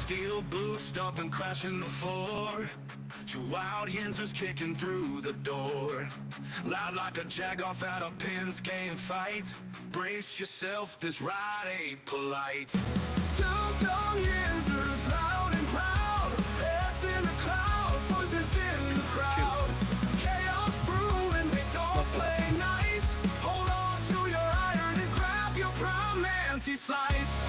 Steel boots stomping, crashing the floor. Two wild yinzers kicking through the door. Loud like a jag-off at a pins game fight. Brace yourself, this ride ain't polite. Two dumb yinzers, loud and proud. Heads in the clouds, voices in the crowd. Chaos brewing, they don't play nice. Hold on to your iron and grab your prime anti-slice.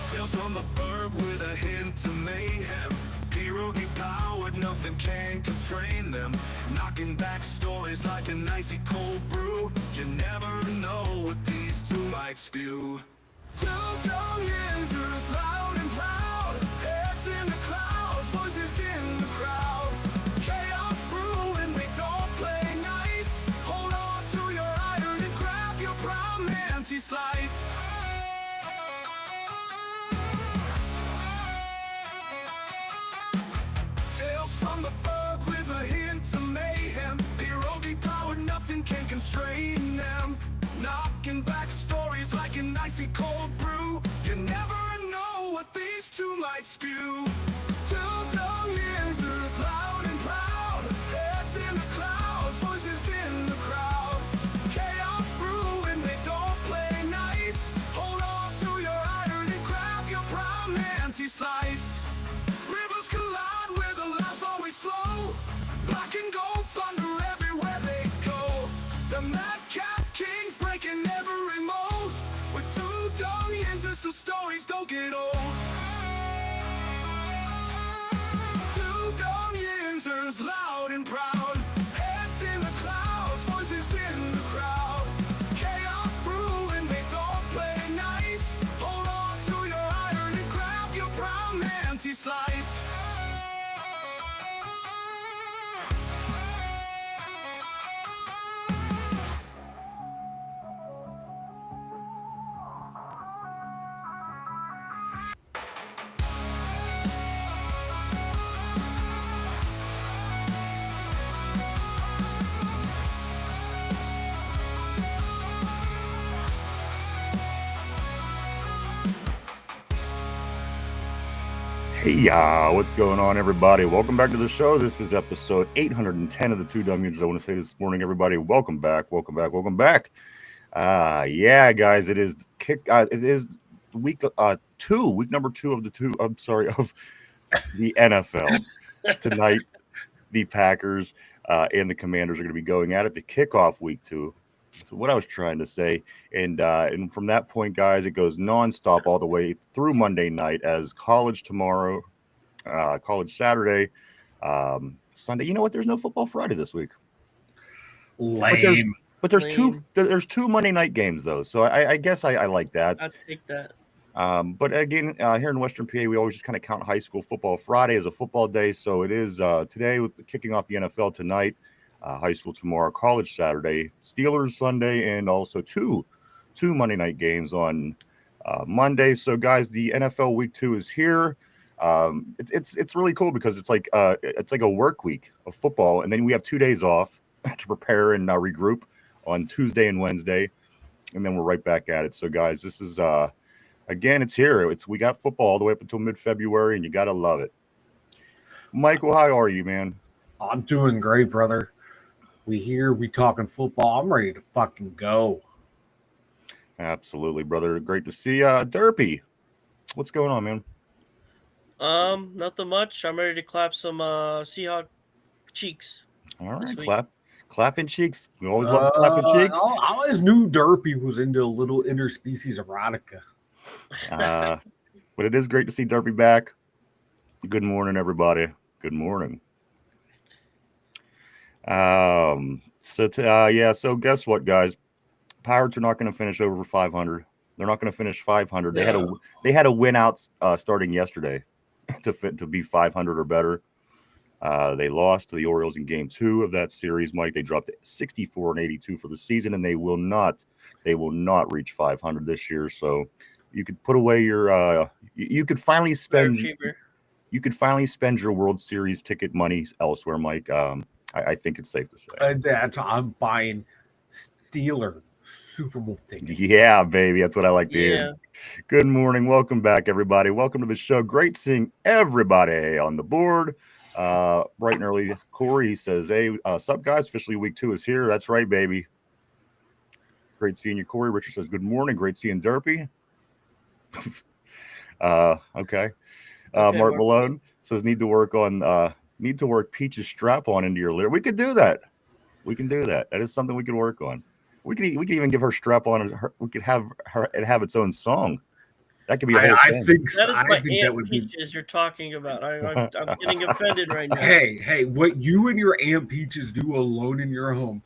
Tales from the burg with a hint of mayhem. Pierogi powered, nothing can constrain them. Knocking back stories like an icy cold brew. You never know what these two might spew. Two dumb yinzers, loud and proud. Heads in the clouds, voices in the crowd. Chaos brewing, they don't play nice. Hold on to your iron and grab your prime anti-slice. From the burg with a hint of mayhem. Pierogi powered, nothing can constrain them. Knocking back stories like an icy cold brew. You never know what these two might spew. Two dumb yinzers, loud and proud. Heads in the clouds, voices in the crowd. Chaos brewing, they don't play nice. Hold on to your iron and grab your prime anti-slice. Rivers collide where the laughs always flow. Black and gold thunder everywhere they go. The madcap kings breaking every mold. With two dumb yinzers, the stories don't get old. Two dumb yinzers, loud and proud. Heads in the clouds, voices in the crowd. Chaos brewing, they don't play nice. Hold on to your iron and grab your prime anti-slice. Hey, what's going on, everybody? Welcome back to the show. This is episode 810 of the Two Dumb Yinzers. I want to say this morning, everybody, welcome back, welcome back, welcome back. Yeah, guys, it is it is week number two of the NFL. Tonight, the Packers and the Commanders are going to be going at it to kick off week 2. So what I was trying to say, and from that point, guys, it goes nonstop all the way through Monday night as college tomorrow, college Saturday, Sunday. You know what? There's no football Friday this week. Lame. But there's two Monday night games though, so I guess I like that. I'd take that. But again, here in Western PA, we always just kind of count high school football Friday as a football day. So it is today with kicking off the NFL tonight. High school tomorrow, college Saturday, Steelers Sunday, and also two Monday night games on Monday. So, guys, the NFL Week 2 is here. It's really cool because it's like a work week of football, and then we have 2 days off to prepare and regroup on Tuesday and Wednesday, and then we're right back at it. So, guys, this is again, it's here. We got football all the way up until mid-February, and you gotta love it. Michael, how are you, man? I'm doing great, brother. We talking football. I'm ready to fucking go. Absolutely, brother. Great to see you. Derpy, what's going on, man? Nothing much. I'm ready to clap some Seahawk cheeks. All right, clapping cheeks. We always love clapping cheeks. I always knew Derpy was into a little interspecies erotica. But it is great to see Derpy back. Good morning, everybody. Good morning. So guess what, guys? Pirates are not going to finish over 500. They're not going to finish 500. Yeah. They had a win out starting yesterday to be 500 or better. They lost to the Orioles in Game 2 of that series. Mike, they dropped 64-82 for the season, and they will not reach 500 this year. So you could put away your you could finally spend your World Series ticket money elsewhere, Mike. I think it's safe to say. I'm buying Steelers Super Bowl tickets. Yeah, baby. That's what I like to Yeah. hear. Good morning. Welcome back, everybody. Welcome to the show. Great seeing everybody on the board. Bright and early. Corey, he says, hey, sup, guys? Officially week 2 is here. That's right, baby. Great seeing you, Corey. Richard says, good morning. Great seeing Derpy. Okay. Mark Malone says, need to work Peach's strap on into your lyric. We could do that. We can do that. That is something we could work on. We could even give her strap on. We could have her and have its own song. That could be a whole I thing. think That is my I think Aunt that would be. Peaches you're talking about. I'm getting offended right now. Hey, what you and your Aunt Peaches do alone in your home,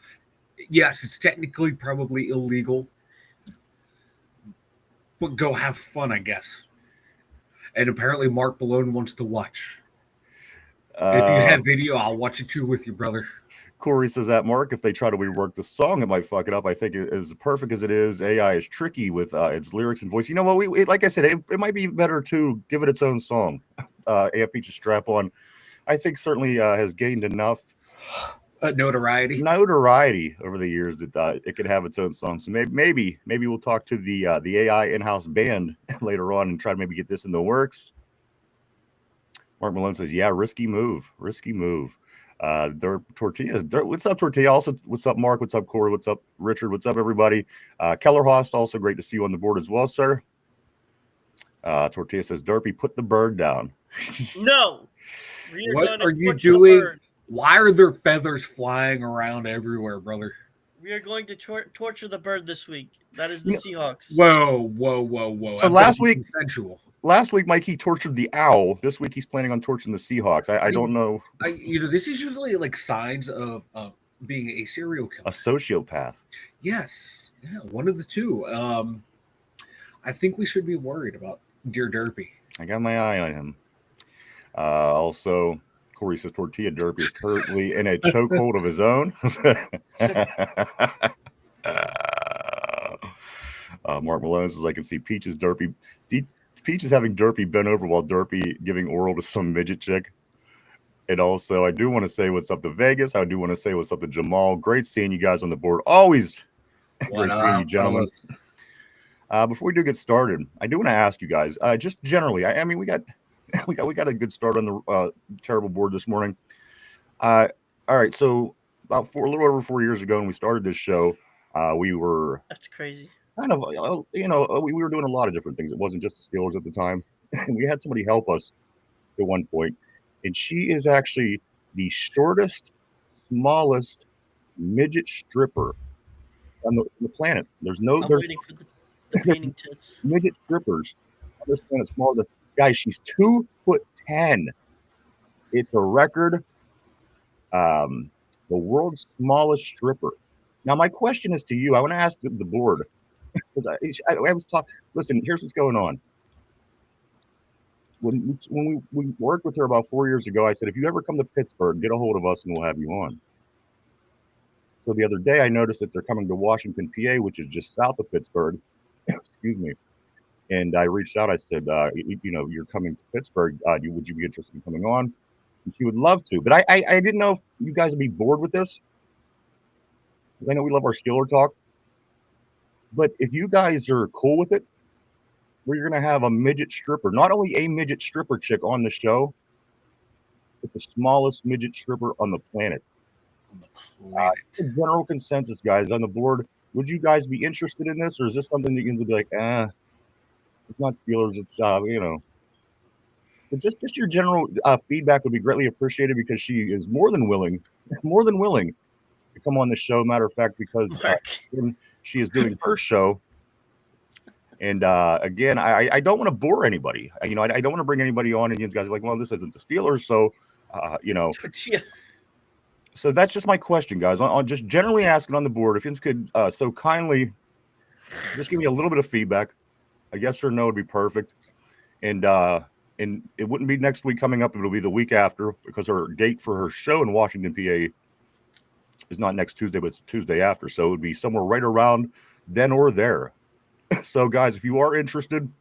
yes, it's technically probably illegal, but go have fun, I guess. And apparently Mark Malone wants to watch. If you have video, I'll watch it too with you, brother. Corey says that, Mark, if they try to rework the song, it might fuck it up. I think it is perfect as it is. AI is tricky with its lyrics and voice. You know what? We like I said, it might be better to give it its own song. Aunt Peach's strap on, I think, certainly has gained enough notoriety over the years that it could have its own song. So maybe we'll talk to the AI in-house band later on and try to maybe get this in the works. Mark Malone says, yeah, risky move. Tortillas. What's up, Tortilla? Also, what's up, Mark? What's up, Corey? What's up, Richard? What's up, everybody? Keller Host, also great to see you on the board as well, sir. Tortilla says, Derpy, put the bird down. No. What are you doing? Why are there feathers flying around everywhere, brother? We are going to torture the bird this week. That is the Seahawks. Whoa. So last week, consensual. Last week, Mike, he tortured the owl. This week, he's planning on torturing the Seahawks. I don't know. This is usually like signs of being a serial killer. A sociopath. Yes. Yeah, one of the two. I think we should be worried about dear Derpy. I got my eye on him. Also, Corey says Tortilla Derpy is currently in a chokehold of his own. Mark Malone says, I can see Peach's Derpy. Peach is having Derpy bent over while Derpy giving oral to some midget chick. And also, I do want to say what's up to Vegas. I do want to say what's up to Jamal. Great seeing you guys on the board. Always great seeing you, gentlemen. Before we do get started, I do want to ask you guys, just generally, I mean, we got a good start on the terrible board this morning. All right, so a little over 4 years ago when we started this show, we were That's crazy. Kind of, we were doing a lot of different things. It wasn't just the Steelers at the time. We had somebody help us at one point, and she is actually the shortest, smallest midget stripper on the planet. There's waiting for the painting tits. Midget strippers on this planet smaller. Guys, she's 2'10". It's a record. The world's smallest stripper. Now, my question is to you. I want to ask the board. Because I was talking. Listen, here's what's going on. When we worked with her about 4 years ago, I said, if you ever come to Pittsburgh, get a hold of us and we'll have you on. So the other day, I noticed that they're coming to Washington, PA, which is just south of Pittsburgh. Excuse me. And I reached out. I said, you're coming to Pittsburgh. Would you be interested in coming on? And she would love to. But I didn't know if you guys would be bored with this. Because I know we love our Steeler talk. But if you guys are cool with it, we're going to have a midget stripper. Not only a midget stripper chick on the show, but the smallest midget stripper on the planet. The general consensus, guys, on the board. Would you guys be interested in this? Or is this something that you can be like, it's not Steelers, it's, So just your general feedback would be greatly appreciated because she is more than willing to come on the show. Matter of fact, because she is doing her show. And again, I don't want to bore anybody. I don't want to bring anybody on and you guys are like, well, this isn't the Steelers. So, So that's just my question, guys. On just generally asking on the board, if you could so kindly just give me a little bit of feedback. A yes or no would be perfect. And it wouldn't be next week coming up. It'll be the week after because her date for her show in Washington, PA is not next Tuesday, but it's Tuesday after. So it would be somewhere right around then or there. So, guys, if you are interested,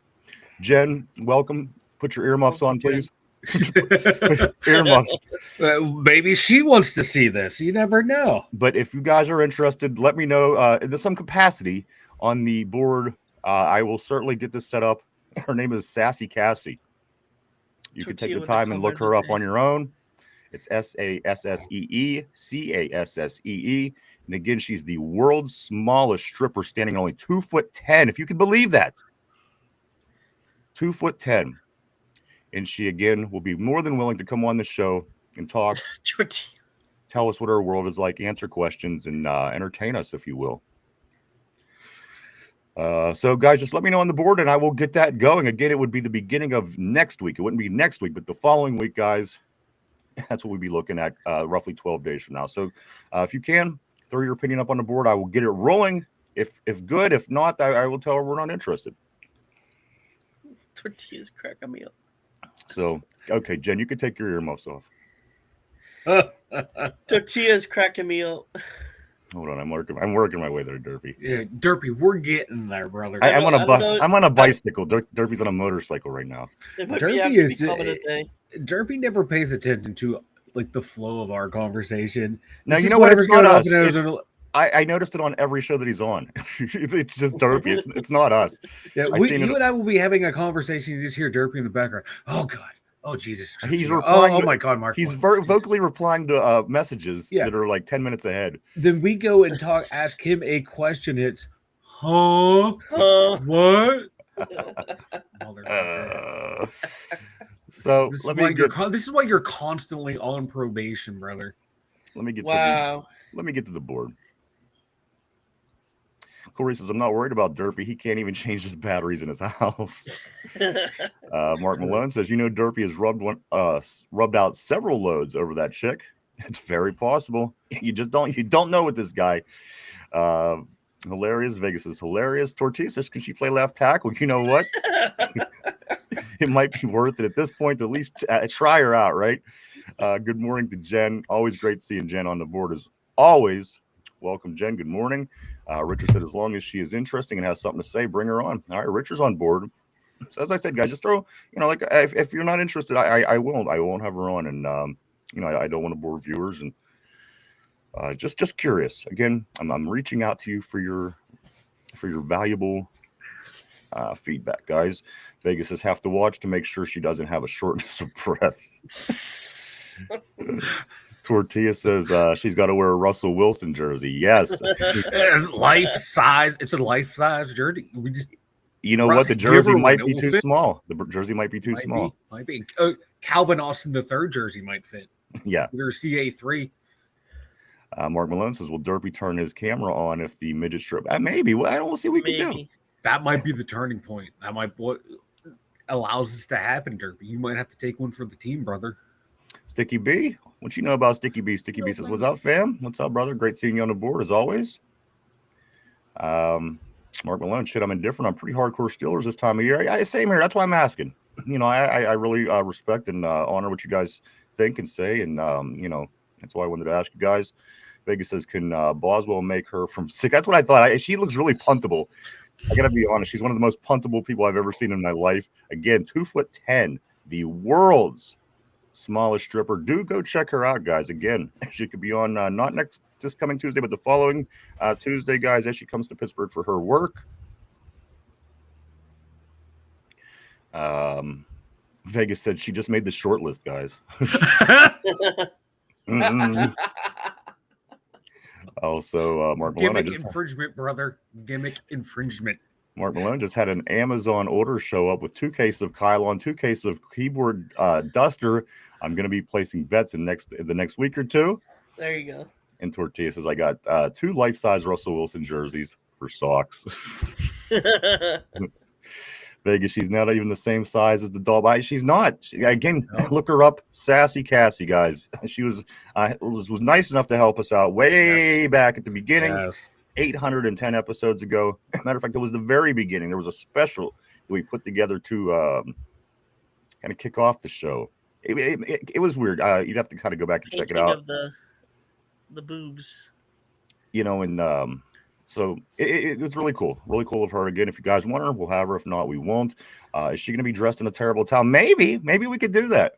Jen, welcome. Put your earmuffs on, please. Earmuffs. Maybe she wants to see this. You never know. But if you guys are interested, let me know. There's some capacity on the board. I will certainly get this set up. Her name is Sassy Cassie. You can take the time and look her up on your own. It's SASSEE. And again, she's the world's smallest stripper, standing at only 2'10", if you can believe that. 2'10". And she, again, will be more than willing to come on the show and talk, tell us what her world is like, answer questions, and entertain us, if you will. So, guys, just let me know on the board, and I will get that going. Again, it would be the beginning of next week. It wouldn't be next week, but the following week, guys. That's what we'd be looking at roughly 12 days from now. So if you can, throw your opinion up on the board. I will get it rolling. If good, if not, I will tell her we're not interested. Tortillas cracking me up. So, okay, Jen, you can take your earmuffs off. Tortillas cracking me up. Hold on, I'm working my way there, Derpy. Yeah, Derpy, we're getting there, brother. I'm on a bicycle. Derpy's on a motorcycle right now. Derpy never pays attention to like the flow of our conversation. Now you know what? It's not us. I noticed it on every show that he's on. It's just Derpy. It's not us. Yeah, you and I will be having a conversation. You just hear Derpy in the background. Oh God. Oh Jesus. He's replying. Oh my God, Mark. He's vocally replying to messages that are like 10 minutes ahead. Then we go and ask him a question. It's what? So this is why you're constantly on probation, brother. Let me get to the board. Corey says, I'm not worried about Derpy. He can't even change his batteries in his house. Mark Malone says, Derpy has rubbed out several loads over that chick. It's very possible. You don't know with this guy. Hilarious. Vegas is hilarious. Tortilla says, can she play left tackle? You know what? It might be worth it at this point to at least try her out, right? Good morning to Jen. Always great seeing Jen on the board as always. Welcome, Jen. Good morning. Richard said, as long as she is interesting and has something to say, bring her on. All right, Richard's on board. So as I said, guys, just throw, if you're not interested, I won't have her on. And, I don't want to bore viewers and just curious. Again, I'm reaching out to you for your valuable feedback, guys. Vegas says, have to watch to make sure she doesn't have a shortness of breath. Tortilla says she's got to wear a Russell Wilson jersey. Yes. Life size. It's a life size jersey. What? The jersey might be too small. The jersey might be too small. Might be. Calvin Austin III jersey might fit. Yeah. Either CA3. Mark Malone says, will Derpy turn his camera on if the midget strip? Maybe. Well, I don't see what we can do. That might be the turning point. That might what allows this to happen, Derpy. You might have to take one for the team, brother. Sticky B, what you know about Sticky B? Sticky B says, what's up, fam? What's up, brother? Great seeing you on the board, as always. Mark Malone, shit, I'm indifferent. I'm pretty hardcore Steelers this time of year. Same here. That's why I'm asking. I really respect and honor what you guys think and say. And, that's why I wanted to ask you guys. Vegas says, can Boswell make her from sick? That's what I thought. She looks really puntable. I got to be honest. She's one of the most puntable people I've ever seen in my life. Again, 2'10", the world's smallest stripper. Do go check her out, guys. Again, she could be on not this coming Tuesday, but the following Tuesday, guys, as she comes to Pittsburgh for her work. Vegas said she just made the short list, guys. Also, Mark Malone. Gimmick infringement, brother. Gimmick infringement. Mark Malone just had an Amazon order show up with 2 cases of Kylon, 2 cases of keyboard duster. I'm going to be placing bets in the next week or two. There you go. And Tortilla says, I got 2 life-size Russell Wilson jerseys for socks. Vegas, she's not even the same size as the doll. She's not. Look her up. Sassy Cassie, guys. She was nice enough to help us out way back at the beginning. Yes. 810 episodes ago. Matter of fact, it was the very beginning. There was a special that we put together to kind of kick off the show. It was weird. You'd have to kind of go back and check it out. Of the boobs. So it's really cool. Really cool of her. Again, if you guys want her, we'll have her. If not, we won't. Is she going to be dressed in a terrible towel? Maybe we could do that.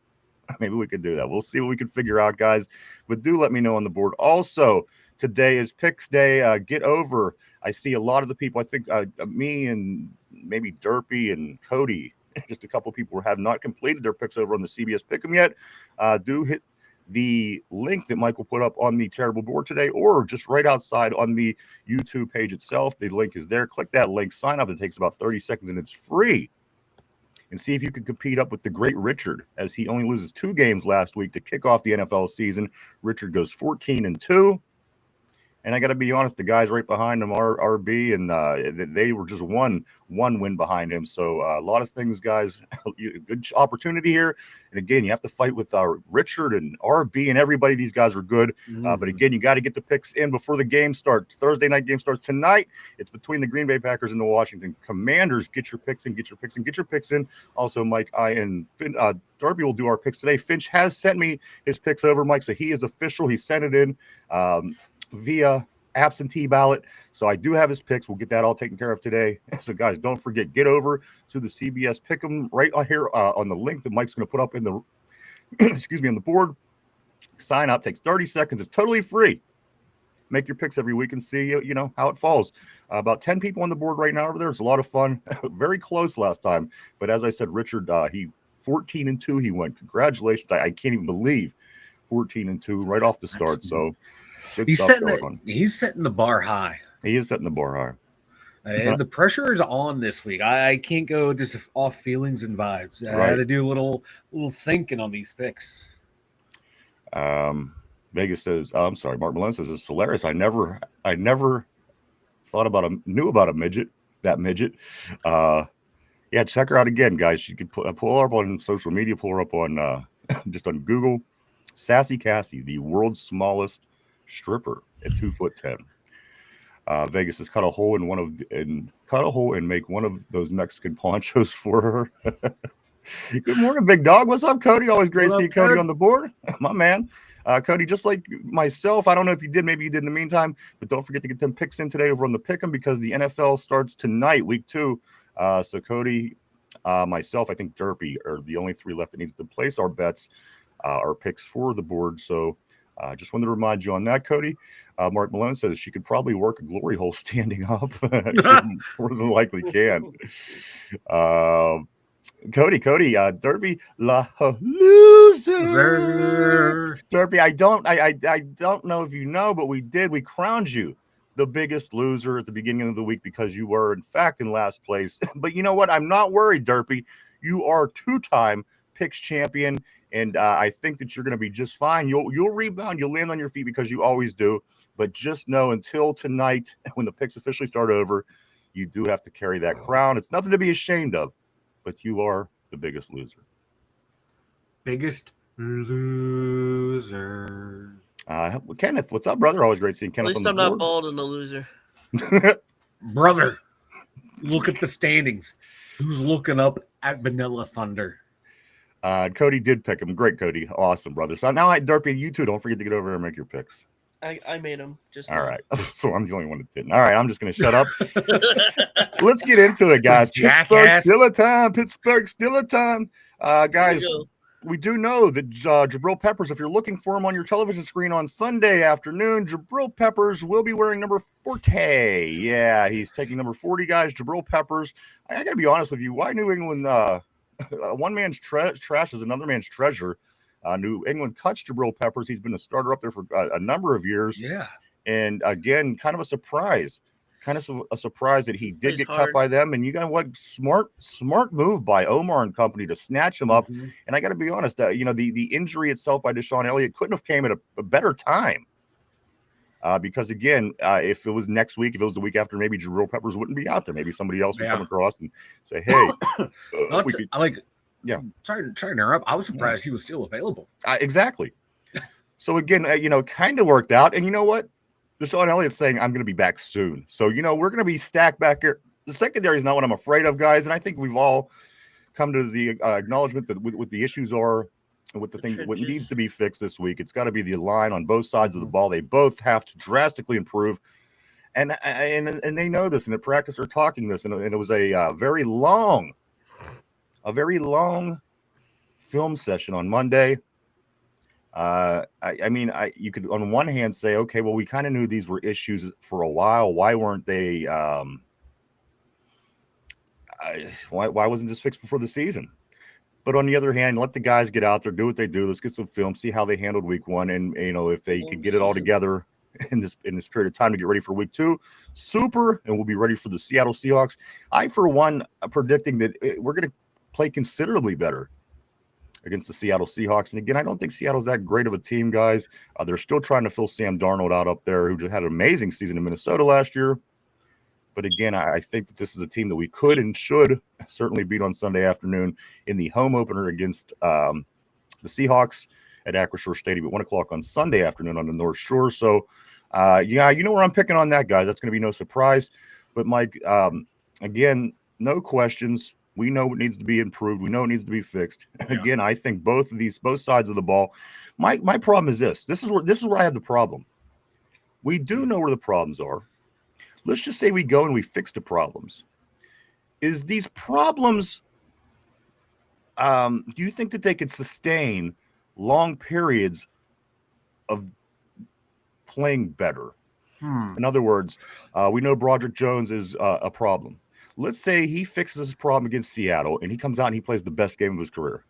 Maybe we could do that. We'll see what we can figure out, guys. But do let me know on the board. Also, today is Picks Day. Get over. I see a lot of the people. I think me and maybe Derpy and Cody, just a couple people who have not completed their picks over on the CBS Pick'em yet. Do hit the link that Mike will put up on the terrible board today, or just right outside on the YouTube page itself. The link is there. Click that link, sign up. It takes about 30 seconds and it's free. And see if you can compete up with the great Richard, as he only loses 2 games last week to kick off the NFL season. Richard goes 14-2. And I got to be honest, the guys right behind him are RB, and they were just one win behind him. So a lot of things, guys. Good opportunity here. And again, you have to fight with Richard and RB and everybody. These guys are good. But again, you got to get the picks in before the game starts. Thursday night game starts tonight. It's between the Green Bay Packers and the Washington Commanders. Get your picks in. Get your picks in. Get your picks in. Also, Mike, I and Finn, Darby will do our picks today. Finch has sent me his picks over, Mike, so he is official. He sent it in via absentee ballot. So I do have his picks. We'll get that all taken care of today. So guys, don't forget, get over to the CBS Pick'em right on here on the link that Mike's going to put up in the excuse me, on the board. Sign up, takes 30 seconds. It's totally free. Make your picks every week and see how it falls. About 10 people on the board right now over there. It's a lot of fun. Very close last time, but as I said, Richard, he 14-2 he went. Congratulations. I can't even believe 14-2 right off the start. So he's setting the bar high. He is setting the bar high. And the pressure is on this week. I can't go just off feelings and vibes. I had to do a little thinking on these picks. Vegas says, I'm sorry, Mark Malone says it's hilarious. I never thought knew about a midget, that midget. Yeah, check her out again, guys. You can pull her up on social media, pull her up on just on Google. Sassy Cassie, the world's smallest stripper at 2'10". Vegas has cut a hole and make one of those Mexican ponchos for her. Good morning, big dog. What's up, Cody? Always great to see Cody on the board. My man. Cody, just like myself, I don't know if you did, maybe you did in the meantime, but don't forget to get them picks in today over on the Pick'em, because the NFL starts tonight, week 2. So Cody, myself, I think Derpy are the only 3 left that needs to place our bets, our picks for the board. So just wanted to remind you on that, Cody. Mark Malone says she could probably work a glory hole standing up. She more than likely can. Cody, Derpy, la loser. Derpy, I don't know if you know, but we crowned you the biggest loser at the beginning of the week because you were in fact in last place. But you know what? I'm not worried, Derpy. You are 2-time picks champion, and I think that you're going to be just fine. You'll rebound. You'll land on your feet because you always do. But just know, until tonight, when the picks officially start over, you do have to carry that crown. It's nothing to be ashamed of, but you are the biggest loser. Biggest loser. Kenneth, what's up, brother? Always great seeing Kenneth. At least I'm not bald and a loser. Brother, look at the standings. Who's looking up at Vanilla Thunder? Cody did pick him. Great, Cody. Awesome, brother. So now, Derpy, you too, don't forget to get over here and make your picks. I made them. Just all right. So I'm the only one that didn't. All right, I'm just going to shut up. Let's get into it, guys. Pittsburgh still a time. Pittsburgh still a time. Guys, we do know that Jabril Peppers, if you're looking for him on your television screen on Sunday afternoon, Jabril Peppers will be wearing number 40. Yeah, he's taking number 40, guys. Jabril Peppers. I got to be honest with you. Why New England? One man's trash is another man's treasure. New England cuts Jabril Peppers. He's been a starter up there for a number of years. Yeah. And again, kind of a surprise that he did get cut by them. And you got what? Smart move by Omar and company to snatch him up. Mm-hmm. And I got to be honest, the injury itself by Deshaun Elliott couldn't have came at a better time. Because again, if it was next week, if it was the week after, maybe Jabril Peppers wouldn't be out there. Maybe somebody else would come across and say, "Hey, yeah." Trying to interrupt. I was surprised he was still available. Exactly. So again, kind of worked out. And you know what? Deshaun Elliott's saying, I'm going to be back soon. So, we're going to be stacked back here. The secondary is not what I'm afraid of, guys. And I think we've all come to the acknowledgement that what the issues are and what what needs to be fixed this week. It's got to be the line on both sides of the ball. They both have to drastically improve. And they know this. And at practice, they're talking this. And it was a very long film session on Monday. I mean, you could on one hand say, okay, well, we kind of knew these were issues for a while. Why weren't they? Why wasn't this fixed before the season? But on the other hand, let the guys get out there, do what they do. Let's get some film, see how they handled week 1, and if they could get it all together in this period of time to get ready for week 2, super, and we'll be ready for the Seattle Seahawks. I, for one, predicting that we're going to play considerably better against the Seattle Seahawks. And again, I don't think Seattle's that great of a team, guys. They're still trying to fill Sam Darnold out up there, who just had an amazing season in Minnesota last year. But again, I think that this is a team that we could and should certainly beat on Sunday afternoon in the home opener against the Seahawks at Acrisure Stadium at 1 o'clock on Sunday afternoon on the North Shore. So, yeah, you know where I'm picking on that, guys. That's going to be no surprise. But, Mike, again, no questions. We know it needs to be improved. We know it needs to be fixed. Yeah. Again, I think both sides of the ball. My problem is this. This is where I have the problem. We do know where the problems are. Let's just say we go and we fix the problems. Is these problems, do you think that they could sustain long periods of playing better? In other words, we know Broderick Jones is a problem. Let's say he fixes his problem against Seattle and he comes out and he plays the best game of his career.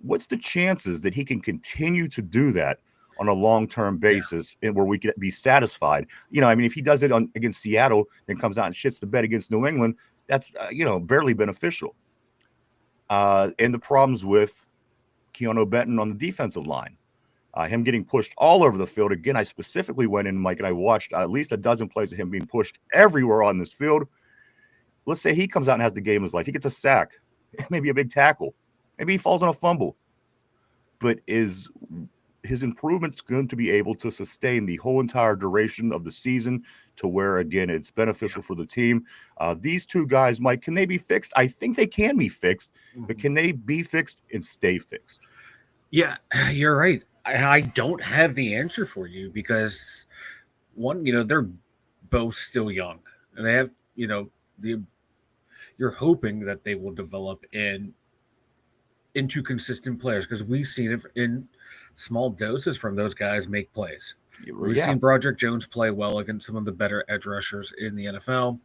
What's the chances that he can continue to do that on a long-term basis, and where we could be satisfied? I mean, if he does it against Seattle, then comes out and shits the bed against New England, that's, barely beneficial. And the problems with Keanu Benton on the defensive line, him getting pushed all over the field. Again, I specifically went in, Mike, and I watched at least a dozen plays of him being pushed everywhere on this field. Let's say he comes out and has the game of his life. He gets a sack, maybe a big tackle. Maybe he falls on a fumble. But is his improvements going to be able to sustain the whole entire duration of the season to where, again, it's beneficial for the team? These two guys, Mike, can they be fixed? I think they can be fixed, but can they be fixed and stay fixed? Yeah, you're right. I don't have the answer for you because, one, they're both still young. And they have, you're hoping that they will develop into consistent players, because we've seen it in small doses from those guys make plays. We've seen Broderick Jones play well against some of the better edge rushers in the NFL.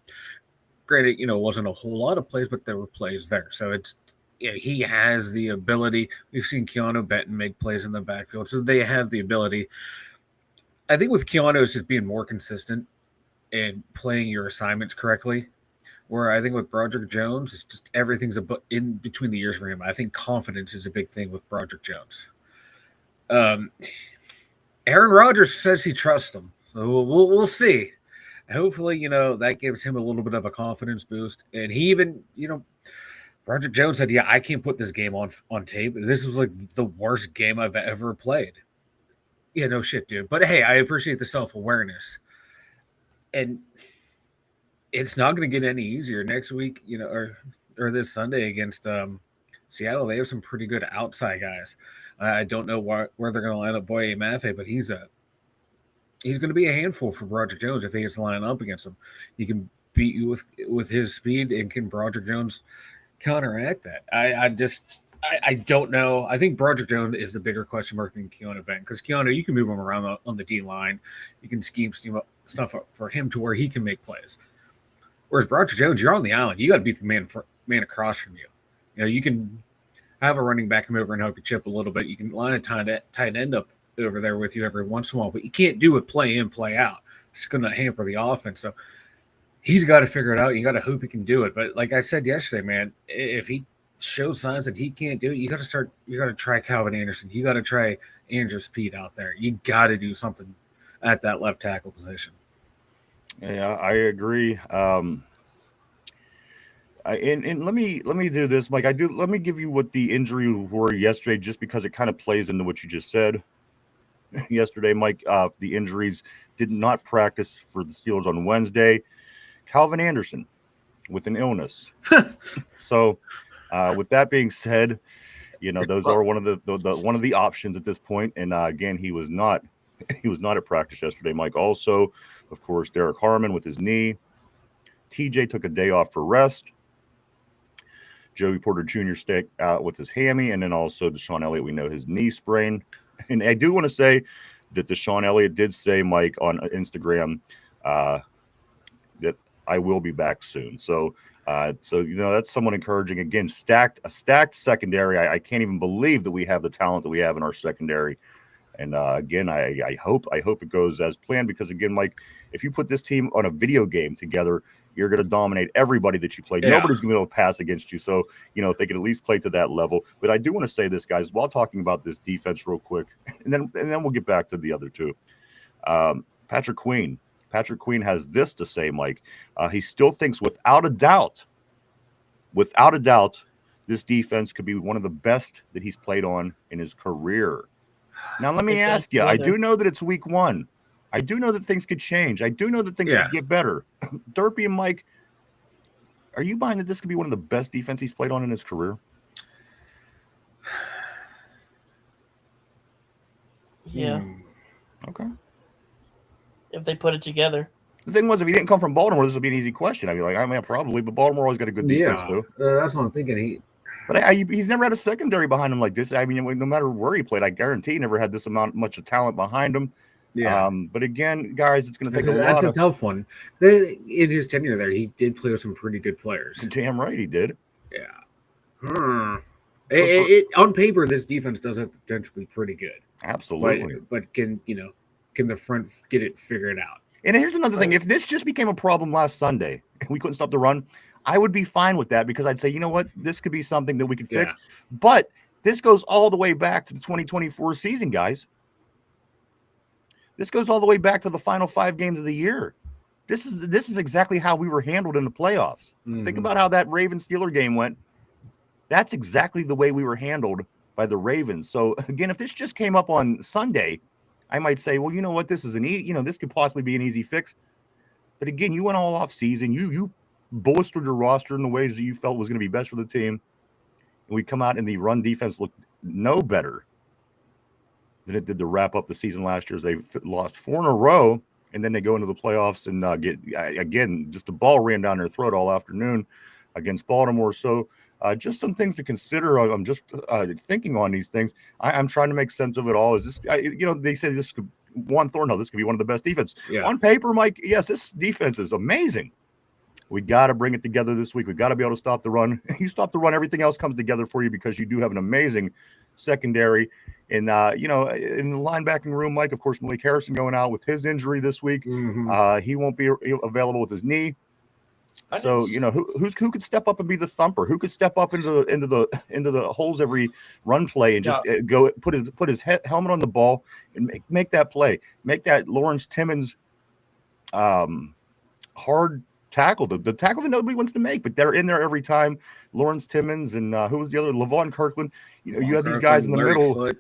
Granted, it wasn't a whole lot of plays, but there were plays there. So it's, he has the ability. We've seen Keanu Benton make plays in the backfield, so they have the ability. I think with Keanu, it's just being more consistent and playing your assignments correctly. Where I think with Broderick Jones, it's just everything's in between the ears for him. I think confidence is a big thing with Broderick Jones. Aaron Rodgers says he trusts him, so we'll see. Hopefully, that gives him a little bit of a confidence boost. And he even, Broderick Jones said, "Yeah, I can't put this game on tape. This was like the worst game I've ever played." Yeah, no shit, dude. But hey, I appreciate the self-awareness. And it's not going to get any easier next week, or this Sunday against Seattle. They have some pretty good outside guys. I don't know where they're going to line up Boye Mafe, but he's going to be a handful for Broderick Jones if he gets to line up against him. He can beat you with his speed, and can Broderick Jones counteract that? I don't know. I think Broderick Jones is the bigger question mark than Keanu Benton, because Keanu, you can move him around on the D line. You can scheme stuff up for him to where he can make plays. Whereas Broderick Jones, you're on the island. You got to beat the man across from you. You can have a running back come over and help you chip a little bit. You can line a tight end up over there with you every once in a while, but you can't do it play in, play out. It's going to hamper the offense. So he's got to figure it out. You got to hope he can do it. But like I said yesterday, man, if he shows signs that he can't do it, you got to try Calvin Anderson. You got to try Andrew Speed out there. You got to do something at that left tackle position. Yeah, I agree. And let me do this, Mike. Let me give you what the injury were yesterday, just because it kind of plays into what you just said. Yesterday, Mike, the injuries did not practice for the Steelers on Wednesday. Calvin Anderson with an illness. So, with that being said, those are one of the options at this point. And again, he was not at practice yesterday, Mike. Also, of course, Derek Harmon with his knee. TJ took a day off for rest. Joey Porter Jr. stayed out with his hammy, and then also Deshaun Elliott, we know his knee sprain. And I do want to say that Deshaun Elliott did say, Mike, on Instagram that I will be back soon. So that's somewhat encouraging. Again, a stacked secondary. I can't even believe that we have the talent that we have in our secondary. And again, I hope it goes as planned, because again, Mike, if you put this team on a video game together, you're going to dominate everybody that you play. Yeah. Nobody's going to be able to pass against you. So, if they could at least play to that level. But I do want to say this, guys, while talking about this defense real quick, and then we'll get back to the other two. Patrick Queen has this to say, Mike. He still thinks without a doubt, this defense could be one of the best that he's played on in his career. Now, let me ask you, I do know that it's week 1. I do know that things could change. I do know that things could get better. Derpy and Mike, are you buying that this could be one of the best defense he's played on in his career? Yeah. Okay. If they put it together. The thing was, if he didn't come from Baltimore, this would be an easy question. I'd be like, I mean, probably, but Baltimore always got a good defense, too. That's what I'm thinking. But he's never had a secondary behind him like this. I mean, no matter where he played, I guarantee he never had this much of talent behind him. Yeah. But again, guys, it's going to take That's a tough one. In his tenure there, he did play with some pretty good players. Damn right he did. Yeah. On paper, this defense does have the potential to be pretty good. Absolutely. But can the front get it figured out? And here's another thing. If this just became a problem last Sunday and we couldn't stop the run, I would be fine with that, because I'd say, you know what, this could be something that we could fix. But this goes all the way back to the 2024 season, guys. This goes all the way back to the final 5 games of the year. This is exactly how we were handled in the playoffs. Mm-hmm. Think about how that Ravens-Steeler game went. That's exactly the way we were handled by the Ravens. So again, if this just came up on Sunday, I might say, well, you know what, this is this could possibly be an easy fix. But again, you went all off season. You bolstered your roster in the ways that you felt was going to be best for the team. And we come out and the run defense looked no better than it did to wrap up the season last year, as they lost 4 in a row. And then they go into the playoffs and just the ball ran down their throat all afternoon against Baltimore. So just some things to consider. I'm just thinking on these things. I'm trying to make sense of it all. Is this, they say this could be one of the best defense. Yeah. On paper, Mike, yes, this defense is amazing. We got to bring it together this week. We got to be able to stop the run. You stop the run, everything else comes together for you, because you do have an amazing secondary. And, in the linebacking room, Mike, of course, Malik Harrison going out with his injury this week. Mm-hmm. He won't be available with his knee. So, who could step up and be the thumper? Who could step up into the holes every run play and just go put his helmet on the ball and make that play, make that Lawrence Timmons hard tackle, the tackle that nobody wants to make, but they're in there every time. Lawrence Timmons and who was the other? Levon Kirkland. You have these guys in the middle.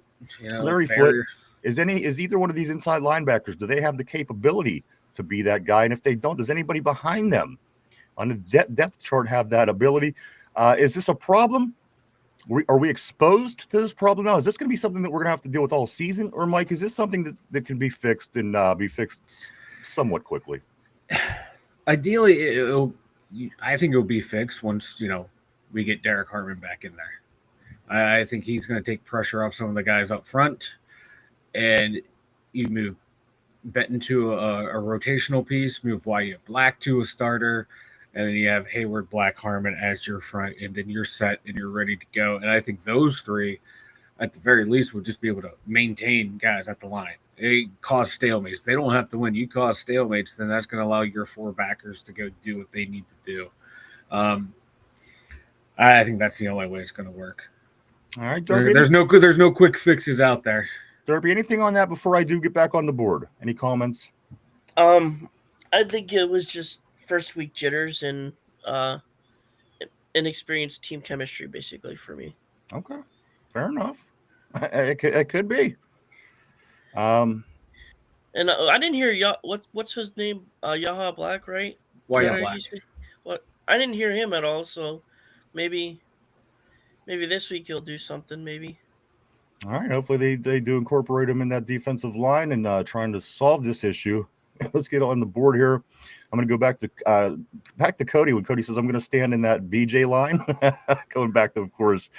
Larry Foote. Is either one of these inside linebackers? Do they have the capability to be that guy? And if they don't, does anybody behind them on the depth chart have that ability? Is this a problem? Are we exposed to this problem now? Is this going to be something that we're going to have to deal with all season? Or, Mike, is this something that can be fixed and be fixed somewhat quickly? Ideally, I think it'll be fixed once, we get Derek Hartman back in there. I think he's going to take pressure off some of the guys up front, and you move Benton to a rotational piece, move Wyatt Black to a starter, and then you have Hayward, Black, Harmon as your front, and then you're set and you're ready to go. And I think those three, at the very least, will just be able to maintain guys at the line. It cause stalemates. They don't have to win. You cause stalemates, then that's going to allow your 4 backers to go do what they need to do. I think that's the only way it's going to work. All right, Derby. There's no quick fixes out there. Derby, anything on that before I do get back on the board? Any comments? I think it was just first week jitters and inexperienced team chemistry, basically, for me. Okay, fair enough. It could be. And I didn't hear what's his name? Yaha Black, right? Wyatt Black. What? I didn't hear him at all. So maybe this week he'll do something. Maybe. All right. Hopefully they do incorporate him in that defensive line and trying to solve this issue let's get on the board here. I'm going to go back to Cody when Cody says I'm going to stand in that BJ line. Going back to, of course,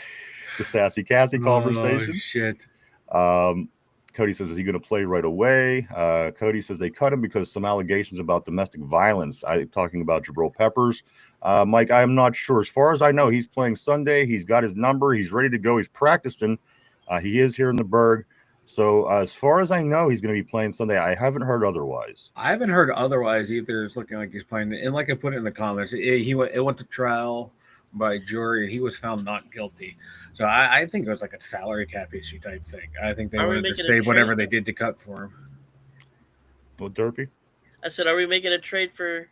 the Sassy Cassie conversation. Oh, shit. Cody says, is he going to play right away? Cody says they cut him because some allegations about domestic violence. Talking about Jabril Peppers. Mike, I'm not sure. As far as I know, he's playing Sunday. He's got his number. He's ready to go. He's practicing. He is here in the Berg. So as far as I know, he's going to be playing Sunday. I haven't heard otherwise. I haven't heard otherwise either. It's looking like he's playing. And like I put it in the comments, it went to trial by jury, and he was found not guilty. So I think it was like a salary cap issue type thing. I think they wanted to save whatever they did to cut for him. Well, Derpy? I said, are we making a trade for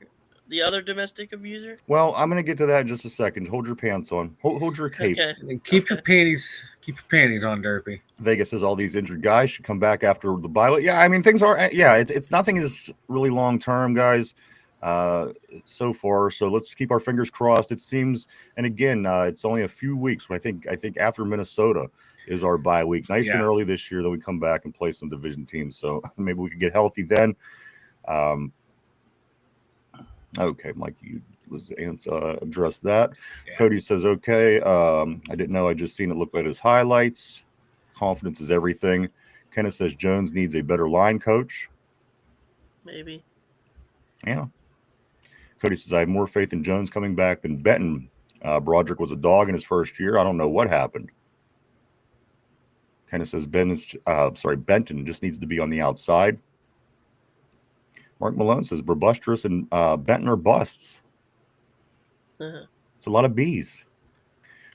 the other domestic abuser? Well, I'm going to get to that in just a second. Hold your pants on. Hold your cape. Okay. And keep your panties on, Derpy. Vegas says all these injured guys should come back after the bye. Yeah, I mean, things are, it's nothing is really long term, guys, so far. So let's keep our fingers crossed. It seems, and again, it's only a few weeks. I think after Minnesota is our bye week. Nice and early this year. Then we come back and play some division teams. So maybe we could get healthy then. Okay, Mike, you address that. Yeah. Cody says, okay. I didn't know. I just seen it look like his highlights. Confidence is everything. Kenneth says Jones needs a better line coach. Maybe. Yeah. Cody says, I have more faith in Jones coming back than Benton. Broderick was a dog in his first year. I don't know what happened. Kenneth says Benton just needs to be on the outside. Mark Malone says Burbustrous and Benton are busts. It's a lot of B's.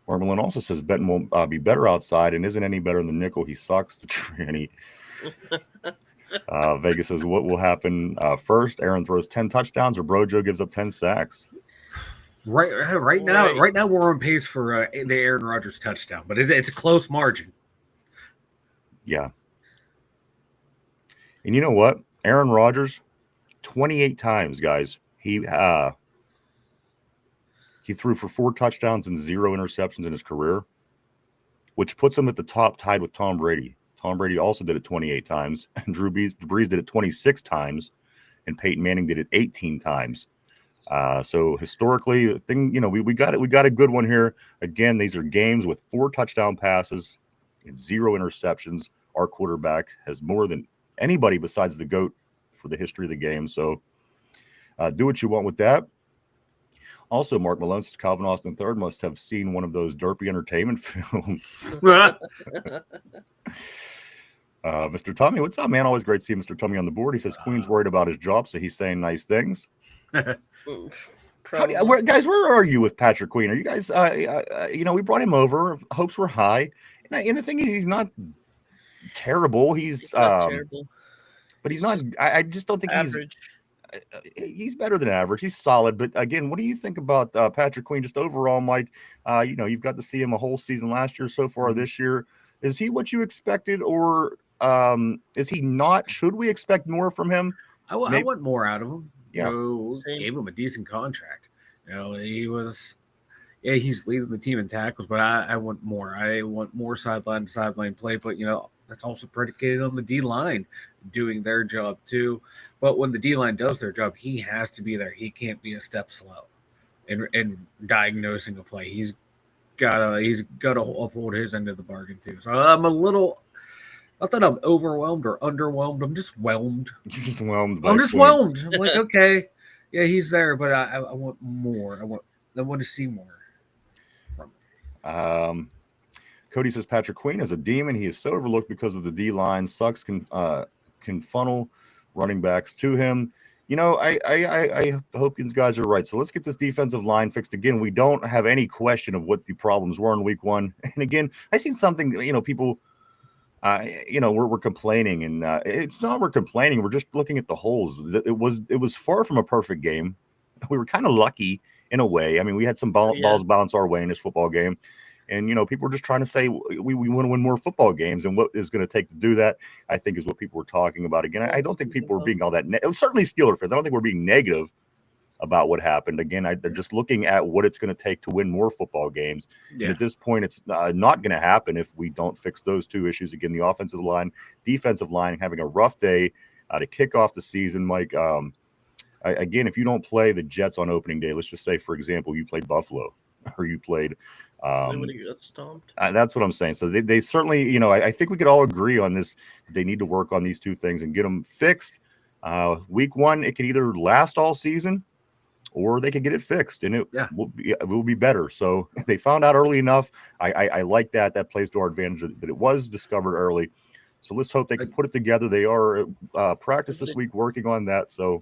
Mark Malone also says Benton won't be better outside and isn't any better in the nickel. He sucks. The tranny. Vegas says, what will happen first? Aaron throws 10 touchdowns or Brojo gives up 10 sacks? Right now we're on pace for the Aaron Rodgers touchdown, but it's a close margin. Yeah. And you know what? Aaron Rodgers, 28 times, guys. He threw for 4 touchdowns and 0 interceptions in his career, which puts him at the top, tied with Tom Brady. Tom Brady also did it 28 times, and Drew Brees did it 26 times, and Peyton Manning did it 18 times. So historically, we got it. We got a good one here. Again, these are games with 4 touchdown passes and 0 interceptions. Our quarterback has more than anybody besides the GOAT for the history of the game. So do what you want with that. Also, Mark Malone says Calvin Austin III must have seen one of those derpy entertainment films. Mr. Tommy, what's up, man? Always great seeing Mr. Tommy on the board. He says Queen's worried about his job, so he's saying nice things. Guys, where are you with Patrick Queen? Are you guys, we brought him over. Hopes were high. And the thing is, he's not terrible. He's not terrible. But he's not, I just don't think average. He's better than average. He's solid. But again, what do you think about Patrick Queen just overall, Mike? You've got to see him a whole season last year so far this year. Is he what you expected, or is he not? Should we expect more from him? I want more out of him. Yeah. Gave him a decent contract. He's leading the team in tackles, but I want more. I want more sideline to sideline play, but that's also predicated on the D-line doing their job too. But when the D-line does their job, he has to be there. He can't be a step slow in diagnosing a play. He's got to uphold his end of the bargain too. So I'm a little, not that I'm overwhelmed or underwhelmed. I'm just whelmed. You're just whelmed. I'm just whelmed. I'm like, okay, yeah, he's there, but I want more. I want to see more from him. Cody says Patrick Queen is a demon. He is so overlooked because of the D-line. Sucks can funnel running backs to him. I hope these guys are right. So let's get this defensive line fixed. Again, we don't have any question of what the problems were in week 1. And again, I seen something, people, we're complaining, and it's not we're complaining. We're just looking at the holes. It was far from a perfect game. We were kind of lucky in a way. I mean, we had some balls bounce our way in this football game. And, people were just trying to say we want to win more football games, and what is going to take to do that, I think, is what people were talking about. Again, I don't think people were being all that certainly Steeler fans. I don't think we're being negative about what happened. Again, they're just looking at what it's going to take to win more football games. Yeah. And at this point, it's not going to happen if we don't fix those 2 issues. Again, the offensive line, defensive line having a rough day. to kick off the season, Mike. Again, if you don't play the Jets on opening day, let's just say, for example, you played Buffalo or you played. They would have got stomped. That's what I'm saying. So they certainly, I think we could all agree on this. That they need to work on these two things and get them fixed. Week 1, it could either last all season or they could get it fixed and it will be better. So they found out early enough. I like that. That plays to our advantage that it was discovered early. So let's hope they can put it together. They are practice this week working on that. So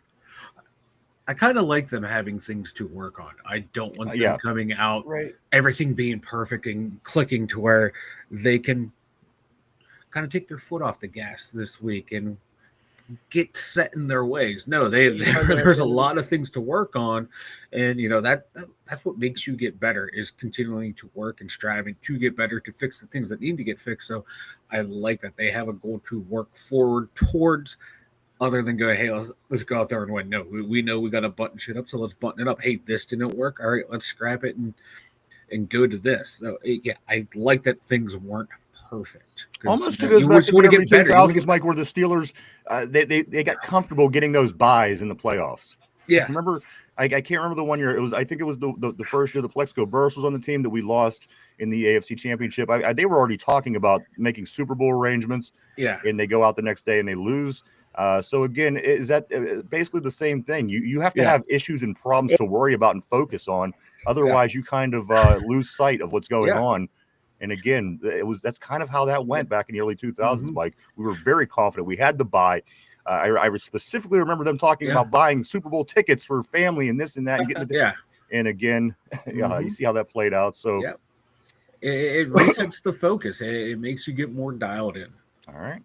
I kind of like them having things to work on. I don't want them coming out, everything being perfect and clicking to where they can kind of take their foot off the gas this week and get set in their ways. No, there's a lot of things to work on, and that's what makes you get better, is continuing to work and striving to get better, to fix the things that need to get fixed. So I like that they have a goal to work forward towards, other than go, hey, let's go out there and win. No, we know we got to button shit up, so let's button it up. Hey, this didn't work. All right, let's scrap it and go to this. So I like that things weren't perfect. Almost to goes back to the early 2000s, Mike, where the Steelers they got comfortable getting those buys in the playoffs. Yeah, remember? I can't remember the one year. I think it was the first year the Plexico Burst was on the team that we lost in the AFC Championship. They were already talking about making Super Bowl arrangements. Yeah, and they go out the next day and they lose. So again, is that basically the same thing? You have to have issues and problems to worry about and focus on. Otherwise, you kind of lose sight of what's going on. And again, that's kind of how that went back in the early 2000s, Mike. We were very confident. We had to buy. I specifically remember them talking about buying Super Bowl tickets for family and this and that. And getting and again, you see how that played out. So it resets the focus. It makes you get more dialed in. All right.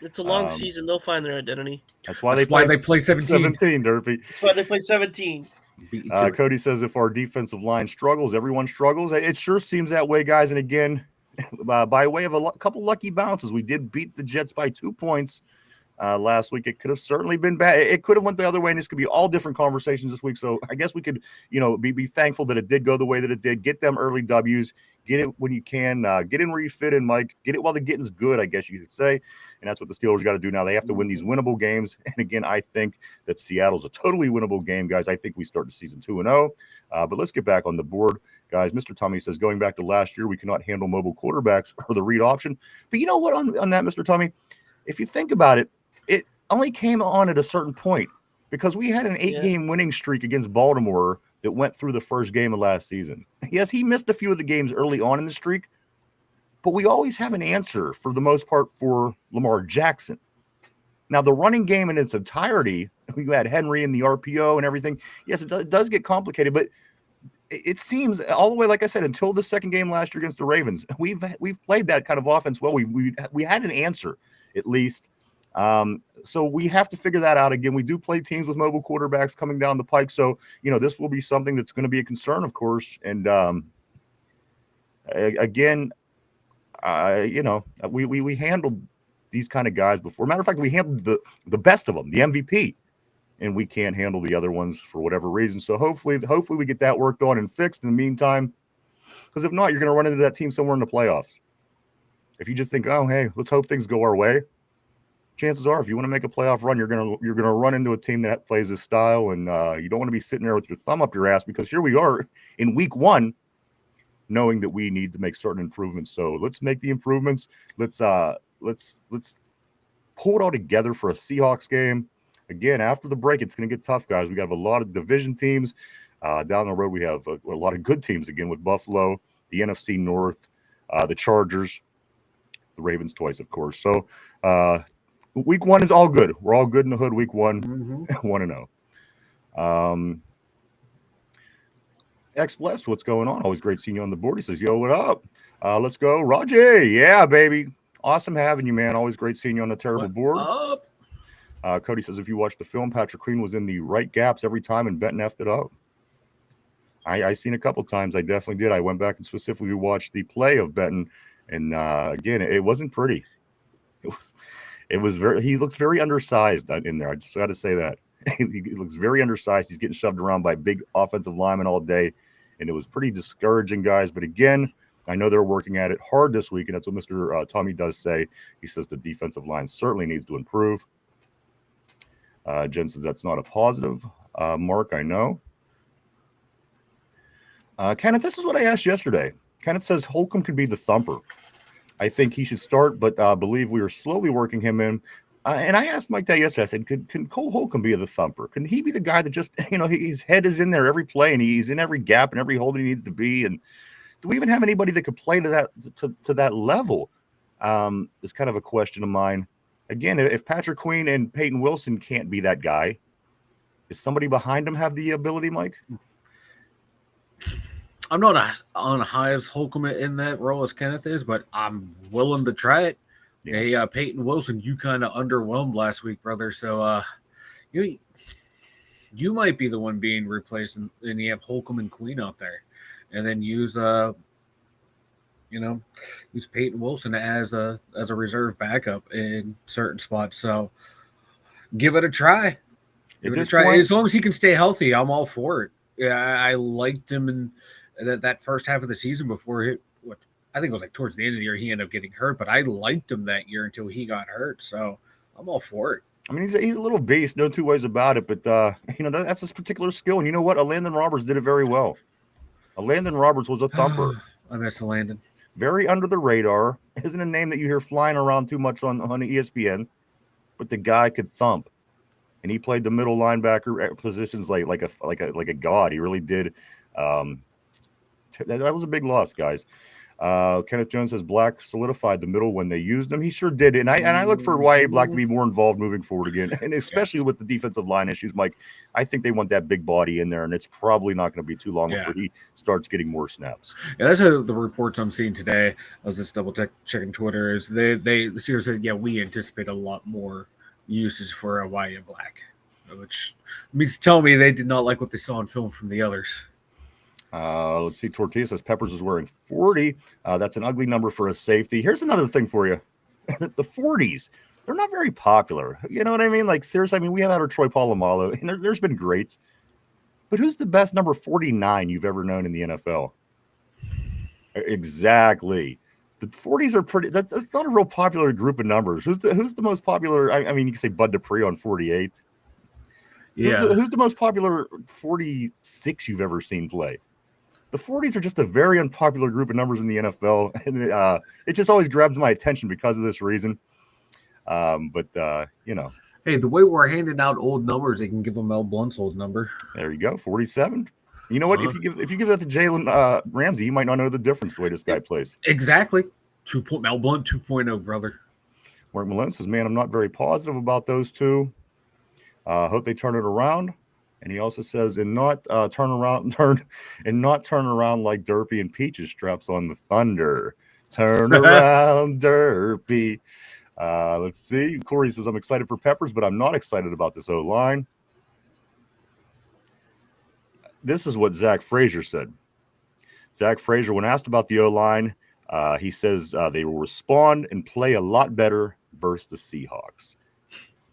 It's a long season. They'll find their identity. That's why they play 17, Derpy. That's why they play 17. Cody says, if our defensive line struggles, everyone struggles. It sure seems that way, guys. And again, by way of a couple lucky bounces, we did beat the Jets by 2 points last week. It could have certainly been bad. It could have went the other way, and this could be all different conversations this week. So I guess we could, be thankful that it did go the way that it did. Get them early W's. Get it when you can. Get in where you fit in, Mike. Get it while the getting's good, I guess you could say. And that's what the Steelers got to do now. They have to win these winnable games. And again, I think that Seattle's a totally winnable game, guys. I think we start the season 2-0. But let's get back on the board, guys. Mr. Tommy says, going back to last year, we cannot handle mobile quarterbacks or the read option. But you know what, on that, Mr. Tommy, if you think about it, it only came on at a certain point because we had an 8-game winning streak against Baltimore that went through the first game of last season. Yes, he missed a few of the games early on in the streak, but we always have an answer for the most part for Lamar Jackson. Now, the running game in its entirety, you had Henry and the RPO and everything. Yes, it does get complicated, but it seems all the way, like I said, until the second game last year against the Ravens, we've played that kind of offense well. We had an answer at least. So we have to figure that out. Again, we do play teams with mobile quarterbacks coming down the pike. So, this will be something that's going to be a concern, of course. And again, we handled these kind of guys before. Matter of fact, we handled the best of them, the MVP, and we can't handle the other ones for whatever reason. So hopefully we get that worked on and fixed in the meantime, because if not, you're going to run into that team somewhere in the playoffs. If you just think, oh, hey, let's hope things go our way, chances are, if you want to make a playoff run, you're gonna run into a team that plays this style, and you don't want to be sitting there with your thumb up your ass, because here we are in week 1, knowing that we need to make certain improvements. So let's make the improvements. Let's pull it all together for a Seahawks game. Again, after the break, it's going to get tough, guys. We have a lot of division teams down the road. We have a lot of good teams again with Buffalo, the NFC North, the Chargers, the Ravens twice, of course. So week 1 is all good. We're all good in the hood. Week 1, 1-0. X Blessed, what's going on? Always great seeing you on the board. He says, yo, what up? Let's go. Roger. Yeah, baby. Awesome having you, man. Always great seeing you on the terrible board. Up? Cody says, if you watch the film, Patrick Queen was in the right gaps every time and Benton effed it up. I seen a couple times. I definitely did. I went back and specifically watched the play of Benton. And again, it wasn't pretty. It was very, he looks very undersized in there. I just got to say that. He looks very undersized. He's getting shoved around by big offensive linemen all day. And it was pretty discouraging, guys. But again, I know they're working at it hard this week. And that's what Mr. Tommy does say. He says the defensive line certainly needs to improve. Jen says that's not a positive. Mark, I know. Kenneth, this is what I asked yesterday. Kenneth says Holcomb can be the thumper. I think he should start, but believe we are slowly working him in. And I asked Mike that yesterday. I said, can Cole Holcomb be the thumper? Can he be the guy that just, his head is in there every play and he's in every gap and every hole that he needs to be? And do we even have anybody that could play to that level? Is kind of a question of mine. Again, if Patrick Queen and Peyton Wilson can't be that guy, does somebody behind him have the ability, Mike? I'm not on high as Holcomb in that role as Kenneth is, but I'm willing to try it. Yeah. Hey, Peyton Wilson, you kind of underwhelmed last week, brother. So you might be the one being replaced, and you have Holcomb and Queen out there, and then use Peyton Wilson as a reserve backup in certain spots. So give it a try. As long as he can stay healthy, I'm all for it. Yeah, I liked him in that first half of the season before I think it was like towards the end of the year he ended up getting hurt, but I liked him that year until he got hurt. So I'm all for it. I mean, he's a little beast, no two ways about it. But that's his particular skill. And you know what? Landon Roberts did it very well. Landon Roberts was a thumper. I miss Landon. Very under the radar. Isn't a name that you hear flying around too much on ESPN. But the guy could thump, and he played the middle linebacker positions like a god. He really did. That was a big loss, guys. Kenneth Jones says Black solidified the middle when they used him. He sure did. And I look for Y.A. Black to be more involved moving forward again. And especially with the defensive line issues, Mike, I think they want that big body in there, and it's probably not going to be too long before he starts getting more snaps. Yeah, that's the reports I'm seeing today. I was just double checking Twitter. Is they seriously said, we anticipate a lot more usage for a Y.A. Black, which means tell me they did not like what they saw in film from the others. Let's see. Tortilla says Peppers is wearing 40. That's an ugly number for a safety. Here's another thing for you. The 40s, they're not very popular. You know what I mean? Like, seriously, I mean, we have had our Troy Polamalu, and there's been greats. But who's the best number 49 you've ever known in the NFL? Exactly. The 40s are pretty. That's not a real popular group of numbers. Who's the most popular? I mean, you can say Bud Dupree on 48. Yeah. Who's the most popular 46 you've ever seen play? The 40s are just a very unpopular group of numbers in the NFL, and it just always grabs my attention because of this reason. Hey, the way we're handing out old numbers, they can give them Mel Blunt's old number. There you go, 47. You know what? If you give that to Jalen Ramsey, you might not know the difference the way this guy plays. Exactly. Mel Blunt 2.0, brother. Mark Malone says, "Man, I'm not very positive about those two. Hope they turn it around." And he also says, and not turn around like Derpy and Peaches straps on the Thunder. Turn around, Derpy. Let's see. Corey says, I'm excited for Peppers, but I'm not excited about this O-line. This is what Zach Frazier said. Zach Frazier, when asked about the O-line, he says they will respond and play a lot better versus the Seahawks.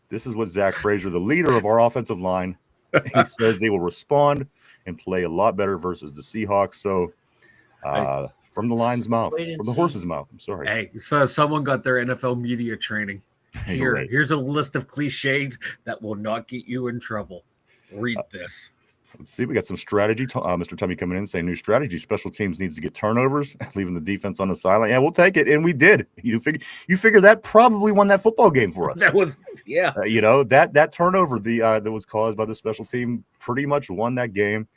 This is what Zach Frazier, the leader of our offensive line, he says they will respond and play a lot better versus the Seahawks. So from the line's mouth, from the horse's mouth, I'm sorry. Hey, so someone got their NFL media training. Here's a list of cliches that will not get you in trouble. Read this. Let's see. We got some strategy. Mr. Tummy coming in saying new strategy. Special teams needs to get turnovers, leaving the defense on the sideline. Yeah, we'll take it, and we did. You figure that probably won that football game for us. That was that turnover that was caused by the special team pretty much won that game.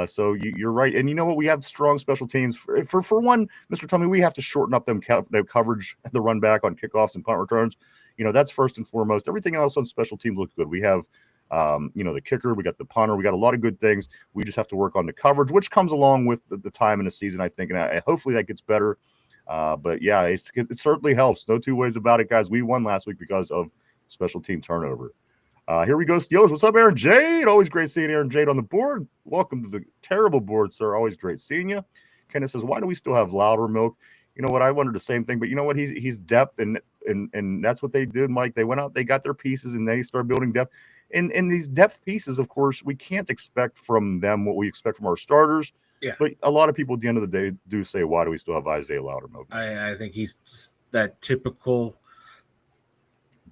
So you're right, and you know what? We have strong special teams. For one, Mr. Tummy, we have to shorten up their coverage, the run back on kickoffs and punt returns. That's first and foremost. Everything else on special teams looks good. We have. The kicker, we got the punter, we got a lot of good things. We just have to work on the coverage, which comes along with the time in the season, I think, and hopefully that gets better. But yeah, it certainly helps. No two ways about it, guys. We won last week because of special team turnover. Here we go, Steelers. What's up, Aaron Jade? Always great seeing Aaron Jade on the board. Welcome to the terrible board, sir. Always great seeing you. Kenneth says, why do we still have Louder Milk? You know what? I wondered the same thing, but you know what? He's depth, and that's what they did, Mike. They went out, they got their pieces, and they started building depth. And these depth pieces, of course, we can't expect from them what we expect from our starters. Yeah. But a lot of people at the end of the day do say, why do we still have Isaiah Loudermilk? I think he's that typical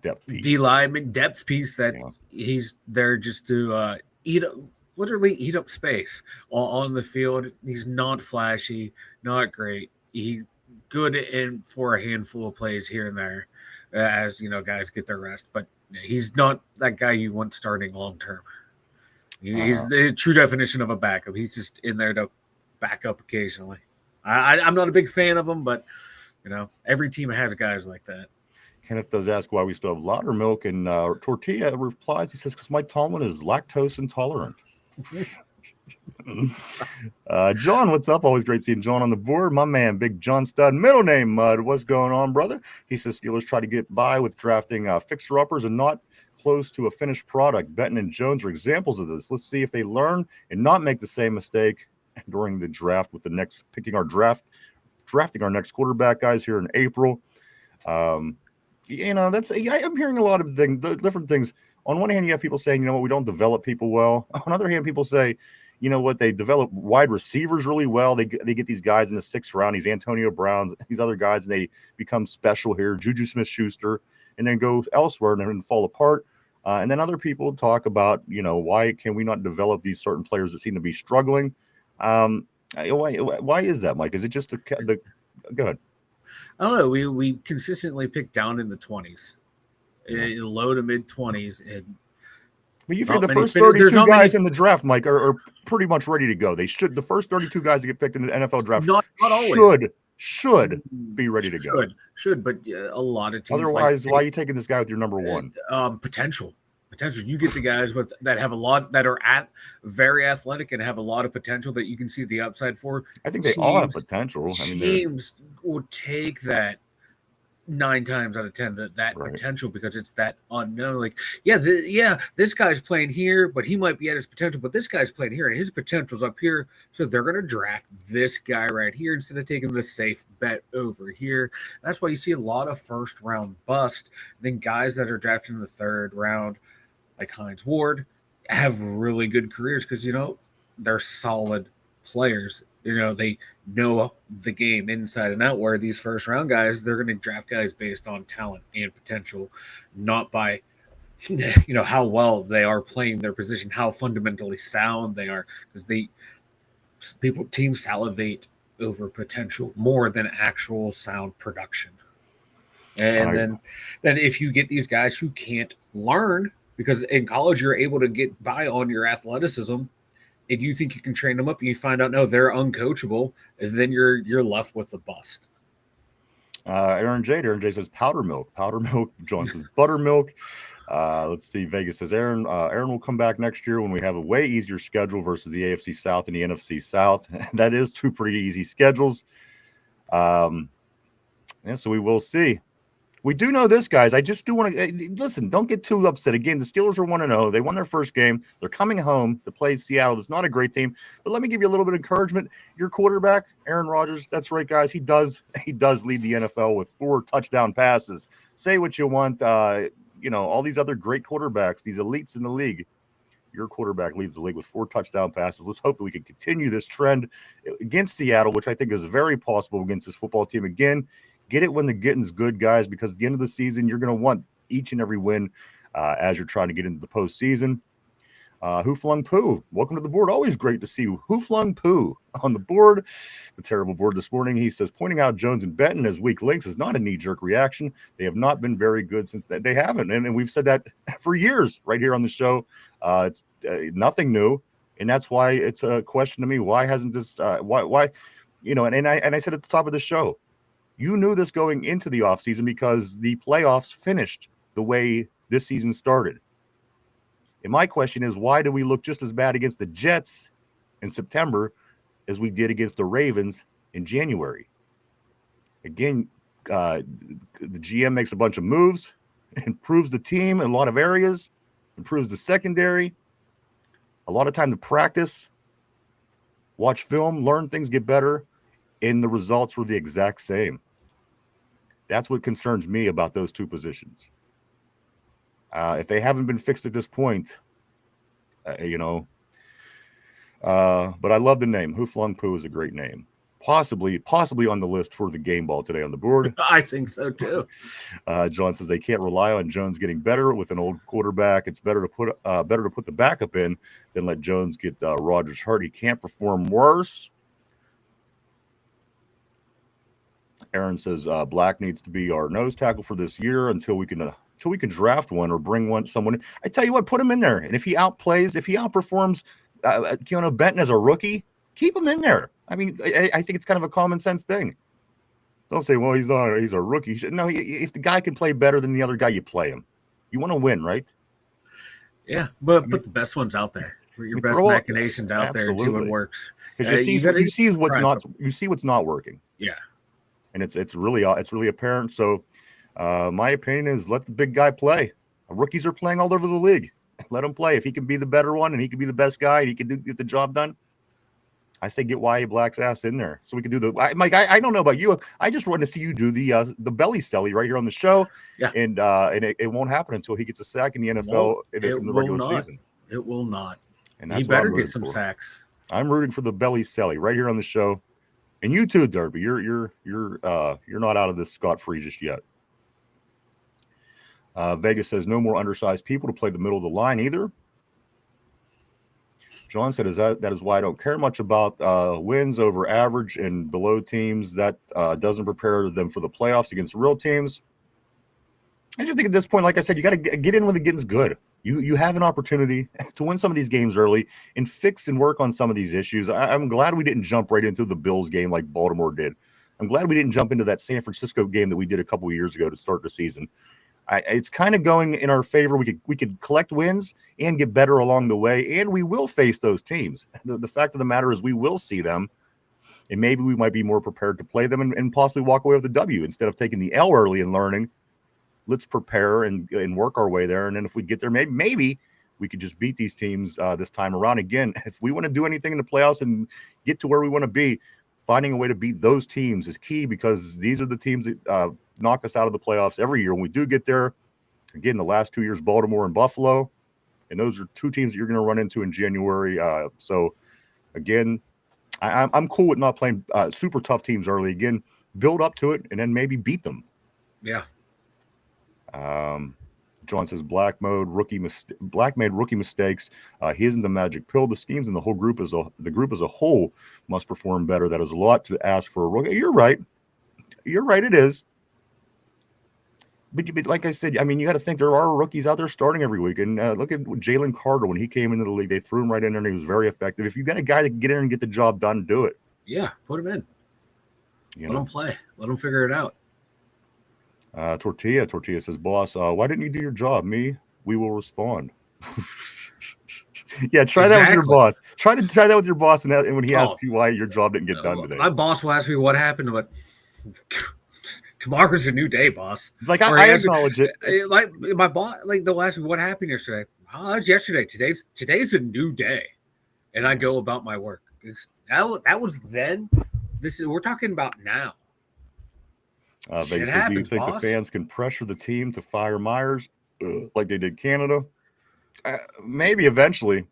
depth piece. D lineman depth piece that Yeah. he's there just to literally eat up space on the field. He's not flashy, not great. He good in for a handful of plays here and there, as guys get their rest. But he's not that guy you want starting long term. He's the true definition of a backup. He's just in there to back up occasionally. I'm not a big fan of him, but every team has guys like that. Kenneth does ask why we still have Laudermilk, and Tortilla replies, he says, because Mike Tomlin is lactose intolerant. John, what's up? Always great seeing John on the board. My man, Big John Stud, middle name Mud. What's going on, brother? He says Steelers try to get by with drafting fixer-uppers and not close to a finished product. Benton and Jones are examples of this. Let's see if they learn and not make the same mistake during the draft with the next drafting our next quarterback, guys, here in April. I'm hearing a lot of different things. On one hand, you have people saying, we don't develop people well. On the other hand, people say, they develop wide receivers really well. They get these guys in the 6th round, these Antonio Browns, these other guys, and they become special here, Juju Smith-Schuster, and then go elsewhere and then fall apart. And then other people talk about, why can we not develop these certain players that seem to be struggling? Why is that, Mike? Is it just the go ahead. I don't know. We consistently pick down in the 20s, in low to mid 20s, and but you figure the first 32 guys in the draft, Mike, are pretty much ready to go. They should. The first 32 guys that get picked in the NFL draft not always. should be ready to go. Should, but a lot of teams. Otherwise, why are you taking this guy with your number one? Potential. You get the guys that have a lot, that are very athletic and have a lot of potential that you can see the upside for. I think they all have potential. Teams will take that 9 times out of 10 that Right. potential, because it's that unknown. Like, this guy's playing here, but he might be at his potential. But this guy's playing here, and his potential's up here. So they're going to draft this guy right here instead of taking the safe bet over here. That's why you see a lot of first round bust. Then guys that are drafted in the 3rd round, like Hines Ward, have really good careers because they're solid players. They know the game inside and out, where these first round guys, they're going to draft guys based on talent and potential, not by how well they are playing their position, how fundamentally sound they are, because teams salivate over potential more than actual sound production. And then if you get these guys who can't learn, because in college you're able to get by on your athleticism, and you think you can train them up, and you find out no, they're uncoachable, and then you're left with a bust. Aaron J says powder milk. John says buttermilk. Let's see. Vegas says Aaron will come back next year when we have a way easier schedule versus the AFC South and the NFC South. That is 2 pretty easy schedules. So we will see. We do know this, guys. I just do want to listen. Don't get too upset. Again, the Steelers are 1-0. They won their first game. They're coming home to play Seattle. It's not a great team, but let me give you a little bit of encouragement. Your quarterback, Aaron Rodgers. That's right, guys. He does lead the NFL with 4 touchdown passes. Say what you want. All these other great quarterbacks, these elites in the league. Your quarterback leads the league with 4 touchdown passes. Let's hope that we can continue this trend against Seattle, which I think is very possible against this football team again. Get it when the getting's good, guys, because at the end of the season, you're going to want each and every win as you're trying to get into the postseason. Who Flung Poo, welcome to the board. Always great to see you. Who Flung Poo on the board, the terrible board this morning. He says, pointing out Jones and Benton as weak links is not a knee-jerk reaction. They have not been very good since that. They haven't, and we've said that for years right here on the show. It's nothing new, and that's why it's a question to me. Why hasn't this? Why? And I said at the top of the show, you knew this going into the offseason because the playoffs finished the way this season started. And my question is, why do we look just as bad against the Jets in September as we did against the Ravens in January? Again, the GM makes a bunch of moves, improves the team in a lot of areas, improves the secondary, a lot of time to practice, watch film, learn things, get better, and the results were the exact same. That's what concerns me about those 2 positions. If they haven't been fixed at this point, but I love the name. Who Flung Poo is a great name. possibly on the list for the game ball today on the board. I think so too. John says they can't rely on Jones getting better with an old quarterback. It's better to put the backup in than let Jones get Rodgers hurt. He can't perform worse. Aaron says Black needs to be our nose tackle for this year until we can draft one or bring someone in. I tell you what, put him in there. And if he outperforms Keanu Benton as a rookie, keep him in there. I mean, I think it's kind of a common sense thing. Don't say, well, he's a rookie. No, if the guy can play better than the other guy, you play him. You want to win, right? Yeah, but put the best ones out there. Your best machinations out there and see what works. Because you see what's not working. Yeah. And it's really apparent. So my opinion is let the big guy play. Rookies are playing all over the league. Let him play. If he can be the better one and he can be the best guy and he can get the job done, I say get Y.A. Black's ass in there so we can do Mike. I don't know about you. I just want to see you do the belly stelly right here on the show. Yeah. And it won't happen until he gets a sack in the NFL in the regular season. It will not. And that's he better get some sacks. I'm rooting for the belly stelly right here on the show. And you too, Derby. You're not out of this scot-free just yet. Vegas says no more undersized people to play the middle of the line either. John said that is why I don't care much about wins over average and below teams. That doesn't prepare them for the playoffs against real teams. I just think at this point, like I said, you got to get in when the getting's good. You have an opportunity to win some of these games early and fix and work on some of these issues. I'm glad we didn't jump right into the Bills game like Baltimore did. I'm glad we didn't jump into that San Francisco game that we did a couple of years ago to start the season. It's kind of going in our favor. We could collect wins and get better along the way, and we will face those teams. The fact of the matter is we will see them, and maybe we might be more prepared to play them and possibly walk away with a W instead of taking the L early and learning. Let's prepare and work our way there, and then if we get there, maybe we could just beat these teams this time around. Again, if we want to do anything in the playoffs and get to where we want to be, finding a way to beat those teams is key because these are the teams that knock us out of the playoffs every year. When we do get there, again, the last 2 years, Baltimore and Buffalo, and those are two teams that you're going to run into in January. So, again, I'm cool with not playing super tough teams early. Again, build up to it and then maybe beat them. Yeah. John says Black made rookie mistakes. He isn't the magic pill. The schemes and the group as a whole must perform better. That is a lot to ask for a rookie. You're right. It is. But like I said, I mean, you got to think there are rookies out there starting every week. And look at Jalen Carter when he came into the league. They threw him right in there, and he was very effective. If you got a guy that can get in and get the job done, do it. Yeah, put him in. Let him play. Let him figure it out. Tortilla says, boss, why didn't you do your job? We will respond. Yeah, try that with your boss. Try that with your boss, and when he asks you why your job didn't get done today. My boss will ask me what happened, but tomorrow's a new day, boss. Like I acknowledge it. Like my boss, like they'll ask me what happened yesterday. Oh, that was yesterday. Today's a new day, and I go about my work. That was then. We're talking about now. Vegas says, do you think the fans can pressure the team to fire Myers like they did Canada? Maybe eventually.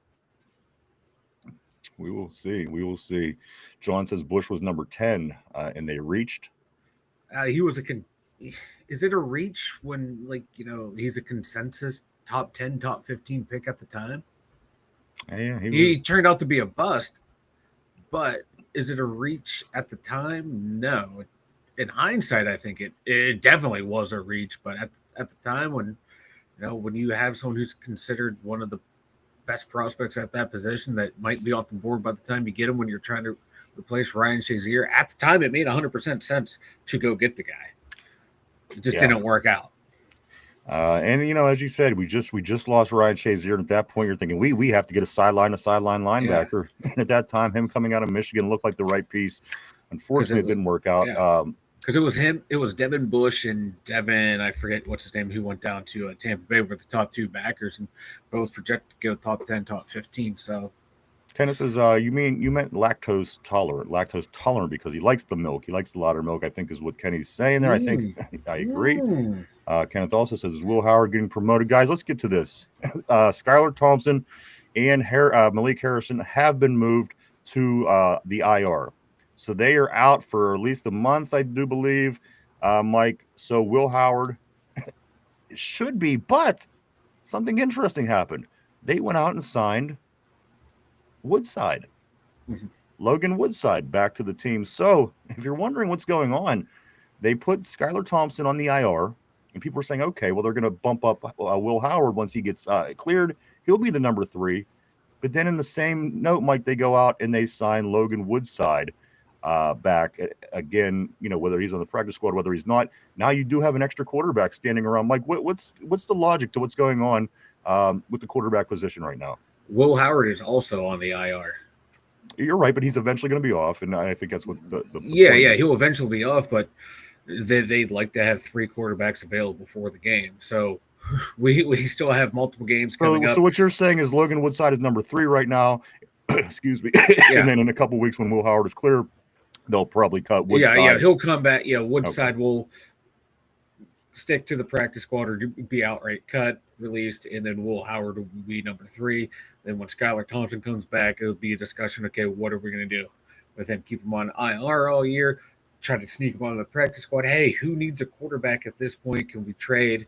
We will see. John says Bush was number 10, and they reached. He was is it a reach when, he's a consensus top 10, top 15 pick at the time? Yeah, he turned out to be a bust, but is it a reach at the time? No. In hindsight, I think it definitely was a reach, but at the time when you have someone who's considered one of the best prospects at that position that might be off the board by the time you get him when you're trying to replace Ryan Shazier, at the time it made 100% sense to go get the guy. It just didn't work out. And as you said, we just lost Ryan Shazier, and at that point you're thinking we have to get a sideline linebacker. Yeah. And at that time, him coming out of Michigan looked like the right piece. Unfortunately, it didn't work out. Yeah. Because it was him, it was Devin Bush and Devin, I forget what's his name, who went down to Tampa Bay with the top two backers, and both projected to go top 10, top 15. So, Kenneth says, you meant lactose tolerant because he likes the milk. He likes the louder milk, I think is what Kenny's saying there. I think I agree. Kenneth also says, is Will Howard getting promoted? Guys, let's get to this. Skylar Thompson and Malik Harrison have been moved to the IR. So they are out for at least a month, I do believe, Mike. So Will Howard should be, but something interesting happened. They went out and signed Woodside, Logan Woodside, back to the team. So if you're wondering what's going on, they put Skylar Thompson on the IR, and people are saying, okay, well, they're going to bump up Will Howard once he gets cleared. He'll be the number 3. But then in the same note, Mike, they go out and they sign Logan Woodside back again, whether he's on the practice squad, whether he's not. Now you do have an extra quarterback standing around. Mike, what's the logic to what's going on with the quarterback position right now? Will Howard is also on the IR. You're right, but he's eventually going to be off, and I think that's what the yeah, point is. He'll eventually be off, but they'd like to have 3 quarterbacks available for the game. So we still have multiple games coming up. So what you're saying is Logan Woodside is number 3 right now. Excuse me. And then in a couple weeks when Will Howard is clear, they'll probably cut Woodside. Yeah, he'll come back. Yeah, Woodside will stick to the practice squad or be outright cut, released, and then Will Howard will be number 3. Then when Skylar Thompson comes back, it'll be a discussion, okay, what are we going to do with him? Keep him on IR all year, try to sneak him on the practice squad. Hey, who needs a quarterback at this point? Can we trade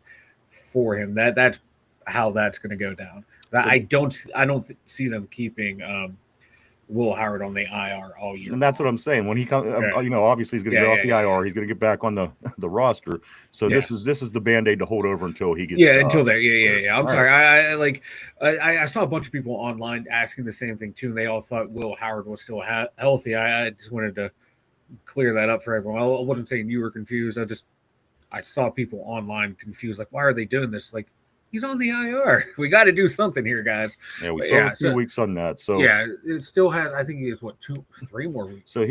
for him? That's how that's going to go down. So, I don't see them keeping Will Howard on the IR all year. And that's what I'm saying. When he comes, obviously he's going to get off the IR. He's going to get back on the roster. So this is the Band-Aid to hold over until he gets. Until there. Yeah. I'm sorry. Right. I saw a bunch of people online asking the same thing too, and they all thought Will Howard was still healthy. I just wanted to clear that up for everyone. I wasn't saying you were confused. I saw people online confused, like, why are they doing this? Like, he's on the IR. We got to do something here, guys. Yeah, we still have a few weeks on that. So it still has. I think he has 3 more weeks. So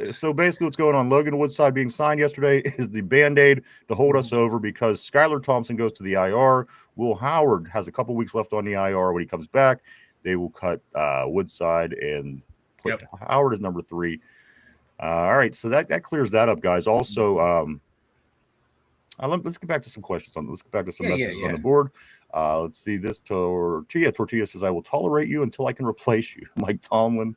so basically, what's going on? Logan Woodside being signed yesterday is the Band-Aid to hold us over because Skylar Thompson goes to the IR. Will Howard has a couple weeks left on the IR. When he comes back, they will cut Woodside and put Howard as number 3. All right, so that clears that up, guys. Also, let's get back to some questions let's get back to some messages on the board. Let's see this. Tortilla says, I will tolerate you until I can replace you. Mike Tomlin.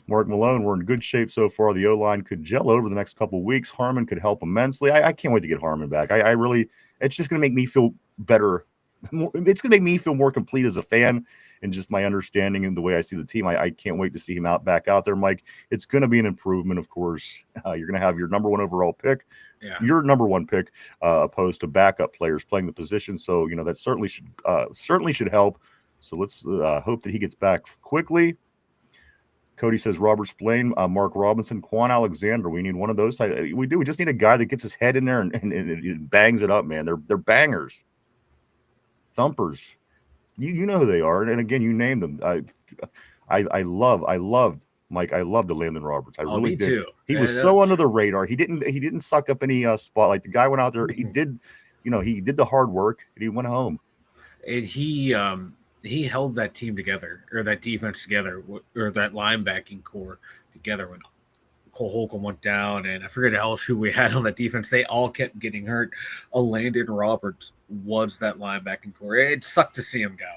Mark Malone, we're in good shape so far. The O-line could gel over the next couple of weeks. Harmon could help immensely. I can't wait to get Harmon back. I really, it's just going to make me feel better. It's going to make me feel more complete as a fan and just my understanding and the way I see the team. I can't wait to see him back out there, Mike. It's going to be an improvement, of course. You're going to have your number 1 overall pick. Yeah. Your number 1 pick opposed to backup players playing the position. So, that certainly should help. So let's hope that he gets back quickly. Cody says, Robert Spillane, Mark Robinson, Quan Alexander. We need one of those types. We do. We just need a guy that gets his head in there and bangs it up, man. They're bangers. Thumpers. You know who they are. And again, you named them. I loved Mike. I loved the Landon Roberts. I really did. Too. He was so under the radar. He didn't suck up any spotlight. The guy went out there. He did, he did the hard work and he went home. And he held that team together, or that defense together, or that linebacking core together when Cole Holcomb went down, and I forget else who we had on that defense. They all kept getting hurt. Landon Roberts was that linebacking core. It sucked to see him go.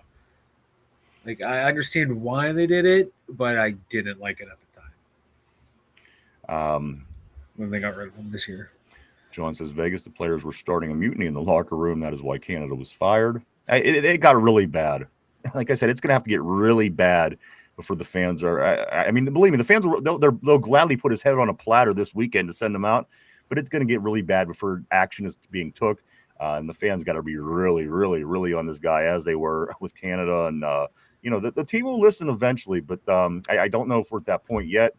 Like, I understand why they did it, but I didn't like it at the time. When they got rid of him this year. John says, Vegas, the players were starting a mutiny in the locker room. That is why Canada was fired. It got really bad. Like I said, it's going to have to get really bad before the fans are. I mean, believe me, the fans they'll gladly put his head on a platter this weekend to send him out, but it's going to get really bad before action is being took, and the fans got to be really, really, really on this guy as they were with Canada, and the team will listen eventually, but I don't know if we're at that point yet.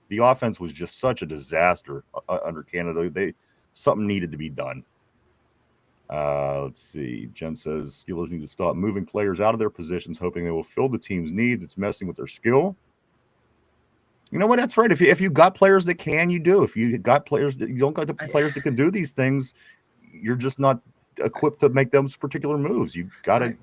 The offense was just such a disaster under Canada. Something needed to be done. Let's see. Jen says Steelers need to stop moving players out of their positions, hoping they will fill the team's needs. It's messing with their skill. You know what? That's right. If you got players that can, you do. If you got players that you don't got the players that can do these things, you're just not equipped to make those particular moves. You got to.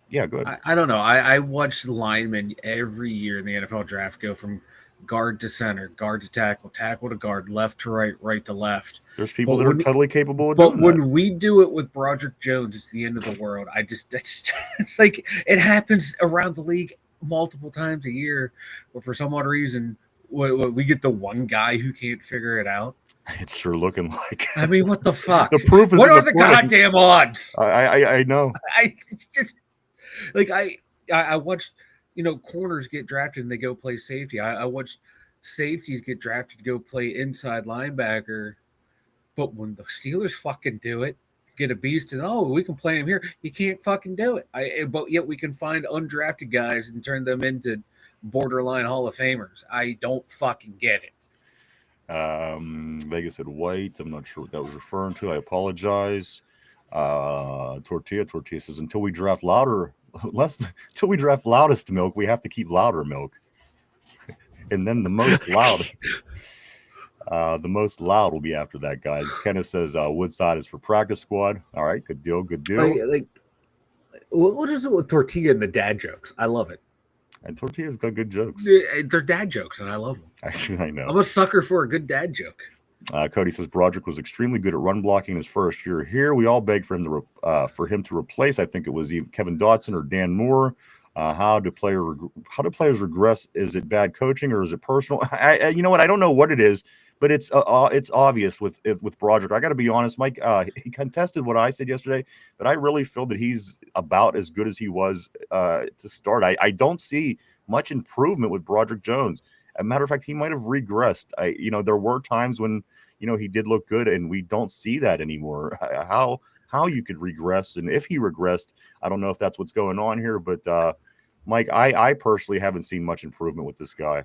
Yeah, good. I don't know. I watch linemen every year in the NFL draft go from guard to center, guard to tackle, tackle to guard, left to right, right to left. There's people that are totally capable of doing that. But when we do it with Broderick Jones, it's the end of the world. It's like it happens around the league multiple times a year, but for some odd reason, we get the one guy who can't figure it out. It's sure looking like. I mean, what the fuck? The proof is what in are the the pudding. goddamn odds? I know. I just like I watched, corners get drafted and they go play safety. I watched safeties get drafted to go play inside linebacker. But when the Steelers fucking do it, get a beast, and we can play him here, you can't fucking do it. But yet we can find undrafted guys and turn them into borderline Hall of Famers. I don't fucking get it. Vegas said white. I'm not sure what that was referring to. I apologize. Tortilla says until we draft loudest milk, we have to keep louder milk. And then the most loud. The most loud will be after that, guys. Kenneth says Woodside is for practice squad. All right, good deal, good deal. What is it with Tortilla and the dad jokes? I love it. And Tortilla's got good jokes. They're dad jokes, and I love them. I know. I'm a sucker for a good dad joke. Cody says Broderick was extremely good at run blocking his first year here. We all begged for him to replace. I think it was either Kevin Dotson or Dan Moore. How do players regress? Is it bad coaching or is it personal? You know what? I don't know what it is, but it's obvious with Broderick. I got to be honest, Mike. He contested what I said yesterday, but I really feel that he's about as good as he was to start. I don't see much improvement with Broderick Jones. As a matter of fact, he might have regressed. There were times when he did look good, and we don't see that anymore. How you could regress, and if he regressed, I don't know if that's what's going on here. But Mike, I personally haven't seen much improvement with this guy.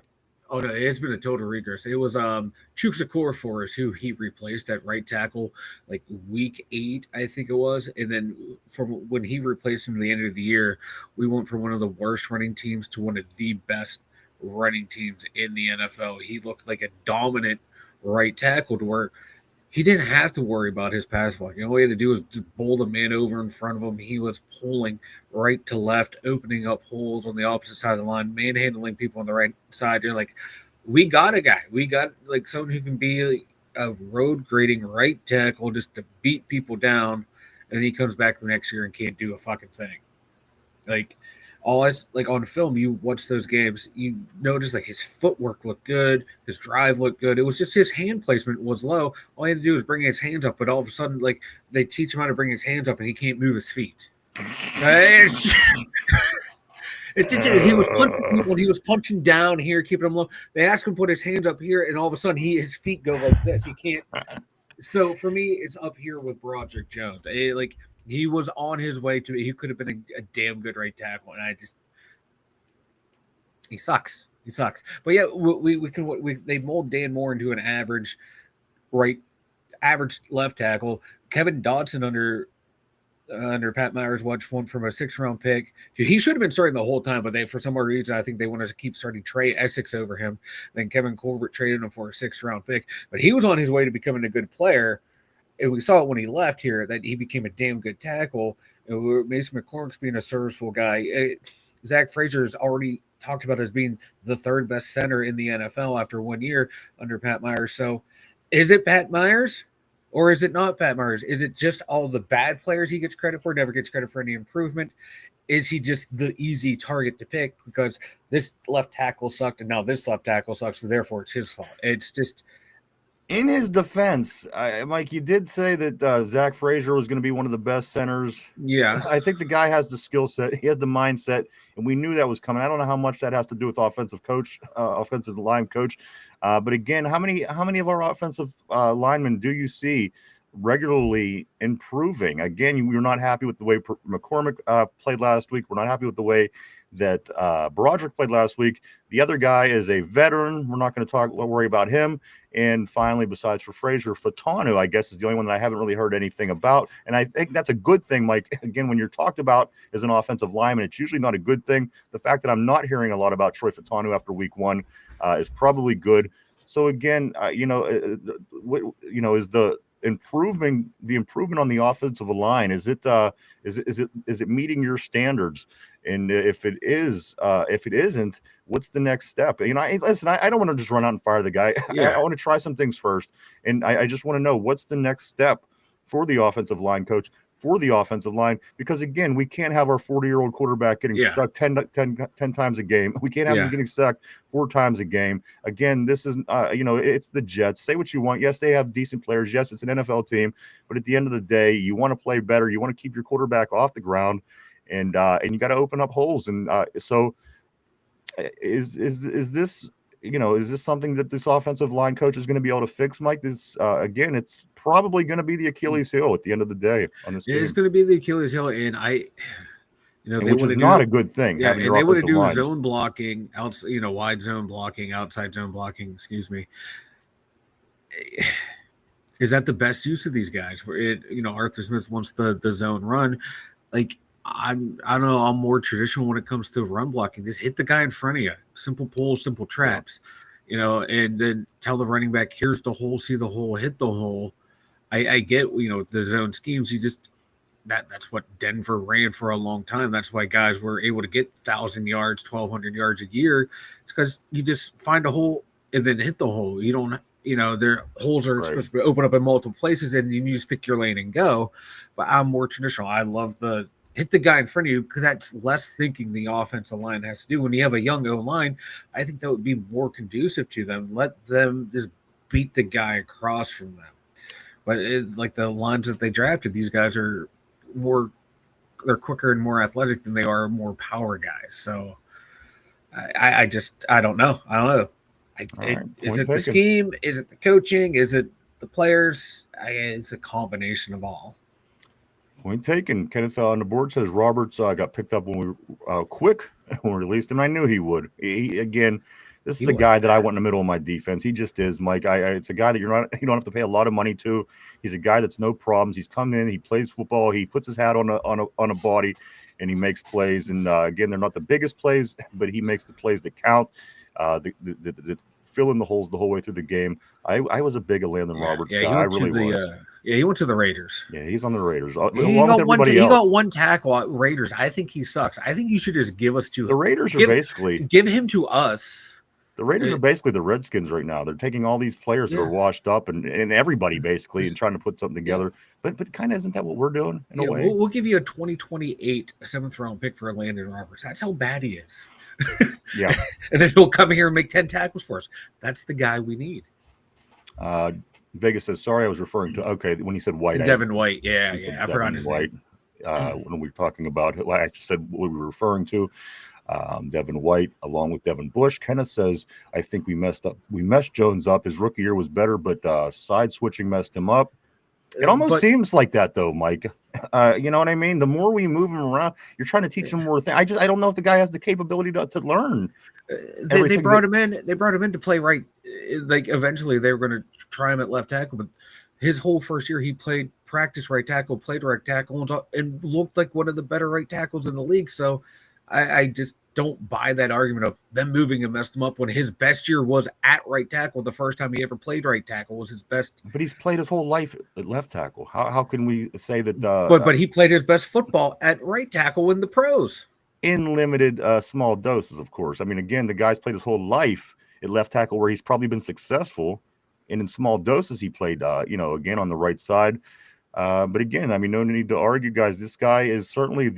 Oh no, it's been a total regress. It was Chukwuezekwor for us who he replaced at right tackle like week 8, I think it was, and then from when he replaced him at the end of the year, we went from one of the worst running teams to one of the best running teams in the NFL. He looked like a dominant right tackle to where he didn't have to worry about his pass blocking. All he had to do was just bowl the man over in front of him. He was pulling right to left, opening up holes on the opposite side of the line, manhandling people on the right side. You're like, we got a guy. We got like someone who can be a road grading right tackle just to beat people down. And then he comes back the next year and can't do a fucking thing. Like, on film, you watch those games, you notice like his footwork looked good, his drive looked good. It was just his hand placement was low. All he had to do was bring his hands up, but all of a sudden, like they teach him how to bring his hands up, and he can't move his feet. He was punching people, and he was punching down here, keeping them low. They asked him to put his hands up here, and all of a sudden, his feet go like this. He can't. So for me, it's up here with Broderick Jones. He was on his way to. He could have been a damn good right tackle, and he sucks. He sucks. But yeah, they mold Dan Moore into an average left tackle. Kevin Dotson under Pat Myers went from a 6th-round pick. He should have been starting the whole time, but for some reason, I think they wanted to keep starting Trey Essex over him. Then Kevin Colbert traded him for a 6th-round pick, but he was on his way to becoming a good player. And we saw it when he left here that he became a damn good tackle. And Mason McCormick's being a serviceable guy. Zach Frazier has already talked about as being the 3rd best center in the NFL after 1 year under Pat Myers. So is it Pat Myers or is it not Pat Myers? Is it just all the bad players he gets credit for, never gets credit for any improvement? Is he just the easy target to pick because this left tackle sucked and now this left tackle sucks, so therefore it's his fault? It's just... In his defense, Mike, you did say that Zach Frazier was going to be one of the best centers. Yeah. I think the guy has the skill set. He has the mindset, and we knew that was coming. I don't know how much that has to do with offensive line coach. But again, how many of our offensive linemen do you see regularly improving? Again, we were not happy with the way McCormick played last week. We're not happy with the way that Broderick played last week. The other guy is a veteran. We're not going to worry about him. And finally, besides for Frazier, Fatanu, I guess, is the only one that I haven't really heard anything about. And I think that's a good thing, Mike. Again, when you're talked about as an offensive lineman, it's usually not a good thing. The fact that I'm not hearing a lot about Troy Fatanu after week 1 is probably good. So again, is the improvement on the offensive line, is it meeting your standards? And if it isn't, what's the next step? I don't want to just run out and fire the guy. Yeah. I want to try some things first. And I just want to know what's the next step for the offensive line coach for the offensive line, because again, we can't have our 40-year-old quarterback getting stuck 10 times a game. We can't have him getting stuck 4 times a game. Again, this is it's the Jets. Say what you want. Yes, they have decent players. Yes, it's an NFL team, but at the end of the day, you want to play better. You want to keep your quarterback off the ground, and you got to open up holes. And so is this is this something that this offensive line coach is going to be able to fix, Mike? This again, it's probably going to be the Achilles heel at the end of the day on this team. It's going to be the Achilles heel, and which is not a good thing. Yeah, having and they want to do line. zone blocking, wide zone blocking, outside zone blocking. Excuse me. Is that the best use of these guys? For it, Arthur Smith wants the zone run. Like I don't know. I'm more traditional when it comes to run blocking. Just hit the guy in front of you. Simple pulls, simple traps. And then tell the running back, here's the hole, see the hole, hit the hole. I get, the zone schemes. That's what Denver ran for a long time. That's why guys were able to get 1,000 yards, 1,200 yards a year. It's because you just find a hole and then hit the hole. You don't, their holes are supposed to open up in multiple places, and you just pick your lane and go. But I'm more traditional. I love the hit the guy in front of you, because that's less thinking the offensive line has to do. When you have a young O-line, I think that would be more conducive to them. Let them just beat the guy across from them. But like the lines that they drafted, these guys are they're quicker and more athletic than they are more power guys. So I don't know. Is it the scheme? Is it the coaching? Is it the players? It's a combination of all. Point taken. Kenneth on the board says Roberts got picked up when we quick when we released him. I knew he would. This is a guy that I want in the middle of my defense. He just is, Mike. It's a guy that you don't have to pay a lot of money to. He's a guy that's no problems. He's come in, he plays football, he puts his hat on a body, and he makes plays. And again, they're not the biggest plays, but he makes the plays that count. The fill in the holes the whole way through the game. I was a big Landon Roberts guy. I really was. He went to the Raiders. Yeah, he's on the Raiders. He got one tackle at Raiders. I think he sucks. I think you should just give us to the Raiders. Give him to us. The Raiders are basically the Redskins right now. They're taking all these players that are washed up and everybody basically and trying to put something together. But kind of isn't that what we're doing in a way? We'll give you a 2028 7th round pick for Landon Roberts. That's how bad he is. Yeah. And then he'll come here and make 10 tackles for us. That's the guy we need. Vegas says, sorry, I was referring to, when he said White. Devin White. Yeah. I forgot his White. name. When we were talking about it, I said what we were referring to. Devin White, along with Devin Bush. Kenneth says, I think we messed up. We messed Jones up. His rookie year was better, but side switching messed him up. It almost seems like that, though, Mike. You know what I mean? The more we move him around, you're trying to teach him more things. I don't know if the guy has the capability to learn. They brought him in. They brought him in to play right. Like eventually, they were going to try him at left tackle, but his whole first year, he played practice right tackle, played right tackle, and looked like one of the better right tackles in the league. So I just don't buy that argument of them moving and messed him up when his best year was at right tackle. The first time he ever played right tackle was his best. But he's played his whole life at left tackle. How can we say that? But he played his best football at right tackle in the pros. In limited small doses, of course. I mean, again, the guy's played his whole life at left tackle where he's probably been successful. And in small doses, he played, again, on the right side. But again, I mean, no need to argue, guys. This guy is certainly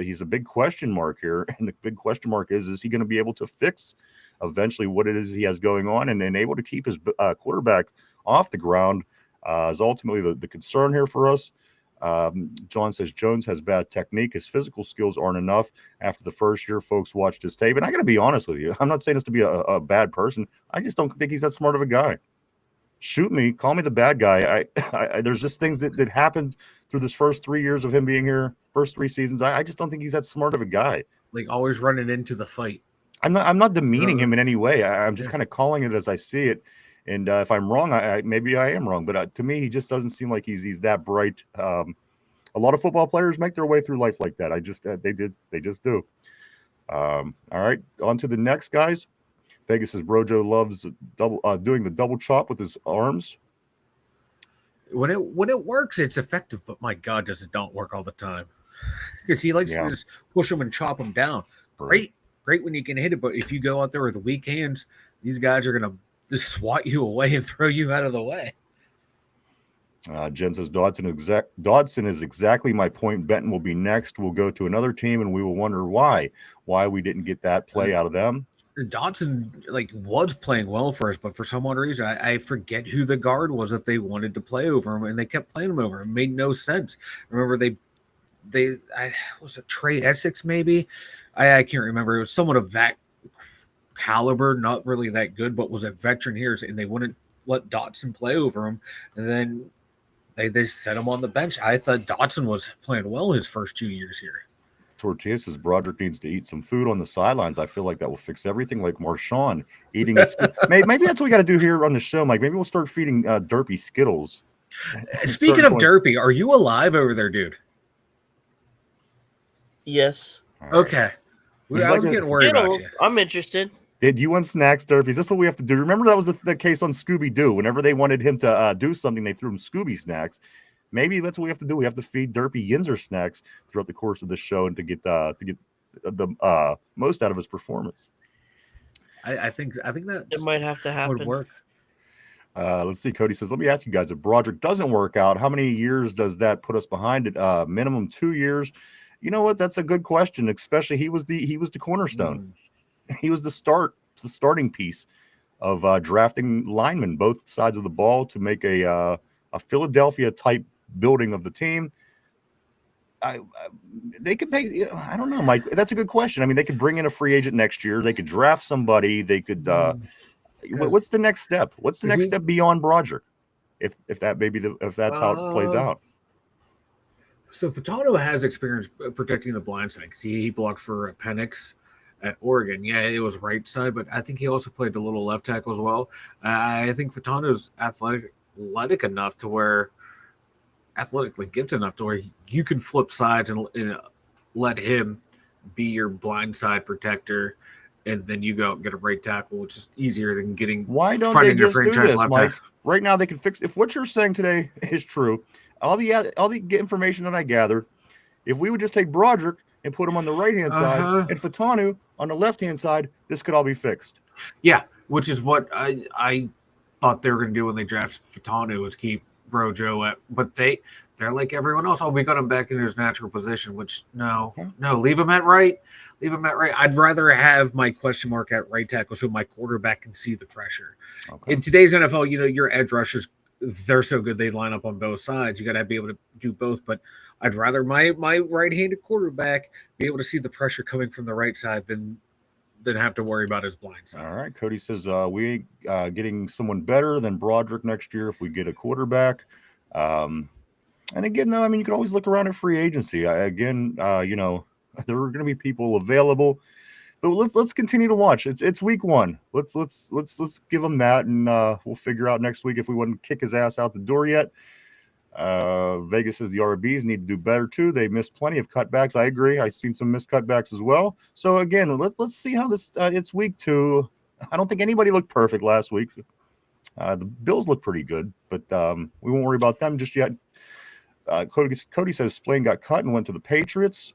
he's a big question mark here. And the big question mark is he going to be able to fix eventually what it is he has going on and able to keep his quarterback off the ground is ultimately the concern here for us. John says Jones has bad technique. His physical skills aren't enough. After the first year, folks watched his tape. And I got to be honest with you. I'm not saying this to be a bad person. I just don't think he's that smart of a guy. Shoot me, call me the bad guy. There's just things that happened through this first 3 years of him being here, first 3 seasons. I just don't think he's that smart of a guy. Like always running into the fight. I'm not demeaning him in any way. I'm just kind of calling it as I see it. And if I'm wrong, maybe I am wrong. But to me, he just doesn't seem like he's that bright. A lot of football players make their way through life like that. They just do. All right, on to the next guys. Vegas says Brojo loves doing the double chop with his arms. When it works, it's effective. But my God, does it don't work all the time? Because he likes to just push them and chop them down. Great when you can hit it. But if you go out there with weak hands, these guys are going to just swat you away and throw you out of the way. Jen says Dodson is exactly my point. Benton will be next. We'll go to another team, and we will wonder why we didn't get that play out of them. Dodson was playing well for us, but for some odd reason, I forget who the guard was that they wanted to play over him, and they kept playing him over him. It made no sense. Remember, was it Trey Essex maybe? I can't remember. It was someone of that caliber, not really that good, but was a veteran here, and they wouldn't let Dodson play over him, and then they set him on the bench. I thought Dodson was playing well his first 2 years here. Tortilla says Broderick needs to eat some food on the sidelines. I feel like that will fix everything. Like Marshawn eating maybe that's what we got to do here on the show, Mike. Maybe we'll start feeding Derpy Skittles. Speaking of Derpy, are you alive over there, dude? Yes. Right. Okay. I was getting worried about you. I'm interested. Did you want snacks, Derpy? Is this what we have to do? Remember that was the case on Scooby-Doo. Whenever they wanted him to do something, they threw him Scooby snacks. Maybe that's what we have to do. We have to feed Derpy Yinzer snacks throughout the course of the show and to get the most out of his performance. I think that it might have to happen. Would work. Let's see. Cody says, let me ask you guys, if Broderick doesn't work out, how many years does that put us behind it? Minimum 2 years. You know what? That's a good question. Especially he was the cornerstone. He was the starting piece of drafting linemen, both sides of the ball, to make a Philadelphia type building of the team. They could pay. I don't know, Mike. That's a good question. I mean, they could bring in a free agent next year. They could draft somebody. They could. What's the next step? What's the next step beyond Broderick? If that maybe if that's how it plays out. So Fatano has experience protecting the blind side because he blocked for Penix at Oregon. Yeah, it was right side, but I think he also played a little left tackle as well. I think Fatano's athletic enough to where athletically gifted enough to where you can flip sides and let him be your blind side protector, and then you go out and get a right tackle, which is easier than getting. Why don't they just do this, Mike? Right now they can fix. If what you're saying today is true, all the information that I gathered, if we would just take Broderick and put him on the right hand side and Fatanu on the left hand side, this could all be fixed. Yeah, which is what I thought they were going to do when they drafted Fatanu, was keep Rojo at, but they're like everyone else. Oh, we got him back in his natural position, which no, leave him at right. Leave him at right. I'd rather have my question mark at right tackle so my quarterback can see the pressure. Okay. In today's NFL, your edge rushers, they're so good they line up on both sides. You got to be able to do both, but I'd rather my right-handed quarterback be able to see the pressure coming from the right side than have to worry about his blind side. All right. Cody says we ain't getting someone better than Broderick next year if we get a quarterback. And again, though, I mean, you can always look around at free agency. There are going to be people available, but let's continue to watch. It's week one. Let's give him that, and we'll figure out next week if we want to kick his ass out the door yet. Vegas says the RBs need to do better too. They missed plenty of cutbacks. I agree. I've seen some missed cutbacks as well. So again, let's see how this. It's week two. I don't think anybody looked perfect last week. The Bills look pretty good, but we won't worry about them just yet. Cody says Splain got cut and went to the Patriots.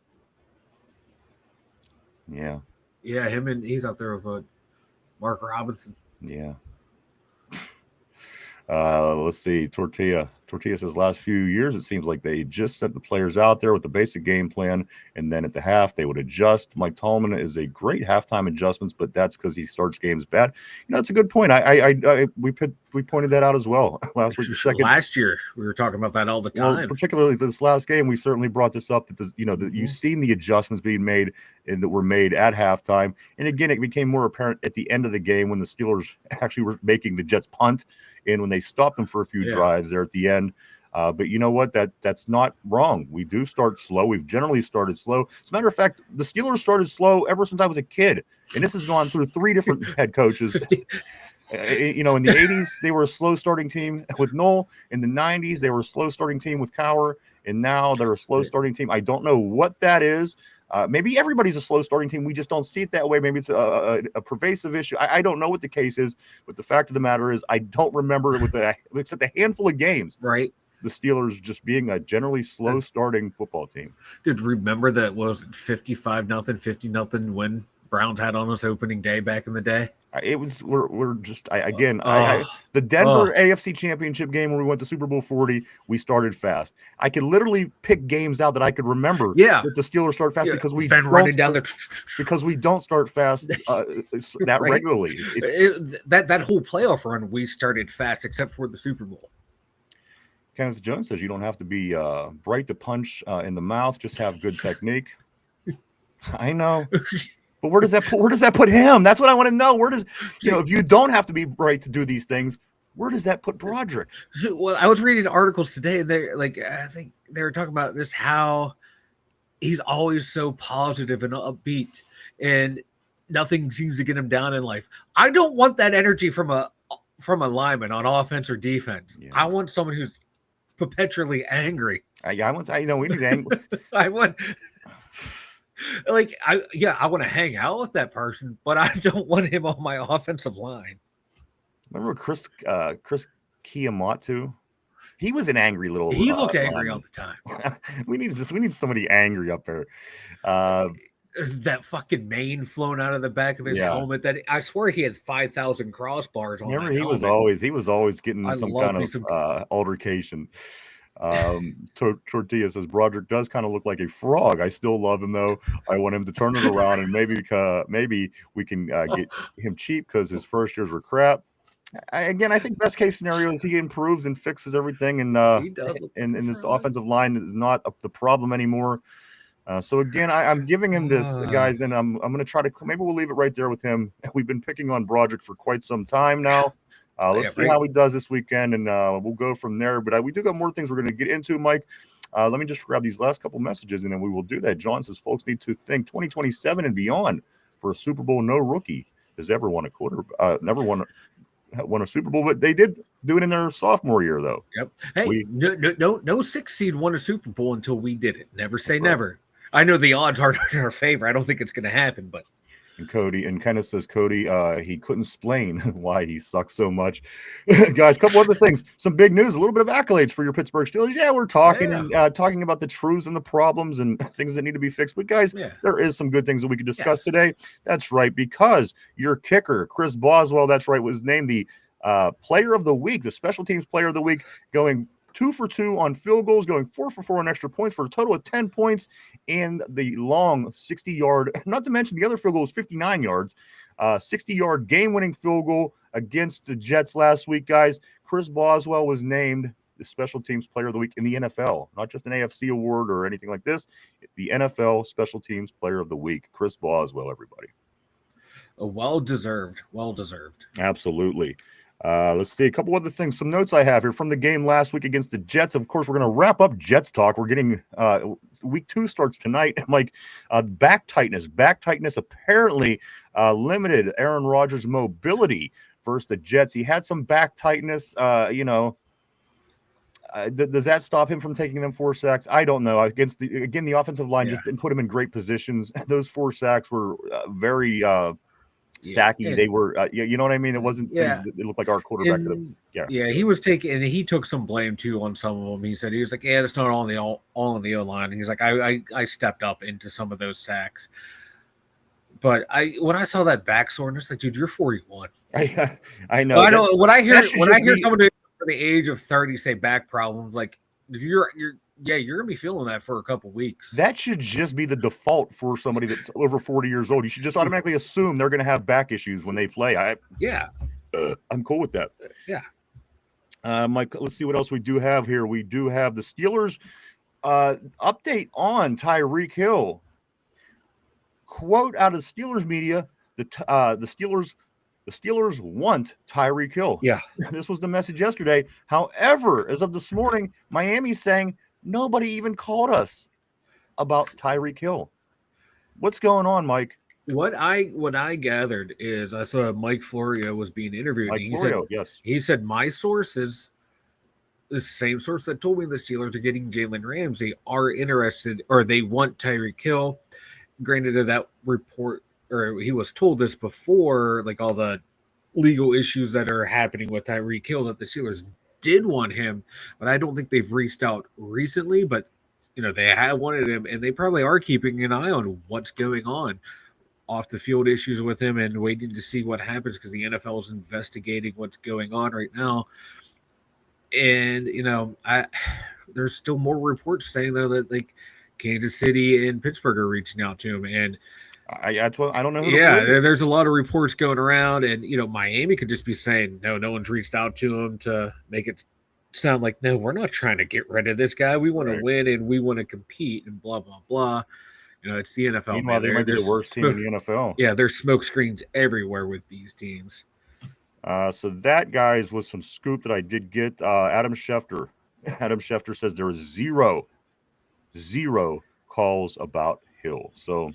Yeah, him and he's out there with Mark Robinson. Yeah. Let's see. Tortilla says last few years, it seems like they just sent the players out there with the basic game plan, and then at the half they would adjust. Mike Tallman is a great halftime adjustments, but that's because he starts games bad. It's a good point. We pointed that out as well last week. Last year we were talking about that all the time. Well, particularly this last game, we certainly brought this up that you've seen the adjustments being made and that were made at halftime, and again it became more apparent at the end of the game when the Steelers actually were making the Jets punt. And when they stopped them for a few drives there at the end. But you know what? That's not wrong. We do start slow. We've generally started slow. As a matter of fact, the Steelers started slow ever since I was a kid. And this has gone through 3 different head coaches. In the 80s, they were a slow starting team with Knoll. In the 90s, they were a slow starting team with Cowher. And now they're a slow starting team. I don't know what that is. Maybe everybody's a slow starting team. We just don't see it that way. Maybe it's a pervasive issue. I don't know what the case is, but the fact of the matter is I don't remember except a handful of games. Right. The Steelers just being a generally slow starting football team. Dude, remember that was 55-0, 50-0 win Browns had on us opening day back in the day? It was we're just Oh, the Denver AFC Championship game where we went to Super Bowl 40. We started fast. I could literally pick games out that I could remember. Yeah. That the Steelers start fast because we been don't running down because we don't start fast that Right? regularly. That whole playoff run we started fast, except for the Super Bowl. Kenneth Jones says you don't have to be bright to punch in the mouth, just have good technique. I know. But where does that put him? That's what I want to know. Where does if you don't have to be bright to do these things, where does that put Broderick? So, well, I was reading articles today, and I think they were talking about just how he's always so positive and upbeat, and nothing seems to get him down in life. I don't want that energy from a lineman on offense or defense. Yeah. I want someone who's perpetually angry. We need anger. I want. I want to hang out with that person, but I don't want him on my offensive line. Remember Chris Kiamatu? He was an angry little. He looked angry all the time. we need somebody angry up there. That fucking mane flown out of the back of his helmet. That I swear he had 5,000 crossbars on. Remember, that he was always getting some kind of altercation. Tortilla says Broderick does kind of look like a frog. I still love him though. I want him to turn it around, and maybe we can get him cheap because his first years were crap. I think best case scenario is he improves and fixes everything, and this offensive line is not the problem anymore. So again, I'm giving him this, guys, and I'm going to try to. Maybe we'll leave it right there with him. We've been picking on Broderick for quite some time now. Let's see how he does this weekend, and we'll go from there. But we do got more things we're going to get into, Mike. Let me just grab these last couple messages, and then we will do that. John says, folks need to think 2027 and beyond for a Super Bowl. No rookie has ever won never won a Super Bowl, but they did do it in their sophomore year, though. Yep. Hey, no 6 seed won a Super Bowl until we did it. Never say never. I know the odds aren't in our favor. I don't think it's going to happen, but. And Kenneth says Cody, he couldn't explain why he sucks so much. Guys, a couple other things. Some big news, a little bit of accolades for your Pittsburgh Steelers. Yeah, we're talking about the truths and the problems and things that need to be fixed. But guys, there is some good things that we could discuss today. That's right, because your kicker, Chris Boswell, that's right, was named the player of the week, the special teams player of the week, going 2 for 2 on field goals, going 4 for 4 on extra points for a total of 10 points, and the long 60-yard, not to mention the other field goal was 59 yards, 60-yard game-winning field goal against the Jets last week, guys. Chris Boswell was named the special teams player of the week in the NFL, not just an AFC award or anything like this. The NFL special teams player of the week, Chris Boswell, everybody. Well-deserved. Absolutely. Let's see a couple other things. Some notes I have here from the game last week against the Jets. Of course, we're going to wrap up Jets talk. We're getting week 2 starts tonight. Like back tightness apparently limited Aaron Rodgers' mobility versus the Jets. He had some back tightness. Does that stop him from taking them 4 sacks? I don't know. Against the offensive line just didn't put him in great positions. Those 4 sacks were very sacky. They were, you know what I mean? It wasn't. It looked like our quarterback. He was taking, and he took some blame too on some of them. He said he was like, that's not all in the O line. And he's like, I stepped up into some of those sacks. But when I saw that back soreness, like, dude, you're 41. I know. I know. When I hear someone for the age of 30 say back problems, like you're gonna be feeling that for a couple weeks. That should just be the default for somebody that's over 40 years old. You should just automatically assume they're going to have back issues when they play. I'm cool with that. Mike, let's see what else we do have here. We do have the Steelers update on Tyreek Hill. Quote out of the Steelers media: the Steelers want Tyreek Hill. Yeah, this was the message yesterday. However, as of this morning, Miami's saying nobody even called us about Tyreek Hill. What's going on, Mike? What I gathered is I saw Mike Florio was being interviewed. He said my sources, the same source that told me the Steelers are getting Jalen Ramsey, are interested, or they want Tyreek Hill. Granted, that report, or he was told this before, like all the legal issues that are happening with Tyreek Hill, that the Steelers did want him, but I don't think they've reached out recently. But they have wanted him, and they probably are keeping an eye on what's going on. off the field issues with him and waiting to see what happens because the NFL is investigating what's going on right now. And there's still more reports saying though that like Kansas City and Pittsburgh are reaching out to him, and I don't know who yeah, to believe. there's a lot of reports going around, and Miami could just be saying no one's reached out to him to make it sound like no, we're not trying to get rid of this guy. We want to win and we want to compete and blah blah blah. It's the NFL. Meanwhile, they might be the worst team in the NFL. Yeah, there's smoke screens everywhere with these teams. So that, guys, was some scoop that I did get. Adam Schefter. Adam Schefter says there was zero calls about Hill. So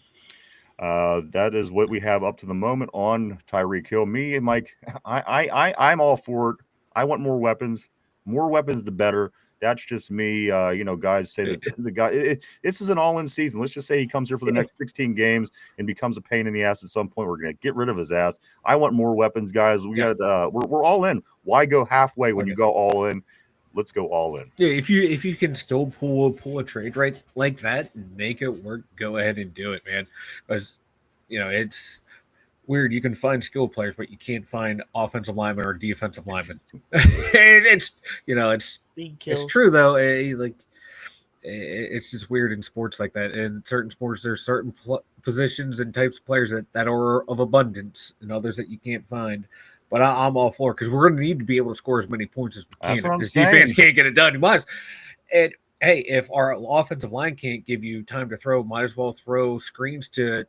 that is what we have up to the moment on Tyreek Hill. Me and Mike, I'm all for it. I want more weapons. More weapons, the better. That's just me. Guys say that the guy. This is an all-in season. Let's just say he comes here for the next 16 games and becomes a pain in the ass at some point. We're gonna get rid of his ass. I want more weapons, guys. We got. We're all in. Why go halfway when you go all in? Let's go all in. Yeah, if you can still pull a trade right like that and make it work, go ahead and do it, man. Because it's weird. You can find skilled players, but you can't find offensive linemen or defensive linemen. It's true though. It's just weird in sports like that. In certain sports, there's certain positions and types of players that are of abundance, and others that you can't find. But I'm all for it because we're going to need to be able to score as many points as we can. If this defense can't get it done, you must. And hey, if our offensive line can't give you time to throw, might as well throw screens to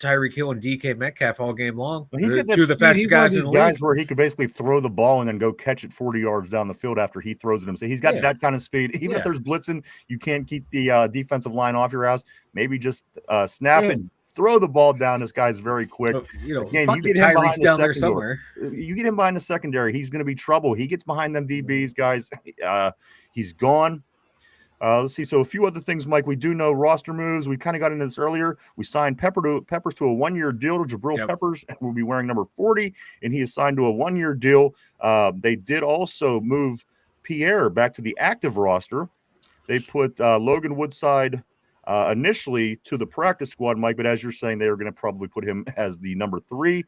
Tyreek Hill and DK Metcalf all game long. Well, two of the fastest guys in the league. Where he could basically throw the ball and then go catch it 40 yards down the field after he throws it himself. He's got that kind of speed. Even if there's blitzing, you can't keep the defensive line off your ass. Maybe just snap and throw the ball down. This guy's very quick. Again, you get him behind the secondary. You get him behind the secondary, he's going to be trouble. He gets behind them DBs, guys. He's gone. Let's see. So a few other things, Mike. We do know roster moves. We kind of got into this earlier. We signed Peppers to a one-year deal to Jabril Peppers. Will be wearing number 40, and he is signed to a one-year deal. They did also move Pierre back to the active roster. They put Logan Woodside initially to the practice squad, Mike, but as you're saying, they are going to probably put him as the number 3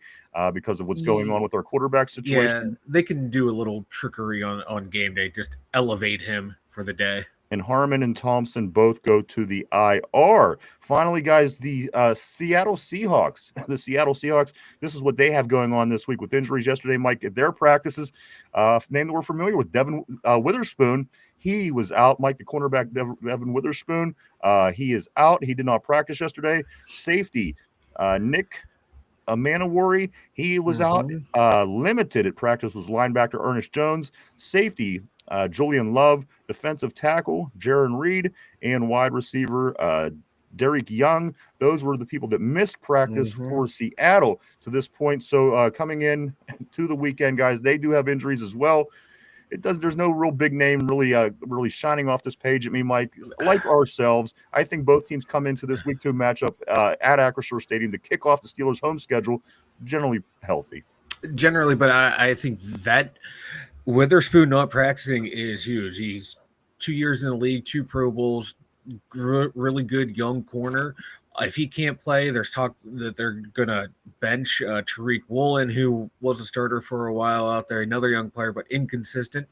because of what's going on with our quarterback situation. Yeah, they can do a little trickery on game day, just elevate him for the day. And Harmon and Thompson both go to the IR. Finally, guys, the Seattle Seahawks. The Seattle Seahawks, this is what they have going on this week with injuries. Yesterday, Mike, at their practices, name that we're familiar with, Devin Witherspoon. He was out. Mike, the cornerback, Devin Witherspoon, he is out. He did not practice yesterday. Safety, Nick Amanawari, he was out. Limited at practice was linebacker Ernest Jones. Safety, Julian Love, defensive tackle Jaron Reed, and wide receiver Derek Young. Those were the people that missed practice for Seattle to this point. So coming in to the weekend, guys, they do have injuries as well. There's no real big name really shining off this page at me, Mike. Like ourselves, I think both teams come into this week 2 matchup at Acrisure Stadium to kick off the Steelers' home schedule, generally healthy. Generally, but I think that Witherspoon not practicing is huge. He's 2 years in the league, 2 Pro Bowls, really good young corner. If he can't play, there's talk that they're going to bench Tariq Woolen, who was a starter for a while out there, another young player, but inconsistent.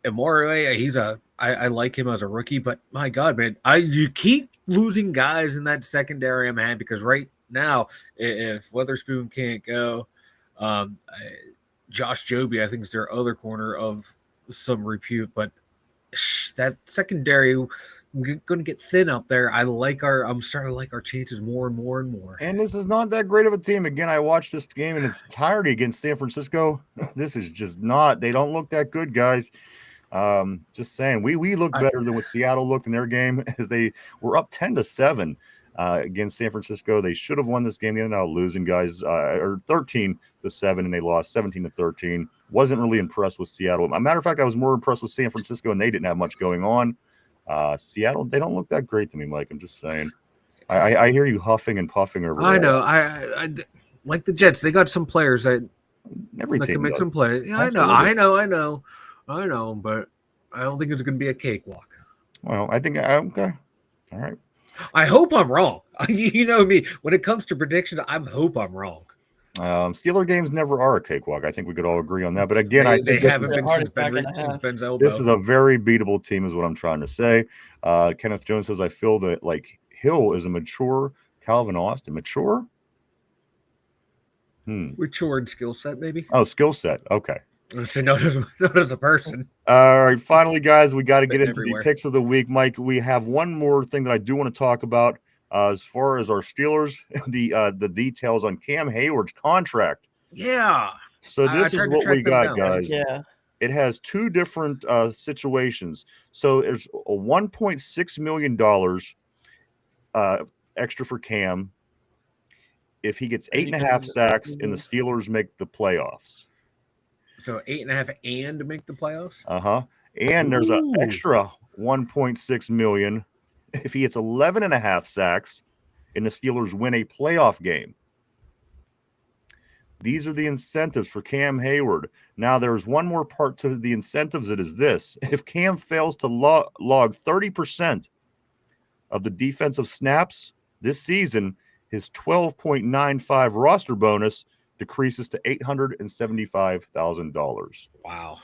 Amore, I like him as a rookie, but my God, man, you keep losing guys in that secondary, I'm happy, because right now, if Witherspoon can't go, Josh Joby, I think, is their other corner of some repute, but that secondary going to get thin up there. I'm starting to like our chances more and more and more. And this is not that great of a team. Again, I watched this game in its entirety against San Francisco. This is just not. They don't look that good, guys. Just saying, we look better than what Seattle looked in their game. As they were up 10-7 against San Francisco. They should have won this game. They ended up losing, guys, or 13-7, and they lost 17-13. Wasn't really impressed with Seattle. As a matter of fact, I was more impressed with San Francisco, and they didn't have much going on. Seattle, they don't look that great to me, Mike. I'm just saying. I hear you huffing and puffing over. I know. I like the Jets. They got some players that every team can make does. some plays. Yeah, I know. But I don't think it's going to be a cakewalk. Well, I think okay. All right. I hope I'm wrong. You know me. When it comes to predictions, I hope I'm wrong. Steeler games never are a cakewalk. I think we could all agree on that. But again, I They think haven't been hardest back and a since half. Ben's elbow. this is a very beatable team, is what I'm trying to say. Kenneth Jones says, I feel that like Hill is a mature Calvin Austin. Mature? Matured skill set, maybe. Oh, skill set. Okay. So not as a person. All right. Finally, guys, we got to get into Everywhere. the picks of the week. Mike, we have one more thing that I do want to talk about as far as our Steelers, the details on Cam Hayward's contract. Yeah. So I this is tried to what track we them got, down. guys. Yeah. It has two different situations. So there's a $1.6 million extra for Cam if he gets 8.5 sacks and the Steelers make the playoffs. So 8.5 and make the playoffs. And there's an Ooh. extra 1.6 million if he gets 11.5 sacks and the Steelers win a playoff game. These are the incentives for Cam Hayward. Now, there's one more part to the incentives. It is this. If Cam fails to log 30% of the defensive snaps this season, his $12.95 roster bonus decreases to $875,000. Wow.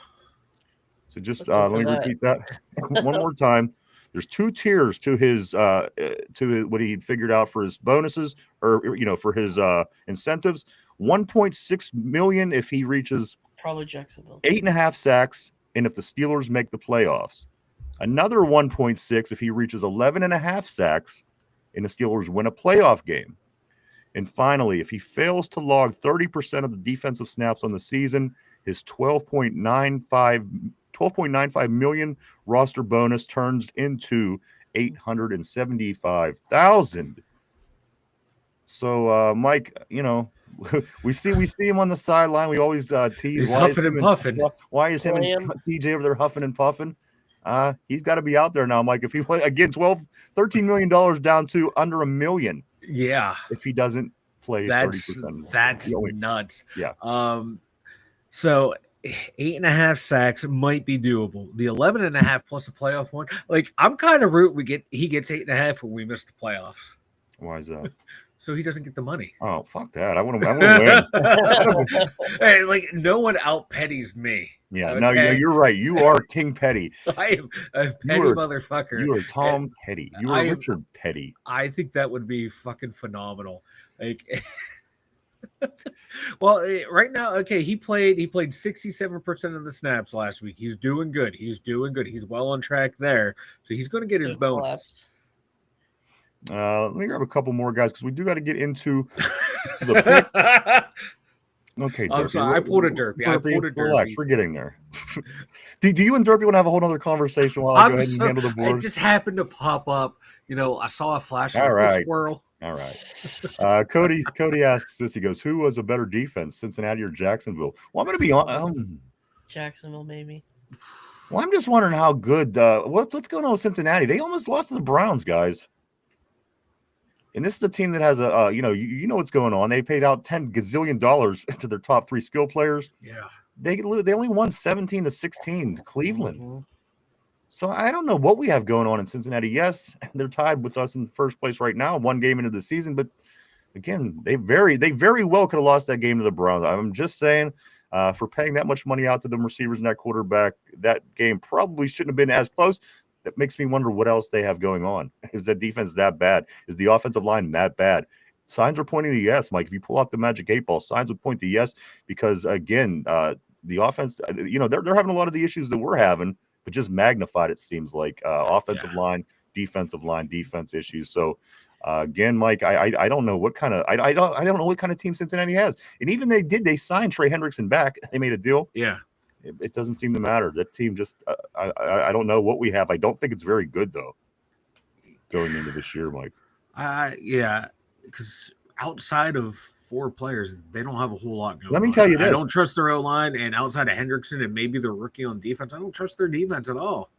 So just Let's let me look at repeat that one more time. There's two tiers to his what he figured out for his bonuses, or for his incentives. 1.6 million if he reaches Probably Jacksonville. 8.5 sacks, and if the Steelers make the playoffs. Another 1.6 if he reaches 11.5 sacks, and the Steelers win a playoff game. And finally, if he fails to log 30% of the defensive snaps on the season, his $12.95 million roster bonus turns into $875,000. So, Mike, we see him on the sideline. We always tease. He's huffing and puffing. Why is him and TJ over there huffing and puffing? He's got to be out there now, Mike. If he again $13 million down to under $1 million. Yeah. If he doesn't play, that's 30%. nuts. Yeah. So 8.5 sacks might be doable. The 11.5 plus a playoff one. Like, I'm kind of root he gets 8.5 when we miss the playoffs. Why is that? So he doesn't get the money. Oh, fuck that. I want to win. Hey, like, no one out petties me. Yeah, okay? No, you're right. You are King Petty. I am a petty motherfucker. You are Tom Petty. You are Richard Petty. I think that would be fucking phenomenal. Like, well, right now, okay, he played 67% of the snaps last week. He's doing good. He's well on track there. So he's going to get his bonus. Let me grab a couple more guys because we do got to get into the pick. Okay, I'm sorry. I pulled a derpy. Relax, we're getting there. Do you and Derpy want to have a whole other conversation while I go ahead and handle the board? It just happened to pop up. I saw a flash of a squirrel. All right. Cody asks this. He goes, "Who was a better defense, Cincinnati or Jacksonville?" Well, I'm going to be on Jacksonville, maybe. Well, I'm just wondering how good. What's going on with Cincinnati? They almost lost to the Browns, guys. And this is a team that has you know what's going on. They paid out $10 gazillion to their top 3 skill players. Yeah. They only won 17-16 to Cleveland. Mm-hmm. So I don't know what we have going on in Cincinnati. Yes, they're tied with us in first place right now, 1 game into the season. But again, they very well could have lost that game to the Browns. I'm just saying, for paying that much money out to them receivers and that quarterback, that game probably shouldn't have been as close. That makes me wonder what else they have going on. Is that defense that bad? Is the offensive line that bad? Signs are pointing to yes, Mike. If you pull out the magic 8 ball, signs would point to yes, because again, the offense, they're having a lot of the issues that we're having, but just magnified. It seems like offensive line, defense issues. So again, Mike, I don't know what kind of I don't know what kind of team Cincinnati has. And even they signed Trey Hendrickson back. They made a deal. Yeah. It doesn't seem to matter. That team just I don't know what we have. I don't think it's very good though going into this year, Mike. Yeah, because outside of 4 players, they don't have a whole lot going on. Let me tell you this. I don't trust their O-line, and outside of Hendrickson and maybe the rookie on defense, I don't trust their defense at all.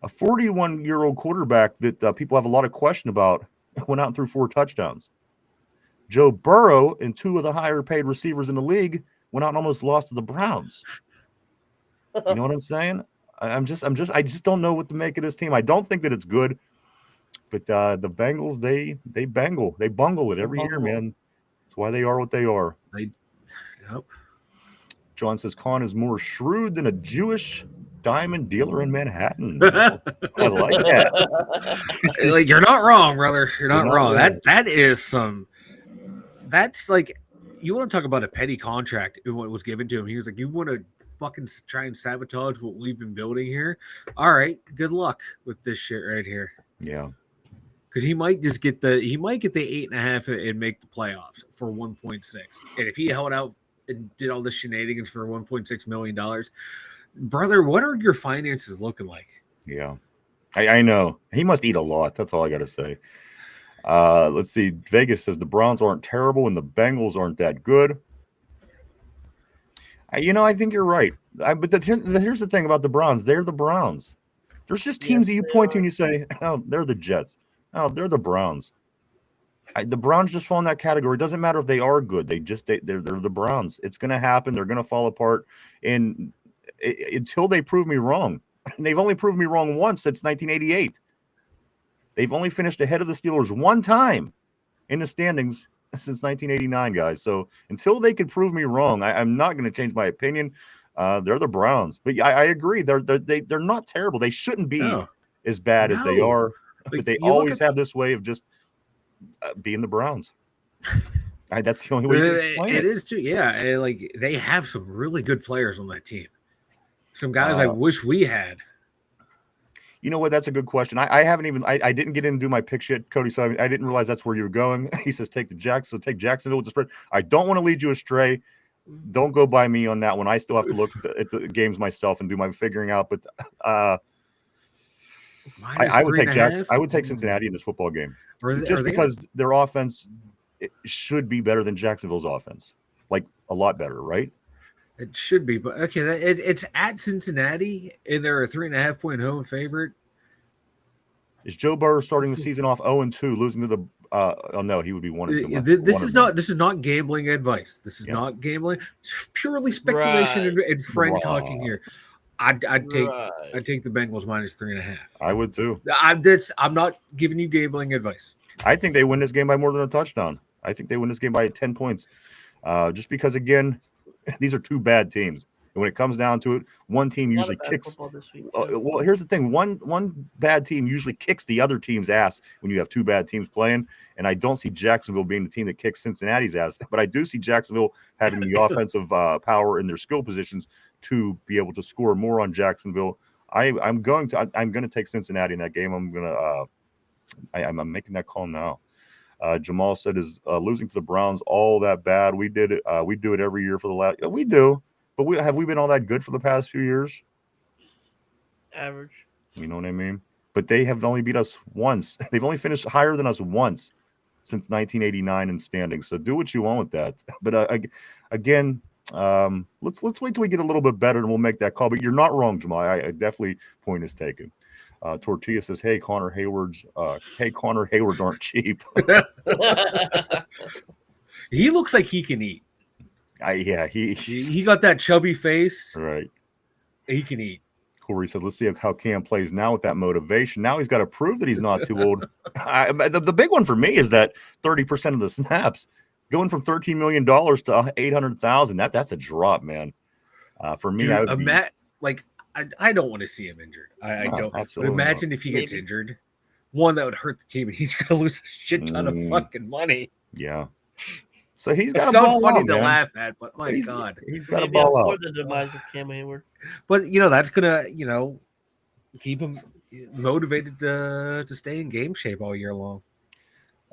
A 41-year-old quarterback that people have a lot of question about went out and threw 4 touchdowns. Joe Burrow and 2 of the higher paid receivers in the league went out and almost lost to the Browns. You know what I'm saying? I just don't know what to make of this team. I don't think that it's good. But the Bengals, they bungle it every year, man. That's why they are what they are. Yep. John says Khan is more shrewd than a Jewish diamond dealer in Manhattan. I like that. Like, you're not wrong, brother. You're not wrong. wrong. That is some. That's like, you want to talk about a petty contract and what was given to him. He was like, you want to fucking try and sabotage what we've been building here? All right, good luck with this shit right here. Yeah. Because he might get the 8.5 and make the playoffs for 1.6. And if he held out and did all the shenanigans for $1.6 million, brother, what are your finances looking like? Yeah. I know. He must eat a lot. That's all I got to say. Let's see. Vegas says the Browns aren't terrible and the Bengals aren't that good. I think you're right. But here's the thing about the Browns. They're the Browns. There's just teams that you point to and you say, oh, they're the Jets. Oh, they're the Browns. The Browns just fall in that category. It doesn't matter if they are good. They're the Browns. It's going to happen. They're going to fall apart. And until they prove me wrong. And they've only proved me wrong once since 1988. They've only finished ahead of the Steelers one time in the standings since 1989, guys. So until they can prove me wrong, I'm not going to change my opinion. They're the Browns. But I agree. They're not terrible. They shouldn't be as bad as they are. But they always have this way of just being the Browns. That's the only way you can explain it. It is too, yeah. And like, they have some really good players on that team. Some guys I wish we had. You know what? That's a good question. I didn't get in and do my picks yet, Cody. So I didn't realize that's where you were going. He says take Jacksonville with the spread. I don't want to lead you astray. Don't go by me on that one. I still have to look at the games myself and do my figuring out. But I would take Jackson. I would take Cincinnati in this football game, because their offense should be better than Jacksonville's offense, like a lot better, right? It should be, but okay. It's at Cincinnati, and they're a 3.5-point home favorite. Is Joe Burrow starting the season off 0-2, losing to the? Oh no, he would be 1-2. This is not gambling advice. This is not gambling. It's purely speculation and friend talking here. I'd take the Bengals minus 3.5. I would too. I'm not giving you gambling advice. I think they win this game by more than a touchdown. I think they win this game by 10 points. Just because, again, these are two bad teams. And when it comes down to it, one team usually kicks. Well, here's the thing. One bad team usually kicks the other team's ass when you have two bad teams playing. And I don't see Jacksonville being the team that kicks Cincinnati's ass. But I do see Jacksonville having the offensive power in their skill positions to be able to score more on Jacksonville. I'm going to take Cincinnati in that game. I'm making that call now. Jamal said, is losing to the Browns all that bad? We did it. We do it every year for the last. Yeah, we do, but have we been all that good for the past few years? Average. You know what I mean? But they have only beat us once. They've only finished higher than us once since 1989 in standings. So do what you want with that. But again, let's wait till we get a little bit better and we'll make that call. But you're not wrong, Jamal. I definitely point is taken. Tortilla says, "Hey, Connor Hayward's aren't cheap." He looks like he can eat. He got that chubby face. Right. He can eat. Corey said, "Let's see how Cam plays now with that motivation. Now he's got to prove that he's not too old." The big one for me is that 30% of the snaps going from $13 million to $800,000. That's a drop, man. For me, Dude, I don't want to see him injured. I don't. Absolutely. But imagine if he gets injured. One, that would hurt the team, and he's going to lose a shit ton of fucking money. Yeah. So he's got a ball out, funny to laugh at, but my God. He's got a ball out. The demise of Cam Hayward. But, that's going to, keep him motivated to stay in game shape all year long.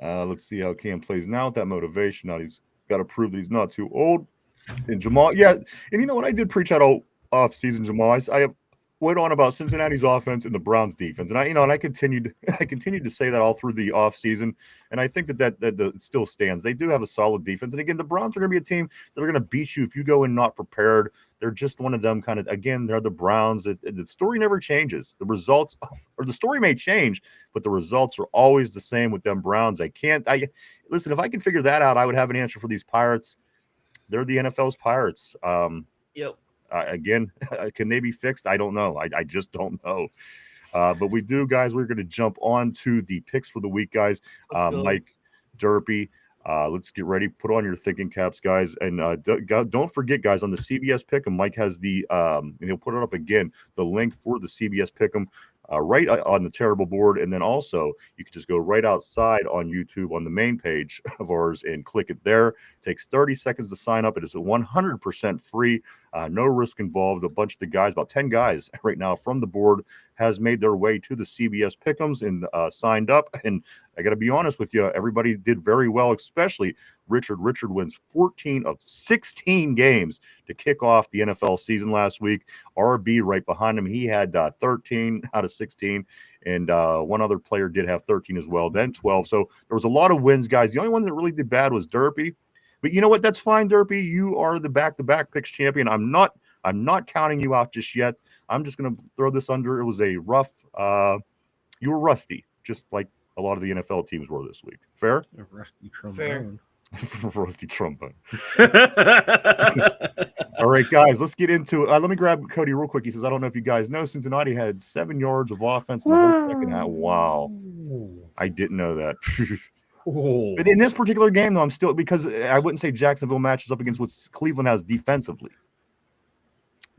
Let's see how Cam plays now with that motivation. Now he's got to prove that he's not too old. And Jamal, yeah. And you know what? I did preach out all off-season, Jamal. I have went on about Cincinnati's offense and the Browns' defense, and I continued to say that all through the off-season, and I think that it still stands. They do have a solid defense, and again, the Browns are going to be a team that are going to beat you if you go in not prepared. They're just one of them kind of. Again, they're the Browns. The story never changes. The results, or the story may change, but the results are always the same with them Browns. Listen. If I can figure that out, I would have an answer for these Pirates. They're the NFL's Pirates. Yep. Again, can they be fixed? I don't know. I just don't know. But we do, guys. We're going to jump on to the picks for the week, guys. Let's go. Mike, Derpy, let's get ready. Put on your thinking caps, guys. And don't forget, guys, on the CBS Pick'em, Mike has the, and he'll put it up again, the link for the CBS Pick'em right on the terrible board. And then also, you can just go right outside on YouTube on the main page of ours and click it there. It takes 30 seconds to sign up. It is 100% free. No risk involved. A bunch of the guys, about 10 guys right now from the board, has made their way to the CBS Pick'ems and signed up. And I got to be honest with you, everybody did very well, especially Richard. Richard wins 14 of 16 games to kick off the NFL season last week. RB right behind him. He had 13 out of 16. And one other player did have 13 as well, then 12. So there was a lot of wins, guys. The only one that really did bad was Derpy. But you know what? That's fine, Derpy. You are the back-to-back picks champion. I'm not counting you out just yet. I'm just going to throw this under. It was a rough you were rusty, just like a lot of the NFL teams were this week. Fair? A rusty trombone. Rusty trombone. All right, guys, let's get into it. Let me grab Cody real quick. He says, I don't know if you guys know, Cincinnati had 7 yards of offense in the whole second half. Wow. I didn't know that. But in this particular game, though, I'm still, because I wouldn't say Jacksonville matches up against what Cleveland has defensively,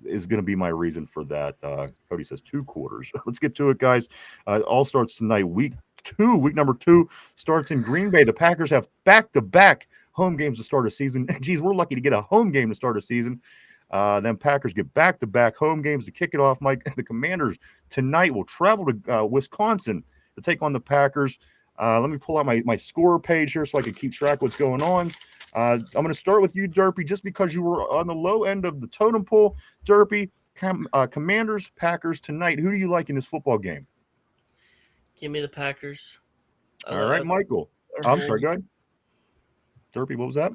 is going to be my reason for that. Cody says 2 quarters. Let's get to it, guys. All starts tonight. Week number 2 starts in Green Bay. The Packers have back-to-back home games to start a season. Geez, we're lucky to get a home game to start a season. Then Packers get back-to-back home games to kick it off, Mike. The Commanders tonight will travel to Wisconsin to take on the Packers. Let me pull out my score page here so I can keep track of what's going on. I'm going to start with you, Derpy, just because you were on the low end of the totem pole. Derpy, Commanders, Packers tonight. Who do you like in this football game? Give me the Packers. All right, Michael. I'm sorry, go ahead. Derpy, what was that?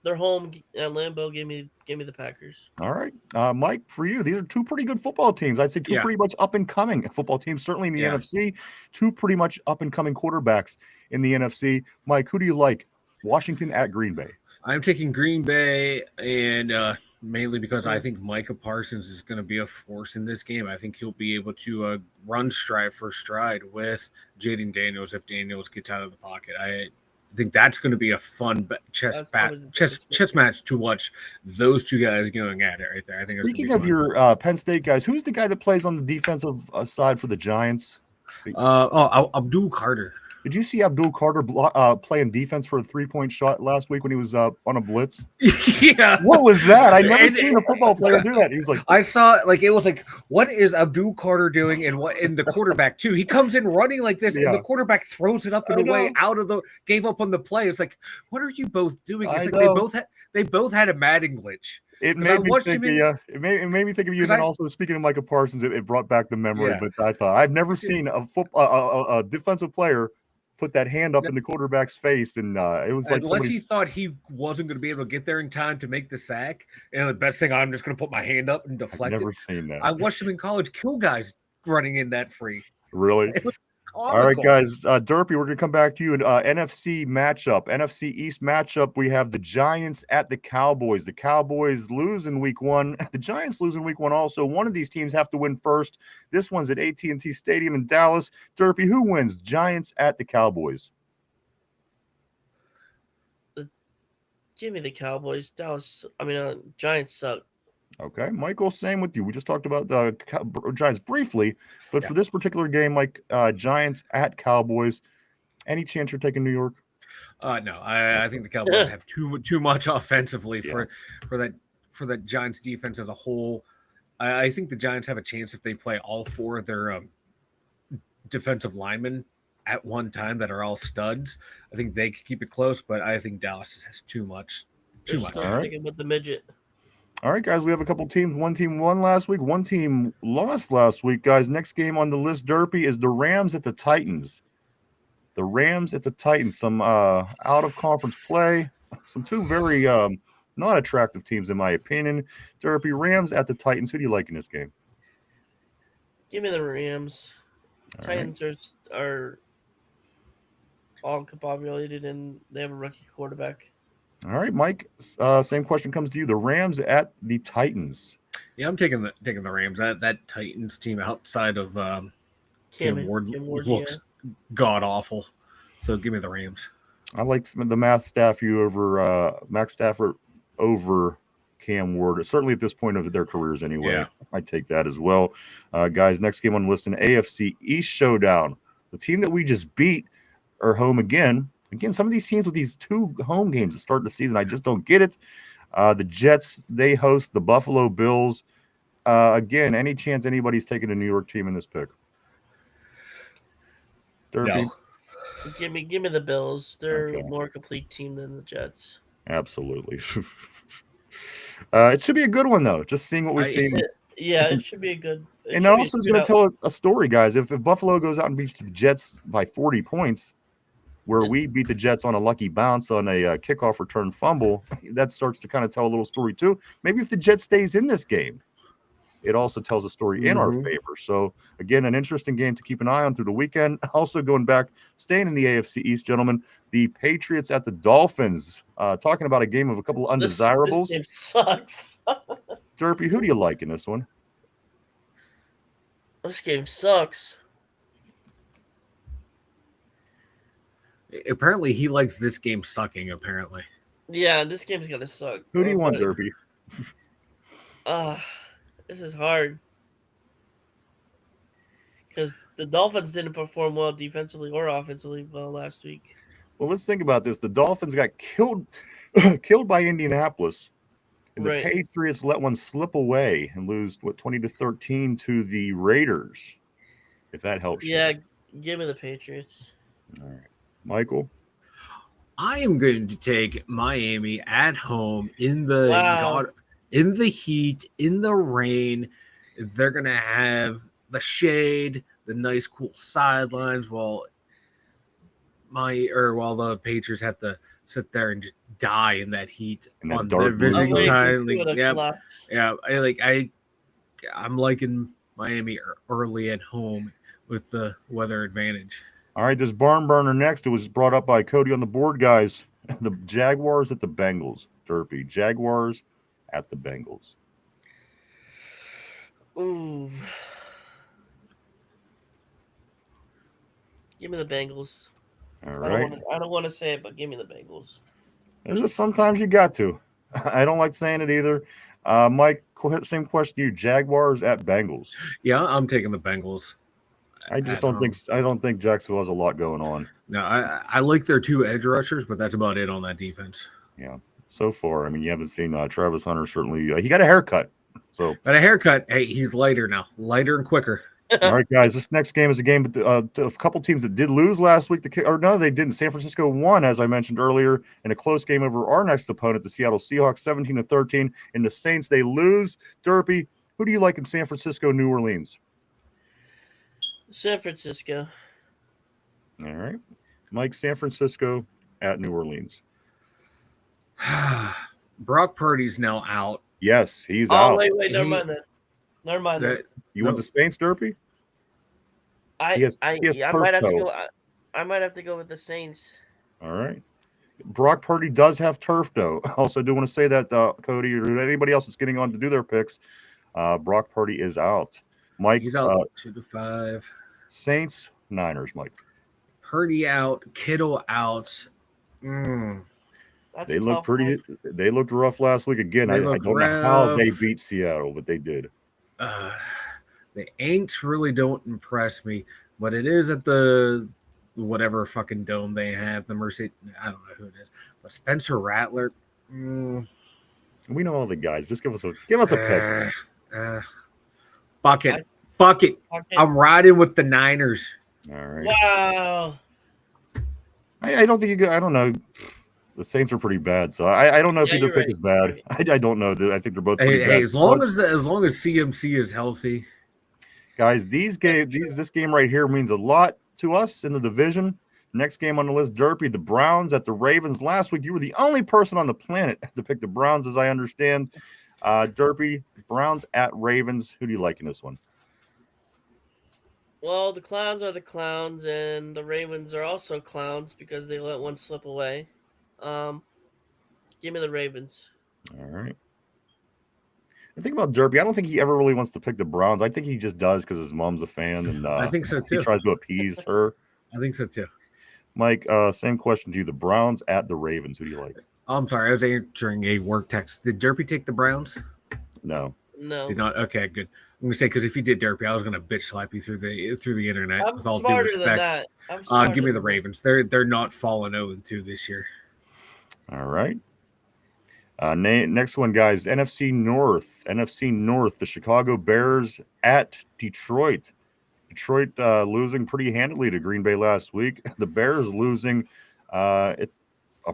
They're home at Lambeau. Give me the Packers. All right. Mike, for you, these are 2 pretty good football teams. I'd say 2 pretty much up-and-coming football teams, certainly in the NFC. 2 pretty much up-and-coming quarterbacks in the NFC. Mike, who do you like? Washington at Green Bay. I'm taking Green Bay, and mainly because I think Micah Parsons is going to be a force in this game. I think he'll be able to run stride for stride with Jaden Daniels if Daniels gets out of the pocket. I think that's going to be a fun chess match to watch those 2 guys going at it right there. I think. Speaking of your Penn State guys, who's the guy that plays on the defensive side for the Giants? Abdul Carter. Did you see Abdul Carter playing defense for a 3-point shot last week when he was on a blitz? Yeah. What was that? I never seen a football player do that. He was like, I saw it was like, what is Abdul Carter doing? And what in the quarterback too? He comes in running like this, and the quarterback throws it up in the way out of gave up on the play. It's like, what are you both doing? It's like they both had a Madden glitch. It made me think of you. It made me think of you. And then also, speaking of Micah Parsons, it brought back the memory. But I thought I've never seen a defensive player put that hand up in the quarterback's face, and it was like unless he thought he wasn't going to be able to get there in time to make the sack. And the best thing, I'm just going to put my hand up and deflect. I've never seen that. I watched him in college kill guys running in that free. Really? All right, guys. Derpy, we're going to come back to you. An NFC matchup, NFC East matchup. We have the Giants at the Cowboys. The Cowboys lose in week 1. The Giants lose in week 1 also. One of these teams have to win first. This one's at AT&T Stadium in Dallas. Derpy, who wins? Giants at the Cowboys. Give me the Cowboys. Giants suck. Okay, Michael, same with you. We just talked about the Giants briefly, but for this particular game, like Giants at Cowboys, any chance you're taking New York? No, I think the Cowboys have too much offensively for that Giants defense as a whole. I think the Giants have a chance if they play all 4 of their defensive linemen at one time that are all studs. I think they could keep it close, but I think Dallas has too much. All right. With the midget. All right, guys, we have a couple teams. One team won last week. One team lost last week, guys. Next game on the list, Derpy, is the Rams at the Titans. The Rams at the Titans. Some out-of-conference play. Some 2 very not attractive teams, in my opinion. Derpy, Rams at the Titans. Who do you like in this game? Give me the Rams. Titans are all combobulated, and they have a rookie quarterback. All right, Mike. Same question comes to you. The Rams at the Titans. Yeah, I'm taking the Rams. That Titans team outside of Cam Ward looks god awful. So give me the Rams. I like the Matt Stafford over Cam Ward. Certainly at this point of their careers anyway. Yeah. I take that as well. Guys, next game on the list, an AFC East showdown. The team that we just beat are home again. Again, some of these teams with these 2 home games to start the season, I just don't get it. The Jets, they host the Buffalo Bills. Again, any chance anybody's taking a New York team in this pick? Derby? No. Give me the Bills. They're Okay. a more complete team than the Jets. Absolutely. It should be a good one, though. Just seeing what we've seen. Yeah, it should be a good. And that also is going to tell a story, guys. If Buffalo goes out and beats the Jets by 40 points, where we beat the Jets on a lucky bounce on a kickoff return fumble, that starts to kind of tell a little story too. Maybe if the Jets stays in this game, it also tells a story in our favor. So, again, an interesting game to keep an eye on through the weekend. Also going back, staying in the AFC East, gentlemen, the Patriots at the Dolphins. Talking about a game of a couple of undesirables. This game sucks. Derpy, who do you like in this one? This game sucks. Apparently, he likes this game sucking, apparently. Yeah, this game's going to suck. Who do you want, Derpy? This is hard. Because the Dolphins didn't perform well defensively or offensively well last week. Well, let's think about this. The Dolphins got killed by Indianapolis. And the Patriots let one slip away and lose, 20-13 to the Raiders, if that helps you. Yeah, give me the Patriots. All right. Michael? I am going to take Miami at home in the heat, in the rain. They're going to have the shade, the nice, cool sidelines while the Patriots have to sit there and just die in that heat on their visiting side. I'm liking Miami early at home with the weather advantage. All right, this barn burner next. It was brought up by Cody on the board, guys. The Jaguars at the Bengals. Derpy. Jaguars at the Bengals. Ooh. Give me the Bengals. All right. I don't want to say it, but give me the Bengals. There's just sometimes you got to. I don't like saying it either. Mike, same question to you. Jaguars at Bengals. Yeah, I'm taking the Bengals. I don't think Jacksonville has a lot going on. No, I like their 2 edge rushers, but that's about it on that defense. Yeah, so far. I mean, you haven't seen Travis Hunter. Certainly, he got a haircut. So, but a haircut. Hey, he's lighter now, lighter and quicker. All right, guys. This next game is a game of a couple teams that did lose last week. No, they didn't. San Francisco won, as I mentioned earlier, in a close game over our next opponent, the Seattle Seahawks, 17-13. And the Saints, they lose. Derpy, who do you like in San Francisco, New Orleans? San Francisco. All right. Mike, San Francisco at New Orleans. Brock Purdy's now out. Yes, he's out. Wait, never mind that. You want the Saints, Derpy? I might have to go with the Saints. All right. Brock Purdy does have turf, though. Also, do want to say that, Cody, or anybody else that's getting on to do their picks, Brock Purdy is out. Mike, he's out 2-5. Saints, Niners, Mike. Purdy out, Kittle out. They looked pretty. They looked rough last week again. I don't know how they beat Seattle, but they did. The Aints really don't impress me, but it is at the whatever fucking dome they have. The Mercy, I don't know who it is, but Spencer Rattler. We know all the guys. Just give us a pick. Fuck it. I'm riding with the Niners. All right. Wow. I don't think I don't know. The Saints are pretty bad, so I don't know if either pick is bad. I don't know. I think they're both pretty bad. As long as CMC is healthy, guys. This game right here means a lot to us in the division. Next game on the list, Derpy, the Browns at the Ravens. Last week, you were the only person on the planet to pick the Browns, as I understand. Derpy, Browns at Ravens. Who do you like in this one? Well, the clowns are the clowns, and the Ravens are also clowns because they let one slip away. Give me the Ravens. All right. The thing about Derby, I don't think he ever really wants to pick the Browns. I think he just does because his mom's a fan, and I think so he too. tries to appease her. I think so too. Mike, same question to you. The Browns at the Ravens. Who do you like? Oh, I'm sorry, I was answering a work text. Did Derpy take the Browns? No. No. Did not. Okay, good. I'm gonna say because if you did Derpy, I was gonna bitch slap you through the internet. I'm with all due smarter than respect, that. I'm smarter give me the than that. Ravens. They're not falling 0-2 this year. All right. Next one, guys. NFC North. NFC North. The Chicago Bears at Detroit. Detroit losing pretty handily to Green Bay last week. The Bears losing a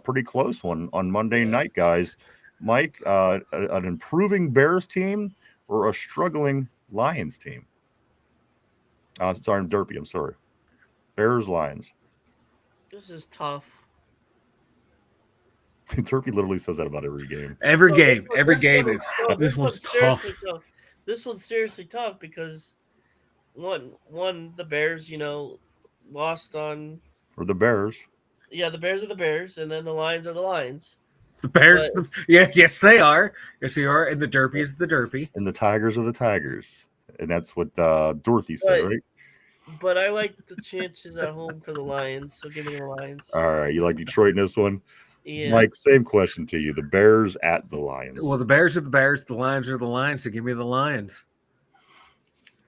pretty close one on Monday night, guys. Mike, an improving Bears team or a struggling Lions team? Sorry, Derpy. I'm sorry. Bears, Lions. This is tough. Derpy literally says that about every game. Every game is. No, This one's seriously tough. This one's seriously tough because one the Bears, lost on. Or the Bears. Yeah, the Bears are the Bears, and then the Lions are the Lions. The Bears, yes, they are. Yes, they are. And the Derpy is the Derpy. And the Tigers are the Tigers. And that's what Dorothy said, right? But I like the chances at home for the Lions, so give me the Lions. All right. You like Detroit in this one? Yeah. Mike, same question to you. The Bears at the Lions. Well, the Bears are the Bears. The Lions are the Lions. So give me the Lions.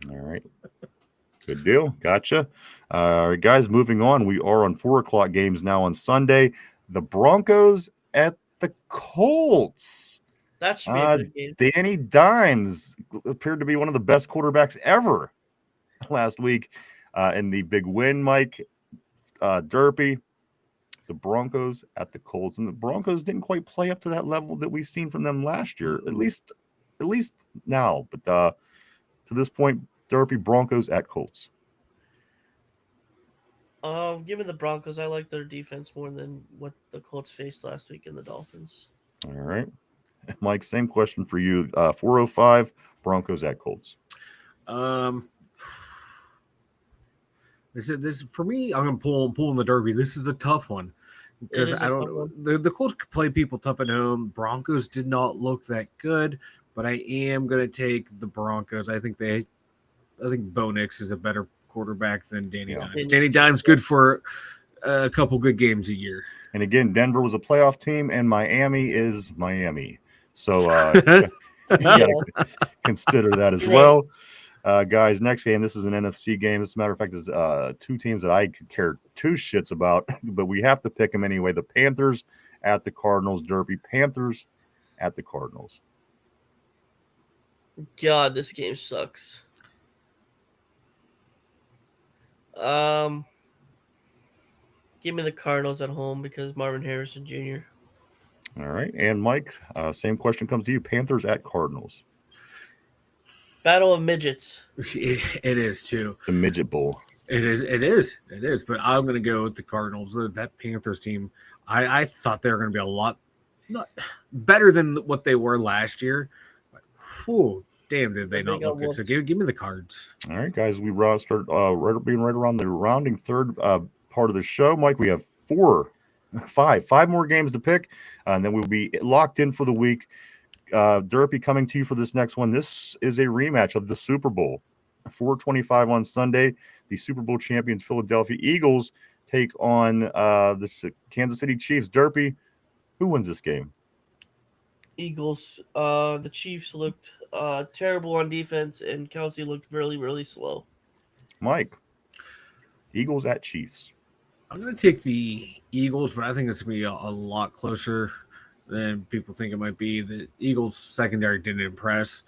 All right. Good deal. Gotcha. All right, guys, moving on. We are on 4:00 games now on Sunday. The Broncos at the Colts. That should be a good game. Danny Dimes appeared to be one of the best quarterbacks ever last week in the big win, Mike. Derpy, the Broncos at the Colts. And the Broncos didn't quite play up to that level that we've seen from them last year, at least now. But to this point, Derpy, Broncos at Colts. Given the Broncos, I like their defense more than what the Colts faced last week in the Dolphins. All right. Mike, same question for you. 4:05, Broncos at Colts. This for me. I'm gonna pull in the Derby. This is a tough one because I don't. The Colts could play people tough at home. Broncos did not look that good, but I am gonna take the Broncos. I think Bo Nix is a better quarterback than Danny Dimes. Danny Dimes good for a couple good games a year. And again, Denver was a playoff team, and Miami is Miami. So you got to consider that as well. Guys, next game, this is an NFC game. As a matter of fact, it's two teams that I could care two shits about, but we have to pick them anyway. The Panthers at the Cardinals. Derby, Panthers at the Cardinals. God, this game sucks. Give me the Cardinals at home because Marvin Harrison Jr. All right. And Mike, same question comes to you. Panthers at Cardinals. Battle of midgets. It is too. The Midget Bowl. It is. But I'm going to go with the Cardinals. That Panthers team, I thought they were going to be a lot better than what they were last year. But, whew, damn, did they not look good. So give me the Cards. All right, guys. We start being right around the rounding third part of the show. Mike, we have five more games to pick, and then we'll be locked in for the week. Derpy, coming to you for this next one. This is a rematch of the Super Bowl. 4:25 on Sunday. The Super Bowl champions Philadelphia Eagles take on the Kansas City Chiefs. Derpy, who wins this game? Eagles. The Chiefs looked terrible on defense, and Kelsey looked really, really slow. Mike, Eagles at Chiefs. I'm going to take the Eagles, but I think it's going to be a lot closer than people think it might be. The Eagles secondary didn't impress.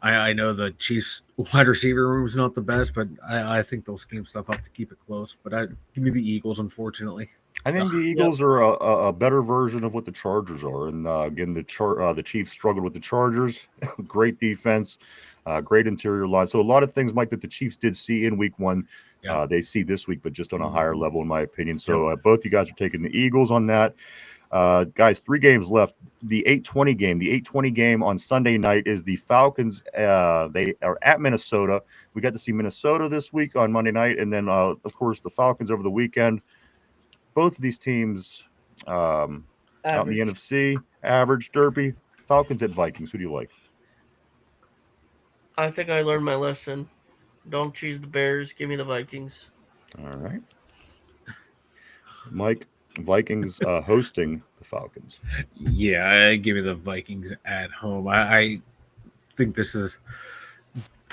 I know the Chiefs wide receiver room is not the best, but I think they'll scheme stuff up to keep it close. But give me the Eagles, unfortunately. I think the Eagles are a better version of what the Chargers are. And again, the Chiefs struggled with the Chargers. Great defense, great interior line. So a lot of things, Mike, that the Chiefs did see in week one, they see this week, but just on a higher level, in my opinion. So both you guys are taking the Eagles on that. Guys, 3 games left. The 8:20 game. The 8:20 game on Sunday night is the Falcons. They are at Minnesota. We got to see Minnesota this week on Monday night, and then, of course, the Falcons over the weekend. Both of these teams out in the NFC, average. Derpy, Falcons at Vikings. Who do you like? I think I learned my lesson. Don't choose the Bears. Give me the Vikings. All right. Mike, Vikings hosting the Falcons. Yeah, give me the Vikings at home. I think this is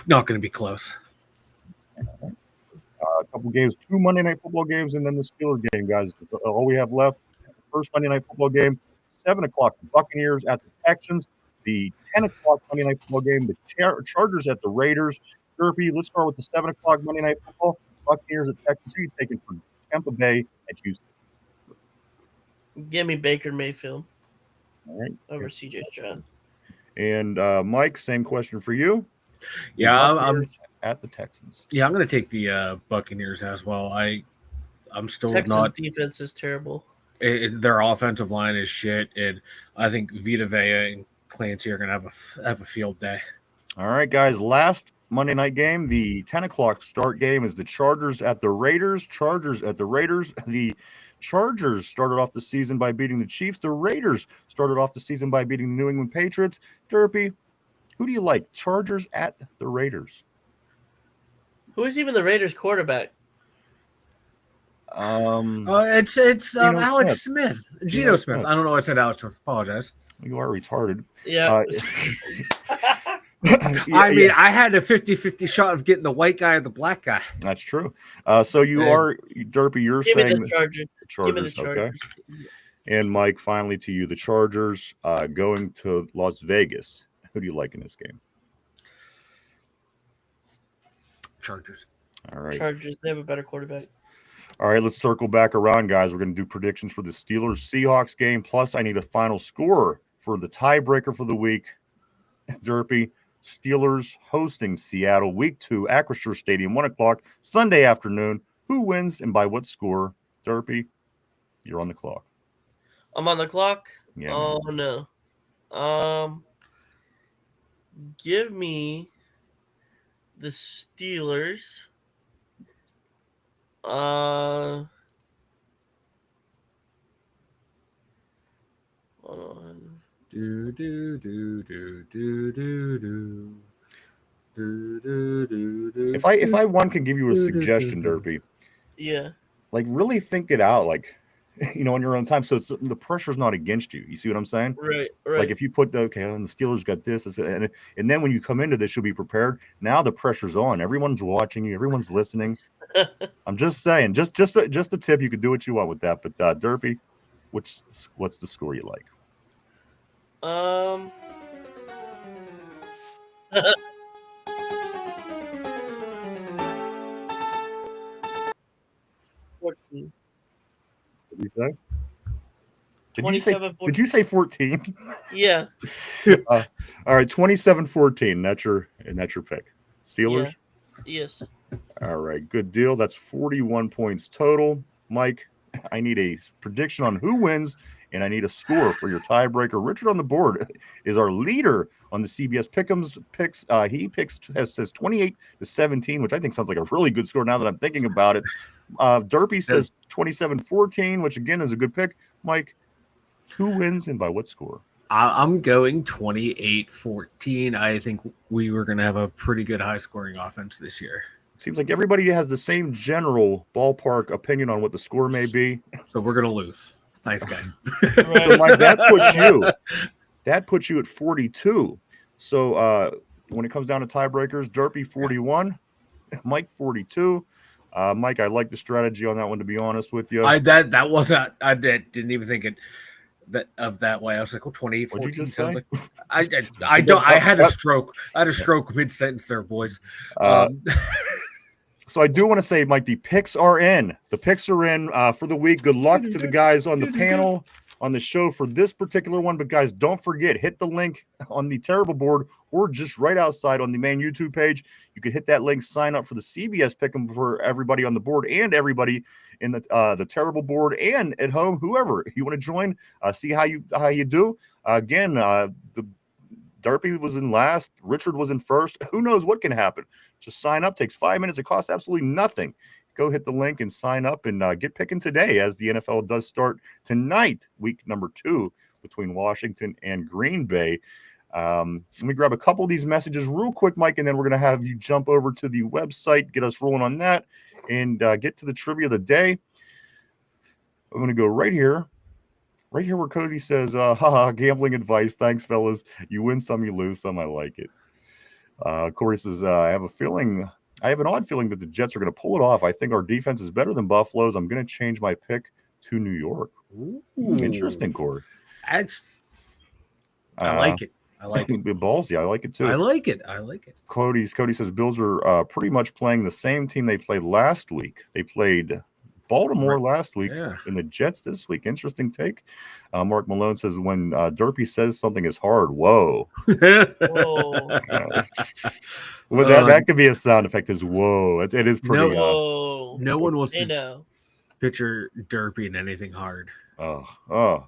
not going to be close. A couple games, 2 Monday Night Football games, and then the Steelers game, guys. All we have left. First Monday Night Football game, 7 o'clock, the Buccaneers at the Texans. The 10 o'clock Monday Night Football game, the Chargers at the Raiders. Derby, let's start with the 7 o'clock Monday Night Football. Buccaneers at Texans. Who are you taking for Tampa Bay at Houston? Give me Baker Mayfield All right. over CJ Stroud. And Mike, same question for you. Yeah, I'm at the Texans. Yeah, I'm going to take the Buccaneers as well. I'm still Texas not. Defense is terrible. Their offensive line is shit, and I think Vita Vea and Clancy are going to have a field day. All right, guys. Last Monday night game, the 10 o'clock start game is the Chargers at the Raiders. Chargers at the Raiders. The Chargers started off the season by beating the Chiefs. The Raiders started off the season by beating the New England Patriots. Derpy, who do you like? Chargers at the Raiders. Who is even the Raiders quarterback? It's Alex Smith. Geno Smith. I don't know why I said Alex Smith. Apologize. You are retarded. Yeah. I had a 50-50 shot of getting the white guy or the black guy. That's true. So you are, Derpy, you're Give saying me the Chargers. Chargers, Give me the Chargers. Okay. And Mike, finally to you, the Chargers going to Las Vegas. Who do you like in this game? Chargers. All right. Chargers. They have a better quarterback. All right, let's circle back around, guys. We're going to do predictions for the Steelers-Seahawks game. Plus, I need a final score for the tiebreaker for the week. Derpy, Steelers hosting Seattle, Week 2, Acrisure Stadium, 1 o'clock, Sunday afternoon. Who wins and by what score? Derpy, you're on the clock. I'm on the clock? Yeah. Oh, no. Give me the Steelers. Hold on. If I one can give you a suggestion, Derpy, Yeah. like really think it out, like on your own time, so the pressure's not against you. You see what I'm saying? Right. Like if you put and the Steelers got this, and then when you come into this, you'll be prepared. Now the pressure's on. Everyone's watching you. Everyone's listening. I'm just saying, just a tip. You could do what you want with that. But Derpy, what's the score you like? 14. What did you say? 27. Did you say 14? Yeah. All right, 27-14. That's your pick. Steelers? Yeah. Yes. All right, good deal. That's 41 points total. Mike, I need a prediction on who wins, and I need a score for your tiebreaker. Richard on the board is our leader on the CBS Pick'ems picks. He says 28-17, which I think sounds like a really good score now that I'm thinking about it. Derpy says 27-14, which again is a good pick. Mike, who wins and by what score? I'm going 28-14. I think we were going to have a pretty good high-scoring offense this year. Seems like everybody has the same general ballpark opinion on what the score may be. So we're going to lose. Thanks, guys. Right. So, Mike, that puts you at 42. So when it comes down to tiebreakers, Derpy 41, Mike 42. Mike, I like the strategy on that one, to be honest with you. I didn't even think that way. I was like, 28-14 What'd you just sounds say? like I had a stroke. I had a stroke mid-sentence there, boys. So I do want to say, Mike, the picks are in. The picks are in for the week. Good luck to the guys on the panel on the show for this particular one. But guys, don't forget, hit the link on the Terrible board or just right outside on the main YouTube page. You can hit that link, sign up for the CBS Pick'em for everybody on the board and everybody in the Terrible board and at home, whoever you want to join. See how you do. Again, the Derpy was in last. Richard was in first. Who knows what can happen? Just sign up. Takes 5 minutes. It costs absolutely nothing. Go hit the link and sign up and get picking today as the NFL does start tonight, week number 2 between Washington and Green Bay. Let me grab a couple of these messages real quick, Mike, and then we're going to have you jump over to the website, get us rolling on that, and get to the trivia of the day. I'm going to go right here where Cody says, haha, gambling advice. Thanks, fellas. You win some, you lose some. I like it. Corey says, I have an odd feeling that the Jets are going to pull it off. I think our defense is better than Buffalo's. I'm going to change my pick to New York. Ooh. Interesting, Corey. I like it. I like it. Ballsy. I like it too. I like it. Cody says Bills are pretty much playing the same team they played last week. They played Baltimore last week and the Jets this week. Interesting take. Mark Malone says when Derpy says something is hard, whoa. Whoa. Well, that could be a sound effect as whoa. It is pretty. Whoa. No one wants to know. picture Derpy in anything hard. Oh.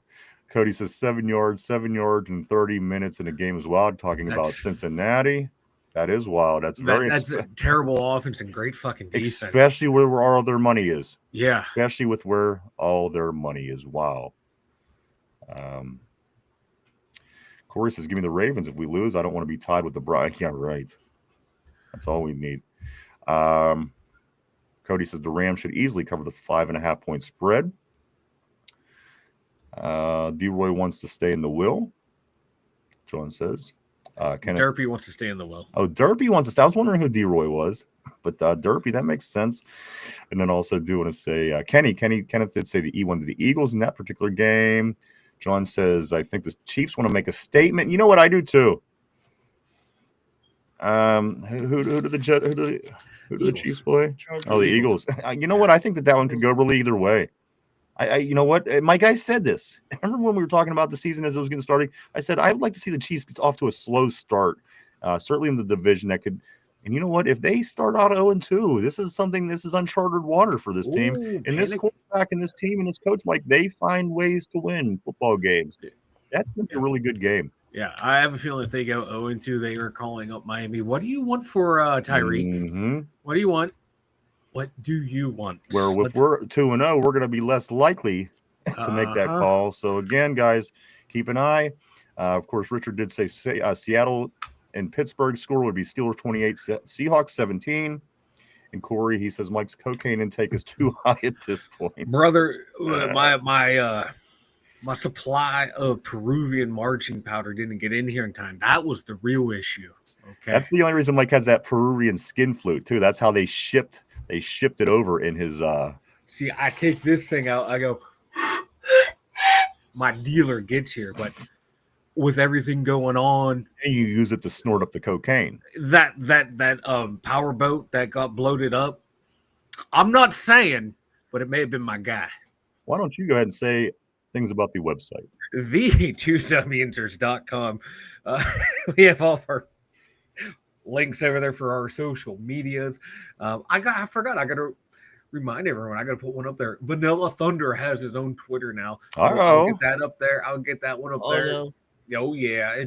Cody says 7 yards in 30 minutes in a game is wild. Talking about Cincinnati. That is wild. That's a terrible offense and great fucking defense. Especially where all their money is. Yeah. Especially with where all their money is. Wow. Corey says, give me the Ravens. If we lose, I don't want to be tied with the Browns. Yeah, right. That's all we need. Cody says the Rams should easily cover the 5.5 point spread. D-Roy wants to stay in the will. John says. Derpy wants to stay in the will. Oh, Derpy wants to stay. I was wondering who D-Roy was, but Derpy, that makes sense. And then also do want to say Kenneth did say the E won to the Eagles in that particular game. John says, I think the Chiefs want to make a statement. You know what? I do too. Who do the Chiefs play? The Eagles. You know what? I think that one could go really either way. You know what? My guy said this. I remember when we were talking about the season as it was getting started. I said I would like to see the Chiefs get off to a slow start, certainly in the division that could. And you know what? If they start out 0-2, this is uncharted water for this team. And this quarterback and this team and this coach, Mike, they find ways to win football games. That's been a really good game. Yeah, I have a feeling if they go 0-2, they are calling up Miami. What do you want for Tyreek? Mm-hmm. What do you want? What do you want? Where if we're 2-0, we're going to be less likely to make that call. So again, guys, keep an eye. Of course, Richard did say Seattle and Pittsburgh score would be Steelers 28, Seahawks 17. And Corey, he says Mike's cocaine intake is too high at this point. Brother, my supply of Peruvian marching powder didn't get in here in time. That was the real issue. Okay, that's the only reason Mike has that Peruvian skin flute too. That's how they shipped it over in his. See, I take this thing out. I go. My dealer gets here, but with everything going on, and you use it to snort up the cocaine. That power boat that got bloated up. I'm not saying, but it may have been my guy. Why don't you go ahead and say things about the website? The2winters.com. We have all of our links over there for our social medias. I forgot. I got to remind everyone. I got to put one up there. Vanilla Thunder has his own Twitter now. I'll get that up there. I'll get that one up there. No. Oh yeah,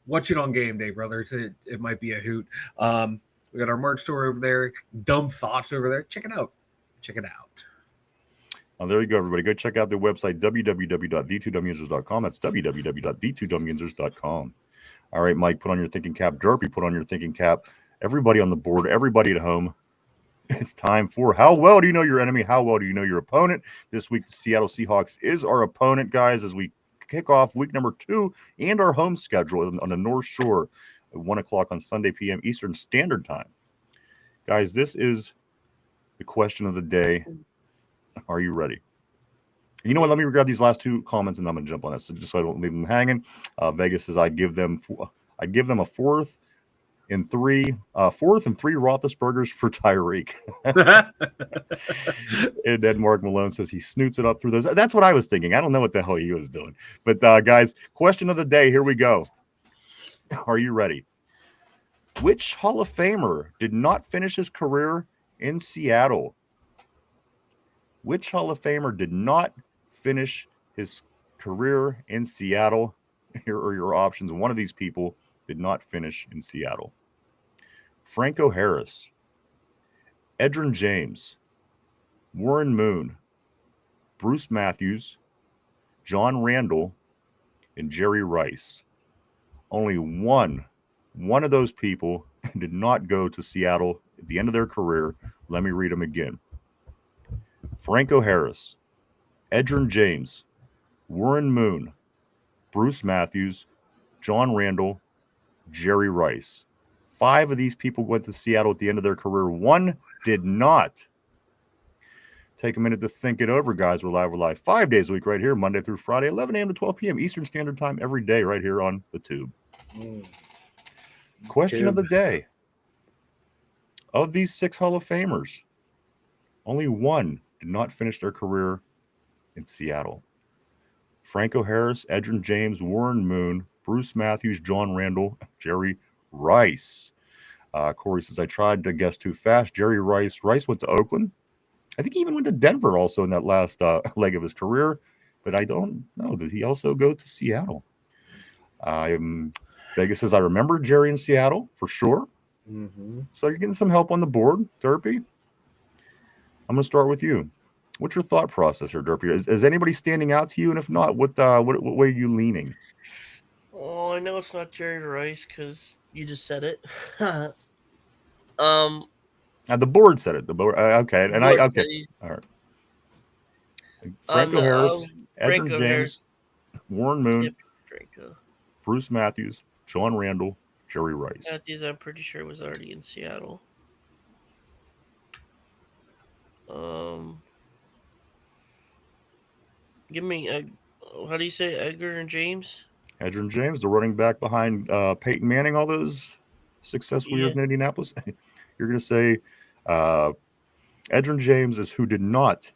watch it on game day, brother. It might be a hoot. We got our merch store over there. Dumb Thoughts over there. Check it out. Oh, there you go, everybody. Go check out their website, www.the2winters.com. That's www.the2winters.com. All right, Mike, put on your thinking cap. Derpy, put on your thinking cap. Everybody on the board, everybody at home. It's time for How Well Do You Know Your Enemy? How Well Do You Know Your Opponent? This week, the Seattle Seahawks is our opponent, guys, as we kick off week number 2 and our home schedule on the North Shore at 1 o'clock on Sunday p.m. Eastern Standard Time. Guys, this is the question of the day. Are you ready? You know what? Let me grab these last 2 comments and I'm going to jump on this, just so I don't leave them hanging. Vegas says I'd give them a fourth and three Roethlisbergers for Tyreek. And then Mark Malone says he snoots it up through those. That's what I was thinking. I don't know what the hell he was doing. But guys, question of the day. Here we go. Are you ready? Which Hall of Famer did not finish his career in Seattle? Which Hall of Famer did not finish his career in Seattle? Here are your options. One of these people did not finish in Seattle. Franco Harris, Edgerrin James, Warren Moon, Bruce Matthews, John Randall, and Jerry Rice. only one of those people did not go to Seattle at the end of their career. Let me read them again. Franco Harris, Edgerrin James, Warren Moon, Bruce Matthews, John Randall, Jerry Rice. 5 of these people went to Seattle at the end of their career. 1 did not. Take a minute to think it over, guys. We're live 5 days a week right here, Monday through Friday, 11 a.m. to 12 p.m. Eastern Standard Time every day right here on the Tube. Question of the day. Of these 6 Hall of Famers, only 1 did not finish their career in Seattle. Franco Harris, Edgerrin James, Warren Moon, Bruce Matthews, John Randall, Jerry Rice. Corey says, I tried to guess too fast. Jerry Rice. Rice went to Oakland. I think he even went to Denver also in that last leg of his career, but I don't know. Did he also go to Seattle? Vegas says, I remember Jerry in Seattle for sure. Mm-hmm. So you're getting some help on the board, Derpy. I'm going to start with you. What's your thought process here, Derpy? Is anybody standing out to you? And if not, what way are you leaning? Oh, I know it's not Jerry Rice because you just said it. The board said it. The board. Okay, and I okay. All right. Franco Harris, Edgerrin James, Warren Moon, Yep, Franco. Bruce Matthews, John Randall, Jerry Rice. Matthews, I'm pretty sure was already in Seattle. Give me how do you say Edgerrin James? Edgerrin James, the running back behind Peyton Manning, all those successful years in Indianapolis. You're going to say Edgerrin James is who did not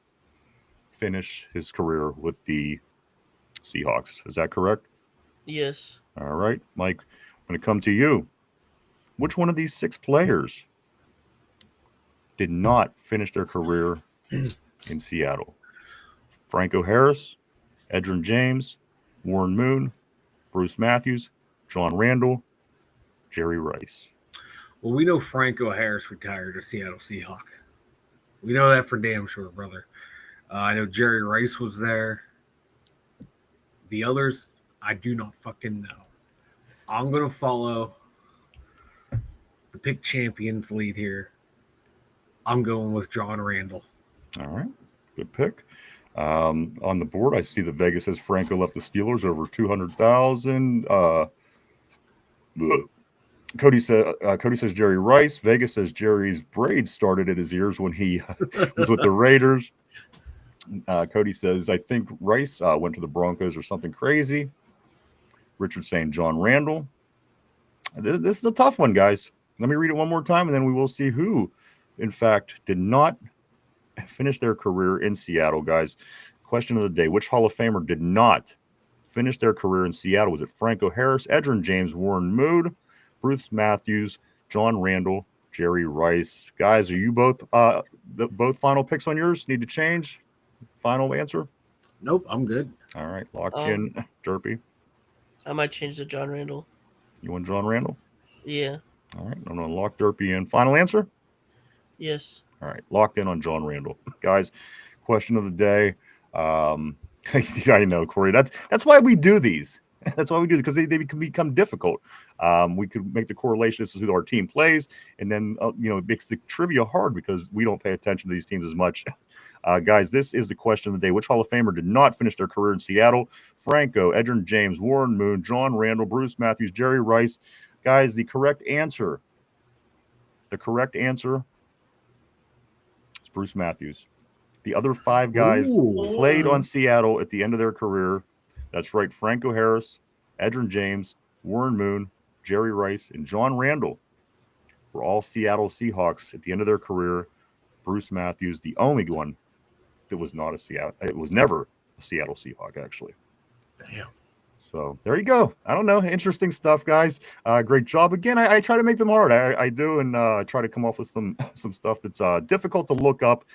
finish his career with the Seahawks. Is that correct? Yes. All right, Mike, I'm going to come to you. Which one of these 6 players did not finish their career in Seattle? Franco Harris, Edgerrin James, Warren Moon, Bruce Matthews, John Randall, Jerry Rice. Well, we know Franco Harris retired a Seattle Seahawk. We know that for damn sure, brother. I know Jerry Rice was there. The others, I do not fucking know. I'm going to follow the pick champions lead here. I'm going with John Randall. All right. Good pick. On the board, I see that Vegas says Franco left the Steelers over 200,000. Cody says Jerry Rice. Vegas says Jerry's braids started at his ears when he was with the Raiders. Cody says, I think Rice went to the Broncos or something crazy. Richard saying John Randall. This is a tough one, guys. Let me read it one more time, and then we will see who, in fact, did not finish their career in Seattle, guys. Question of the day. Which Hall of Famer did not finish their career in Seattle? Was it Franco Harris, Edgerrin James, Warren Moon, Bruce Matthews, John Randall, Jerry Rice? Guys, are you both final picks on yours? Need to change? Final answer? Nope, I'm good. All right, locked in. Derpy? I might change to John Randall. You want John Randall? Yeah. All right, I'm going to lock Derpy in. Final answer? Yes. All right, locked in on John Randall. Guys, question of the day. I know, Corey. That's why we do these. That's why we do it, because they can become difficult. We could make the correlation. This is who our team plays, and then it makes the trivia hard because we don't pay attention to these teams as much. Guys, this is the question of the day. Which Hall of Famer did not finish their career in Seattle? Franco, Edgerrin James, Warren Moon, John Randall, Bruce Matthews, Jerry Rice. Guys, the correct answer is Bruce Matthews. The other 5 guys played on Seattle at the end of their career. That's right. Franco Harris, Edgerrin James, Warren Moon, Jerry Rice, and John Randall were all Seattle Seahawks at the end of their career. Bruce Matthews, the only one that was not a Seattle. It was never a Seattle Seahawk, actually. Damn. So there you go. I don't know. Interesting stuff, guys. Great job. Again, I try to make them hard. I do, and try to come up with some stuff that's difficult to look up.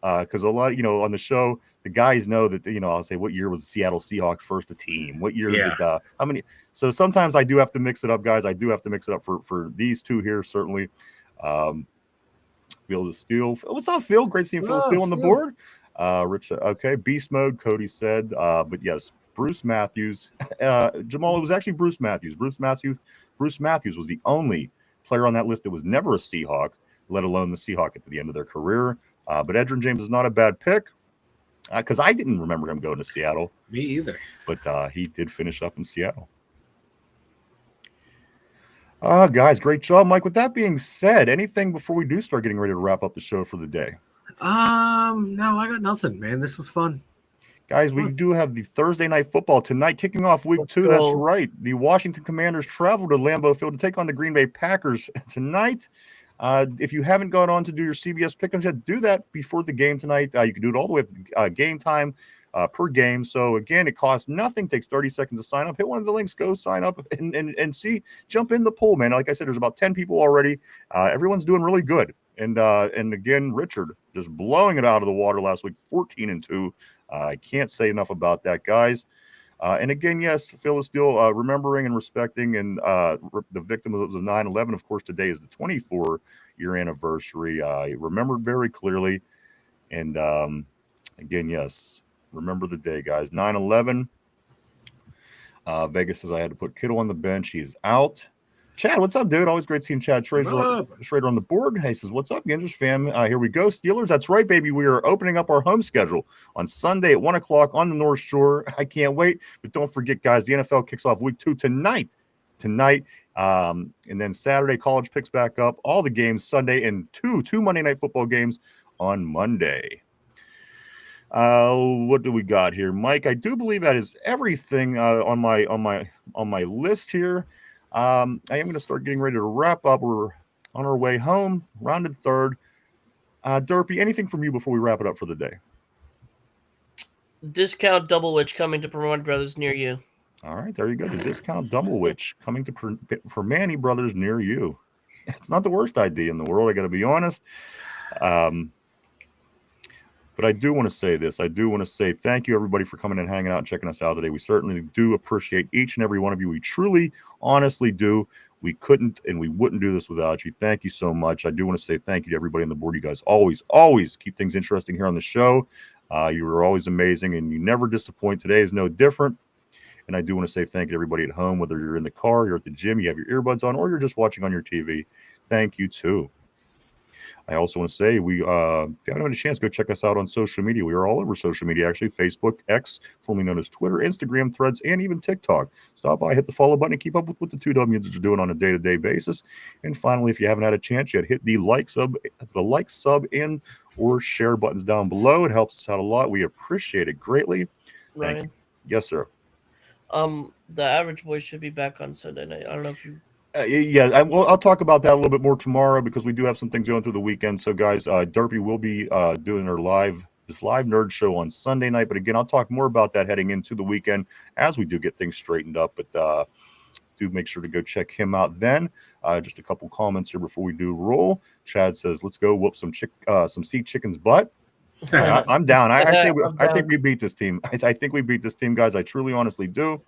Because a lot, on the show, the guys know that, I'll say, what year was the Seattle Seahawks first a team? What year did, how many? So sometimes I do have to mix it up, guys. I do have to mix it up for these 2 here, certainly. Phil the Steel. What's up, Phil? Great seeing Phil Steel on the board. Rich, okay. Beast mode, Cody said. But yes, Bruce Matthews. Jamal, it was actually Bruce Matthews. Bruce Matthews was the only player on that list that was never a Seahawk, let alone the Seahawk at the end of their career. But Edgerrin James is not a bad pick because I didn't remember him going to Seattle. Me either. But he did finish up in Seattle. Guys, great job, Mike. With that being said, anything before we do start getting ready to wrap up the show for the day? No, I got nothing, man. This was fun. Guys, we do have the Thursday night football tonight, kicking off week 2. That's right. The Washington Commanders travel to Lambeau Field to take on the Green Bay Packers tonight. If you haven't gone on to do your CBS pick'ems yet, do that before the game tonight. You can do it all the way up to game time per game. So again, it costs nothing. Takes 30 seconds to sign up. Hit one of the links. Go sign up and see. Jump in the pool, man. Like I said, there's about 10 people already. Everyone's doing really good. And again, Richard just blowing it out of the water last week, 14-2. I can't say enough about that, guys. And again, yes, Phyllis Steele, remembering and respecting and the victim of 9/11. Of course, today is the 24-year anniversary. I remembered very clearly. And again, yes, remember the day, guys. 9/11. Vegas says I had to put Kittle on the bench. He's out. Chad, what's up, dude? Always great seeing Chad Schrader on the board. Hey, says, what's up, Yanders fam? Here we go. Steelers, that's right, baby. We are opening up our home schedule on Sunday at 1 o'clock on the North Shore. I can't wait. But don't forget, guys, the NFL kicks off week 2 tonight. And then Saturday, college picks back up. All the games Sunday and two Monday Night Football games on Monday. What do we got here, Mike? I do believe that is everything on my list here. I am going to start getting ready to wrap up. We're on our way home, rounded third. Derpy, anything from you before we wrap it up for the day? Discount Double Witch coming to Permanente Brothers near you. All right, there you go. The Discount Double Witch coming to Permanente Brothers near you. It's not the worst idea in the world, I got to be honest. But I do want to say this. I do want to say thank you, everybody, for coming and hanging out and checking us out today. We certainly do appreciate each and every one of you. We truly, honestly do. We couldn't and we wouldn't do this without you. Thank you so much. I do want to say thank you to everybody on the board. You guys always keep things interesting here on the show. You are always amazing, and you never disappoint. Today is no different. And I do want to say thank you to everybody at home, whether you're in the car, you're at the gym, you have your earbuds on, or you're just watching on your TV. Thank you, too. I also want to say, if you haven't had a chance, go check us out on social media. We are all over social media, actually. Facebook, X, formerly known as Twitter, Instagram, Threads, and even TikTok. Stop by, hit the follow button, and keep up with what the two W's are doing on a day-to-day basis. And finally, if you haven't had a chance yet, hit the like, sub, and or share buttons down below. It helps us out a lot. We appreciate it greatly. Ryan? Thank you. Yes, sir. The Average Boys should be back on Sunday night. I don't know if you... I'll talk about that a little bit more tomorrow because we do have some things going through the weekend. So, guys, Derpy will be doing her live nerd show on Sunday night. But again, I'll talk more about that heading into the weekend as we do get things straightened up. But do make sure to go check him out then. Just a couple comments here before we do roll. Chad says, "Let's go whoop some Sea Chicken's butt." I'm down. I think we beat this team. I think we beat this team, guys. I truly, honestly do.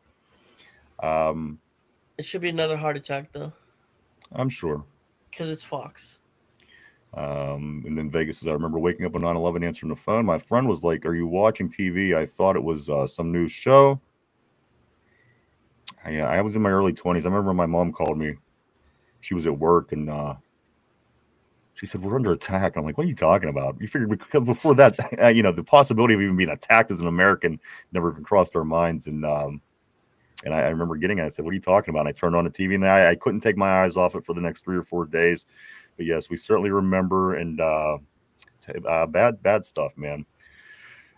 It should be another heart attack, though. I'm sure. Because it's Fox. And then Vegas says, I remember waking up on 9/11 answering the phone. My friend was like, are you watching TV? I thought it was some new show. I was in my early 20s. I remember my mom called me. She was at work, and she said, we're under attack. I'm like, what are you talking about? You figured before that, the possibility of even being attacked as an American never even crossed our minds. And I remember getting it. I said, what are you talking about? And I turned on the TV, and I couldn't take my eyes off it for the next 3 or 4 days. But yes, we certainly remember, and bad stuff, man.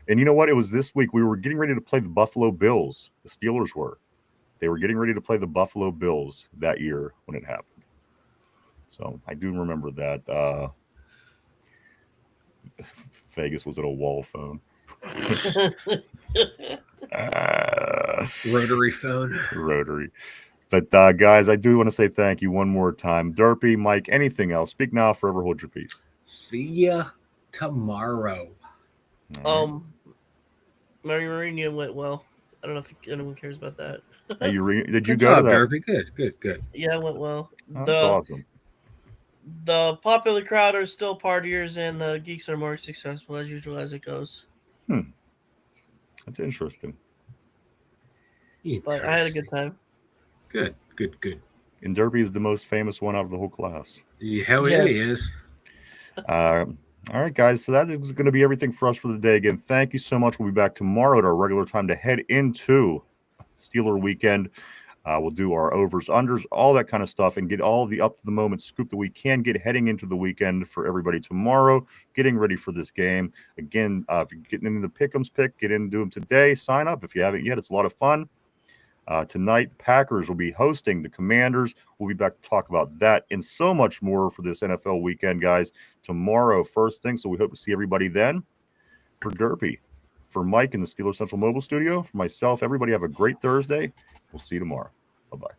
And you know what? It was this week. We were getting ready to play the Buffalo Bills. The Steelers were. They were getting ready to play the Buffalo Bills that year when it happened. So I do remember that. Vegas was at a wall phone. Rotary phone. Rotary. But guys, I do want to say thank you one more time. Derpy, Mike, anything else? Speak now, forever hold your peace. See ya tomorrow. Mary Mourinho went well. I don't know if anyone cares about that. Did you Good go job, to that? Derpy. Good. Yeah, it went well. That's awesome. The popular crowd are still partiers, and the geeks are more successful as usual as it goes. That's interesting. But I had a good time. Good. And Derby is the most famous one out of the whole class. Hell yeah, Yeah. he is. All right, guys. So that is going to be everything for us for the day. Again, thank you so much. We'll be back tomorrow at our regular time to head into Steeler weekend. We'll do our overs, unders, all that kind of stuff, and get all the up to the moment scoop that we can get heading into the weekend for everybody tomorrow, getting ready for this game. Again, if you're getting into the Pick'ems pick, get in and do them today. Sign up if you haven't yet. It's a lot of fun. Tonight, the Packers will be hosting the Commanders. We'll be back to talk about that and so much more for this NFL weekend, guys. Tomorrow, first thing. So we hope to see everybody then. For Derpy, for Mike in the Steeler Central Mobile Studio, for myself, everybody have a great Thursday. We'll see you tomorrow. Bye-bye.